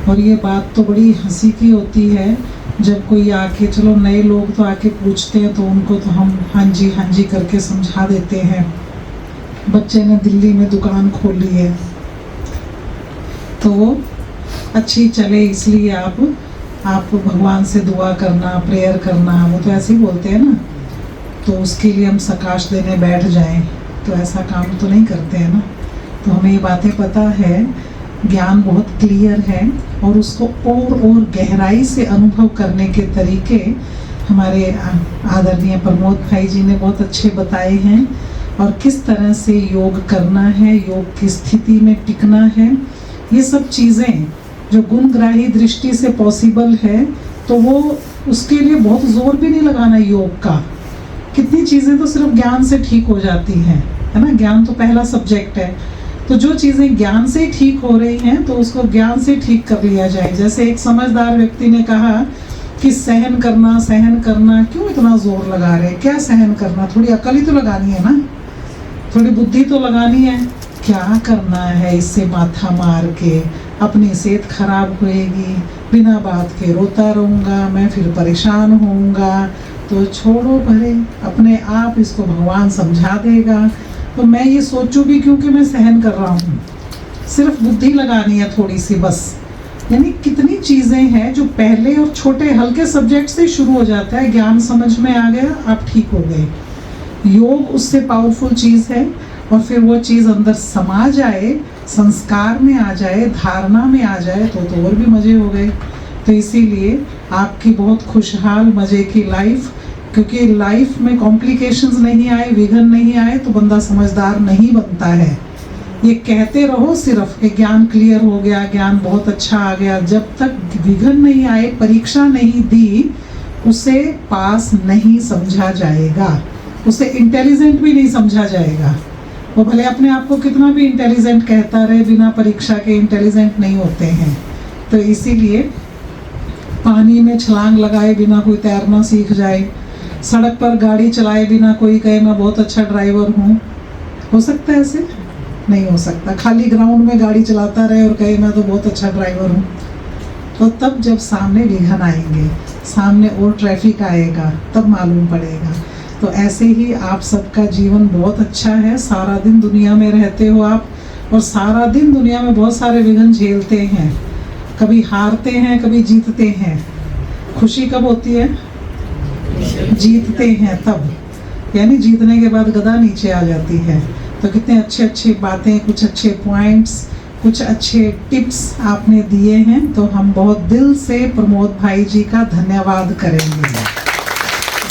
और ये बात तो बड़ी हंसी की होती है जब कोई आके, चलो नए लोग तो आके पूछते हैं तो उनको तो हम हाँ जी करके समझा देते हैं। बच्चे ने दिल्ली में दुकान खोली है तो वो अच्छी चले, इसलिए आप भगवान से दुआ करना, प्रेयर करना, वो तो ऐसे ही बोलते हैं ना। तो उसके लिए हम सकाश देने बैठ जाएं तो ऐसा काम तो नहीं करते हैं ना। तो हमें ये बातें पता है, ज्ञान बहुत क्लियर है और उसको और गहराई से अनुभव करने के तरीके हमारे आदरणीय प्रमोद भाई जी ने बहुत अच्छे बताए हैं। और किस तरह से योग करना है, योग की स्थिति में टिकना है, ये सब चीज़ें जो गुणग्राही दृष्टि से पॉसिबल है, तो वो उसके लिए बहुत जोर भी नहीं लगाना योग का। कितनी चीज़ें तो सिर्फ ज्ञान से ठीक हो जाती हैं, है ना। ज्ञान तो पहला सब्जेक्ट है, तो जो चीज़ें ज्ञान से ठीक हो रही हैं तो उसको ज्ञान से ठीक कर लिया जाए। जैसे एक समझदार व्यक्ति ने कहा कि सहन करना, क्यों इतना जोर लगा रहे, क्या सहन करना, थोड़ी अकल ही तो लगानी है ना। थोड़ी बुद्धि तो लगानी है, क्या करना है इससे माथा मार के, अपनी सेहत खराब होएगी, बिना बात के रोता रहूँगा मैं, फिर परेशान होऊंगा, तो छोड़ो भरे, अपने आप इसको भगवान समझा देगा। तो मैं ये सोचूं भी क्योंकि मैं सहन कर रहा हूँ, सिर्फ बुद्धि लगानी है थोड़ी सी बस। यानी कितनी चीज़ें हैं जो पहले और छोटे हल्के सब्जेक्ट से शुरू हो जाता है, ज्ञान समझ में आ गया, आप ठीक हो गए। योग उससे पावरफुल चीज़ है, और फिर वो चीज़ अंदर समा जाए, संस्कार में आ जाए, धारणा में आ जाए, तो और भी मज़े हो गए। तो इसीलिए आपकी बहुत खुशहाल मज़े की लाइफ, क्योंकि लाइफ में कॉम्प्लिकेशंस नहीं आए, विघ्न नहीं आए, तो बंदा समझदार नहीं बनता है। ये कहते रहो सिर्फ कि ज्ञान क्लियर हो गया, ज्ञान बहुत अच्छा आ गया, जब तक विघ्न नहीं आए, परीक्षा नहीं दी, उसे पास नहीं समझा जाएगा, उसे इंटेलिजेंट भी नहीं समझा जाएगा। वो भले अपने आप को कितना भी इंटेलिजेंट कहता रहे, बिना परीक्षा के इंटेलिजेंट नहीं होते हैं। तो इसीलिए पानी में छलांग लगाए बिना कोई तैरना सीख जाए, सड़क पर गाड़ी चलाए बिना कोई कहे मैं बहुत अच्छा ड्राइवर हूँ, हो सकता है ऐसे? नहीं हो सकता। खाली ग्राउंड में गाड़ी चलाता रहे और कहे मैं तो बहुत अच्छा ड्राइवर हूँ, तो तब जब सामने विघ्न आएंगे, सामने और ट्रैफिक आएगा, तब मालूम पड़ेगा। तो ऐसे ही आप सबका जीवन बहुत अच्छा है, सारा दिन दुनिया में रहते हो आप, और सारा दिन दुनिया में बहुत सारे विघ्न झेलते हैं, कभी हारते हैं, कभी जीतते हैं। खुशी कब होती है? जीतते हैं तब, यानी जीतने के बाद गदा नीचे आ जाती है। तो कितने अच्छे अच्छे बातें, कुछ अच्छे पॉइंट्स, कुछ अच्छे टिप्स आपने दिए हैं, तो हम बहुत दिल से प्रमोद भाई जी का धन्यवाद करेंगे।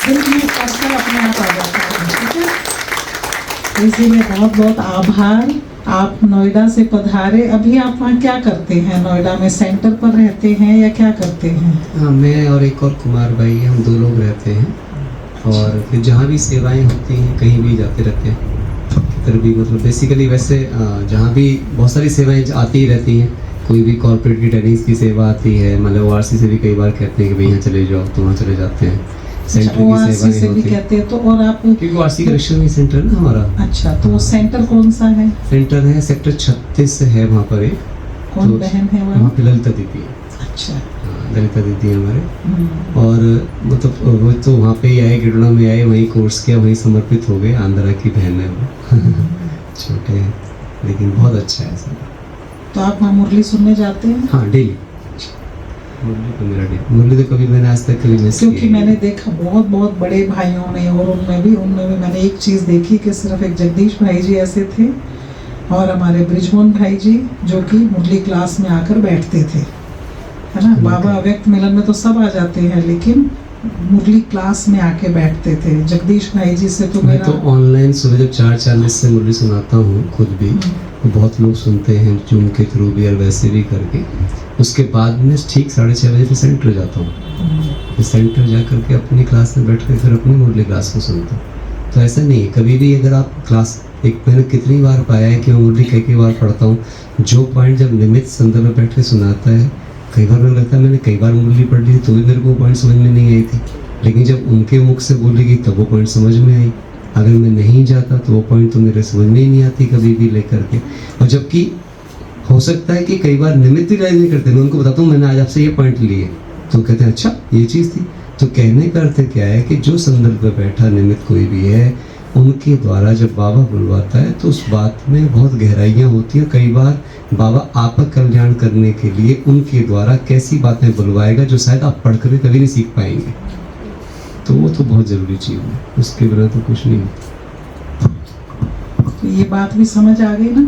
दिल में करकर अपने आप आ जाता है, ठीक है? इसीलिए बहुत बहुत आभार। आप नोएडा से पधारे, अभी आप वहाँ क्या करते हैं? नोएडा में सेंटर पर रहते हैं या क्या करते हैं? हाँ, मैं और एक और कुमार भाई, हम 2 लोग रहते हैं, और फिर जहाँ भी सेवाएं होती हैं कहीं भी जाते रहते हैं। इधर भी मतलब बेसिकली वैसे जहाँ भी बहुत सारी सेवाएं आती ही रहती हैं, कोई भी कॉर्पोरेट की टेनिस की सेवा आती है, मतलब ORC से भी कई बार कहते हैं कि भाई यहाँ चले जाओ, तो वहाँ चले जाते हैं। सेंटर की ORC सेवाएं से भी होती हैं, कहते हैं। तो और आप, क्योंकि ORC कलेक्शन सेंटर है ना हमारा। अच्छा, तो वो सेंटर कौन सा है? सेंटर है सेक्टर 36 है, वहाँ पर एक कौन तो बहन है वहाँ वहाँ? पे ललिता दीदी है। अच्छा। हाँ, ललिता दीदी है हमारे। और मतलब वो तो वहाँ पे ही आए, गिरडा में आए, वहीं कोर्स किया, वहीं समर्पित हो गए। आंध्रा की बहन है वो छोटे हैं, लेकिन बहुत अच्छा है सब। तो आप वहाँ मुरली सुनने जाते हैं? हाँ, डेली मुरली तो मेरा डेली, मुरली तो कभी मैंने आज तक कभी मिस क्योंकि मैंने देखा बहुत बहुत बड़े भाइयों में, और उनमें भी मैंने एक चीज़ देखी कि सिर्फ एक जगदीश भाई जी ऐसे थे, और हमारे ब्रिजमोहन भाई जी जो कि मुरली क्लास में आकर बैठते थे, है ना? बाबा अव्यक्त मिलन में तो सब आ जाते हैं, लेकिन मुरली क्लास में आके बैठते थे। जगदीश भाई जी से तो मैं मेरा तो ऑनलाइन सुबह जब 4:40 से मुरली सुनाता हूँ खुद भी, तो बहुत लोग सुनते हैं जूम के थ्रू भी और वैसे भी करके। उसके बाद में ठीक 6:30 बजे फिर सेंटर जाता हूँ, फिर सेंटर जा करके अपनी क्लास में बैठ कर फिर अपनी मुरली क्लास को सुनता हूँ। तो ऐसा नहीं है, कभी भी अगर आप क्लास, एक मैंने कितनी बार पाया है कि मैं मुरली कई बार पढ़ता हूँ, जो पॉइंट जब निमित्त संदर्भ में बैठ के सुनाता है, कई बार मुझे लगता है मैंने कई बार मुरली पढ़ ली तो भी मेरे को पॉइंट समझ में नहीं आई थी, लेकिन जब उनके मुख से बोली गई तब वो पॉइंट समझ में आई। अगर मैं नहीं जाता तो वो पॉइंट तो मेरे समझ में ही नहीं आती कभी भी लेकर के। और जबकि हो सकता है कि कई बार निमित्त भी राइज नहीं करते, मैं उनको बताता हूँ मैंने आज आपसे ये पॉइंट लिए, तो कहते हैं अच्छा ये चीज़ थी। तो कहने का अर्थ क्या है कि जो संदर्भ में बैठा निमित्त कोई भी है, उनके द्वारा जब बाबा बुलवाता है तो उस बात में बहुत गहराइयाँ होती हैं। कई बार बाबा आपका कल्याण करने के लिए उनके द्वारा कैसी बातें बुलवाएगा जो शायद आप पढ़ कर कभी नहीं सीख पाएंगे। तो वो तो बहुत ज़रूरी चीज़ है, उसके बिना तो कुछ नहीं। तो ये बात भी समझ आ गई ना?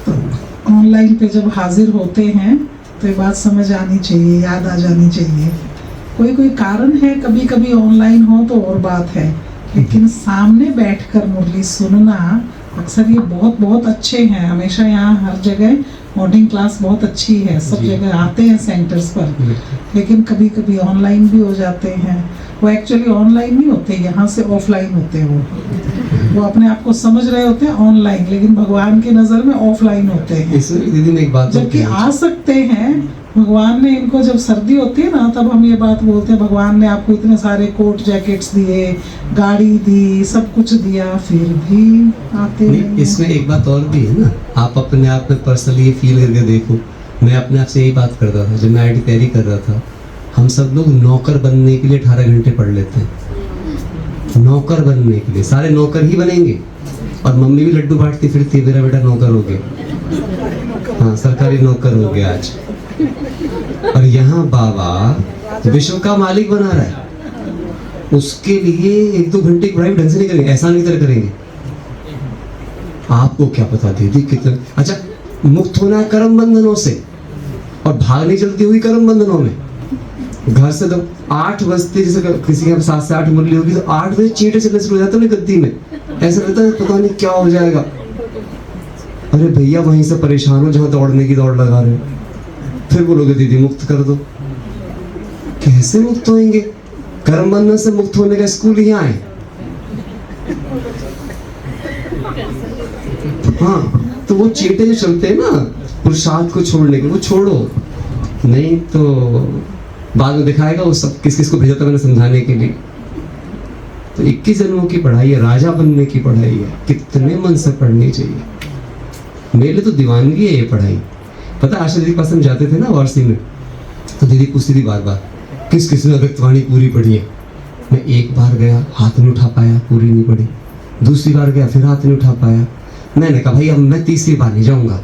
तो ऑनलाइन पे जब हाजिर होते हैं तो ये बात समझ आनी चाहिए, याद आ जानी चाहिए। कोई कारण है कभी कभी ऑनलाइन हो तो और बात है, लेकिन सामने बैठकर मुरली सुनना, अक्सर ये बहुत बहुत अच्छे हैं। हमेशा यहाँ हर जगह मॉर्निंग क्लास बहुत अच्छी है, सब जगह आते हैं सेंटर्स पर, लेकिन कभी कभी ऑनलाइन भी हो जाते हैं। वो एक्चुअली ऑनलाइन नहीं होते, यहाँ से ऑफलाइन होते हैं। वो अपने आप को समझ रहे होते हैं ऑनलाइन, लेकिन भगवान की नज़र में ऑफलाइन होते हैं। इसमें दीदी मैं एक बात जबकि आ सकते हैं, भगवान ने इनको, जब सर्दी होती है ना तब हम ये बात बोलते हैं, भगवान ने आपको इतने सारे कोट जैकेट्स दिए, गाड़ी दी, सब कुछ दिया, फिर भी आते नहीं, नहीं। इसमें एक बात और भी है ना, आप अपने आप में पर्सनली ये फील करके देखो। मैं अपने आप से यही बात करता था जब मैं IIT तैयारी कर रहा था। हम सब लोग नौकर बनने के लिए 18 घंटे पढ़ लेते हैं। नौकर बनने के लिए सारे नौकर ही बनेंगे, और मम्मी भी लड्डू बांटती फिरती, मेरा बेटा नौकर हो गया, हाँ सरकारी नौकर हो गया आज। और यहाँ बाबा विश्व का मालिक बना रहा है, उसके लिए 1-2 घंटे की पढ़ाई ढंग से नहीं करेंगे, ऐसा नहीं तरह करेंगे। आपको क्या पता दीदी कितने, अच्छा मुक्त होना है कर्म बंधनों से, और भागने चलती हुई कर्म बंधनों में। घर से तो 8 बजते, जैसे किसी के 7 से 8 मुरली होगी तो 8 बजे चींटे चलने शुरू हो जाते हैं गद्दी में, ऐसा लगता है पता नहीं क्या हो जाएगा। अरे भैया वहीं से परेशान हो जहाँ दौड़ने की दौड़ लगा रहे हो, फिर बोलोगे दीदी मुक्त कर दो। कैसे मुक्त होंगे? कर्म बंधन से मुक्त होने का स्कूल ही आए। हाँ, तो वो चींटे जो चलते हैं ना पुरुषार्थ को छोड़ने के, वो छोड़ो, नहीं तो बाद में दिखाएगा वो सब किस किस को भेजा था मैंने समझाने के लिए। तो 21 जन्मों की पढ़ाई है, राजा बनने की पढ़ाई है, कितने मन से पढ़नी चाहिए। मेरे लिए तो दीवानगी है ये पढ़ाई। पता है आशा दीदी के पास हम जाते थे ना वारसी में, तो दीदी पूछती थी बार बार किस किस ने अव्यक्तवाणी पूरी पढ़ी है। मैं एक बार गया, हाथ नहीं उठा पाया, पूरी नहीं पढ़ी। दूसरी बार गया, फिर हाथ नहीं उठा पाया। मैंने कहा भाई अब मैं तीसरी बार नहीं जाऊंगा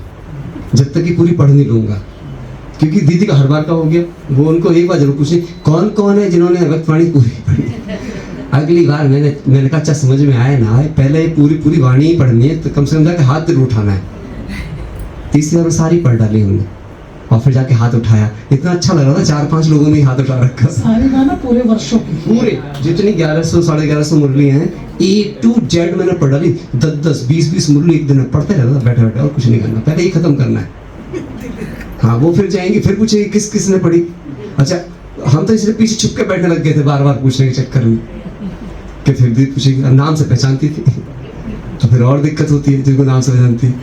जब तक कि पूरी पढ़ नहीं लूंगा, क्योंकि दीदी का हर बार का हो गया। वो उनको एक बार जरूर पूछी कौन कौन है जिन्होंने अव्यक्तवाणी पूरी पढ़ी। अगली बार मैंने कहा अच्छा समझ में आए ना आए, पहले ये पूरी वाणी ही पढ़नी है, तो कम से कम जाके हाथ जरूर उठाना है। तीसरी बार सारी पढ़ डाली हमने, और फिर जाके हाथ उठाया। इतना अच्छा लग रहा था, 4-5 लोगों ने हाथ उठा रखा। सारी गाना पूरे वर्षों की, पूरे जितनी 1100 1150 मुरली हैं A to Z मैंने पढ़ डाली। 10-10 20-20 मुरली एक दिन में पढ़ते रहता था बैठे बैठे, और कुछ नहीं करना, पहले ही खत्म करना है। हाँ वो फिर जाएंगे, फिर पूछेंगे किस किस ने पढ़ी। अच्छा हम तो इसलिए पीछे छुप के बैठने लग गए थे बार बार पूछने के चक्कर में, कि फिर भी पूछेगी, नाम से पहचानती थी तो फिर और दिक्कत होती है जिनको नाम से पहचानती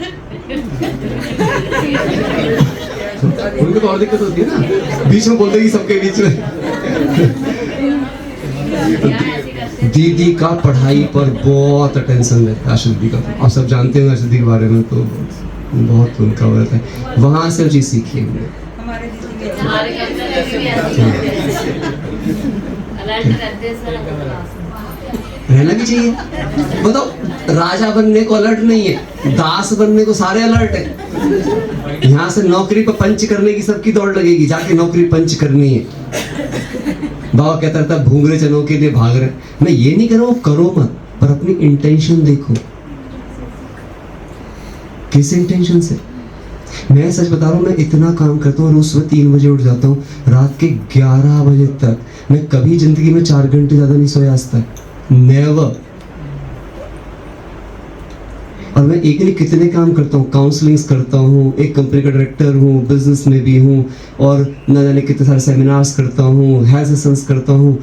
उनको तो और दिक्कत होती है ना, बीच में बोल देगी सबके बीच में। दीदी का पढ़ाई पर बहुत अटेंशन रहता है आशा दीदी का, आप सब जानते हैं आशा दीदी के बारे में, तो बहुत उनका वो रहता है। वहाँ से वो चीज़ सीखी हमने। रहना भी चाहिए। बताओ राजा बनने को अलर्ट नहीं है, दास बनने को सारे अलर्ट है। यहाँ से नौकरी पर पंच करने की सबकी दौड़ लगेगी, जाके नौकरी पंच करनी है। बाबा कहता था भूंगरे चनों के लिए भाग रहे। मैं ये नहीं कह रहा हूँ करो मत, पर अपनी इंटेंशन देखो किस इंटेंशन से। मैं सच बता रहा हूँ, मैं इतना काम करता हूँ, रोज सुबह 3 बजे उठ जाता हूँ, रात के 11 बजे तक। मैं कभी जिंदगी में 4 घंटे ज्यादा नहीं सोया आज तक, नेवर। और मैं एक नहीं कितने काम करता हूँ, काउंसलिंग्स करता हूँ, एक कंपनी का डायरेक्टर हूँ, बिजनेस में भी हूँ, और न जाने कितने सारे सेमिनार्स करता हूँ, हेल्थ सेशंस करता हूँ।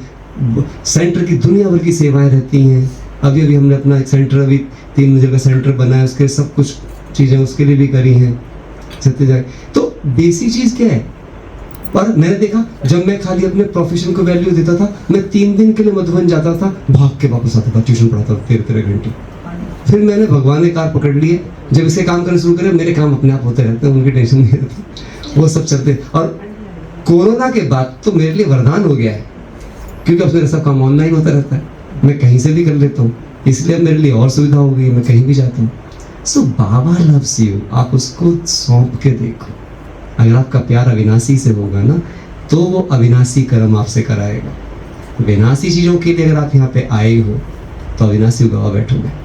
सेंटर की दुनिया भर की सेवाएं रहती हैं। अभी अभी हमने अपना एक सेंटर, अभी 3 मंजिल का सेंटर बनाया, उसके सब कुछ चीज़ें उसके लिए भी करी हैं सत्य जाए। तो बेसिक चीज़ क्या है? और मैंने देखा जब मैं खाली अपने प्रोफेशन को वैल्यू देता था, मैं 3 दिन के लिए मधुबन जाता था, भाग के वापस आता था, ट्यूशन पढ़ाता था 13 घंटे। फिर मैंने भगवान ने कार पकड़ लिए, जब इसे काम करना शुरू करे मेरे काम अपने आप होते रहते हैं, उनकी टेंशन नहीं रहती, वो सब चलते। और कोरोना के बाद तो मेरे लिए वरदान हो गया है, क्योंकि अब मेरा सब काम ऑनलाइन होता रहता है, मैं कहीं से भी कर लेता हूँ, इसलिए मेरे लिए और सुविधा हो गई, मैं कहीं भी जाता हूँ। सो बाबा लव्स यू, आप उसको सौंप के देखो। अगर आपका प्यार अविनाशी से होगा ना, तो वो अविनाशी कर्म आपसे कराएगा। विनाशी चीज़ों के लिए अगर आप यहाँ पे आए हो तो अविनाशी गवा बैठोगे।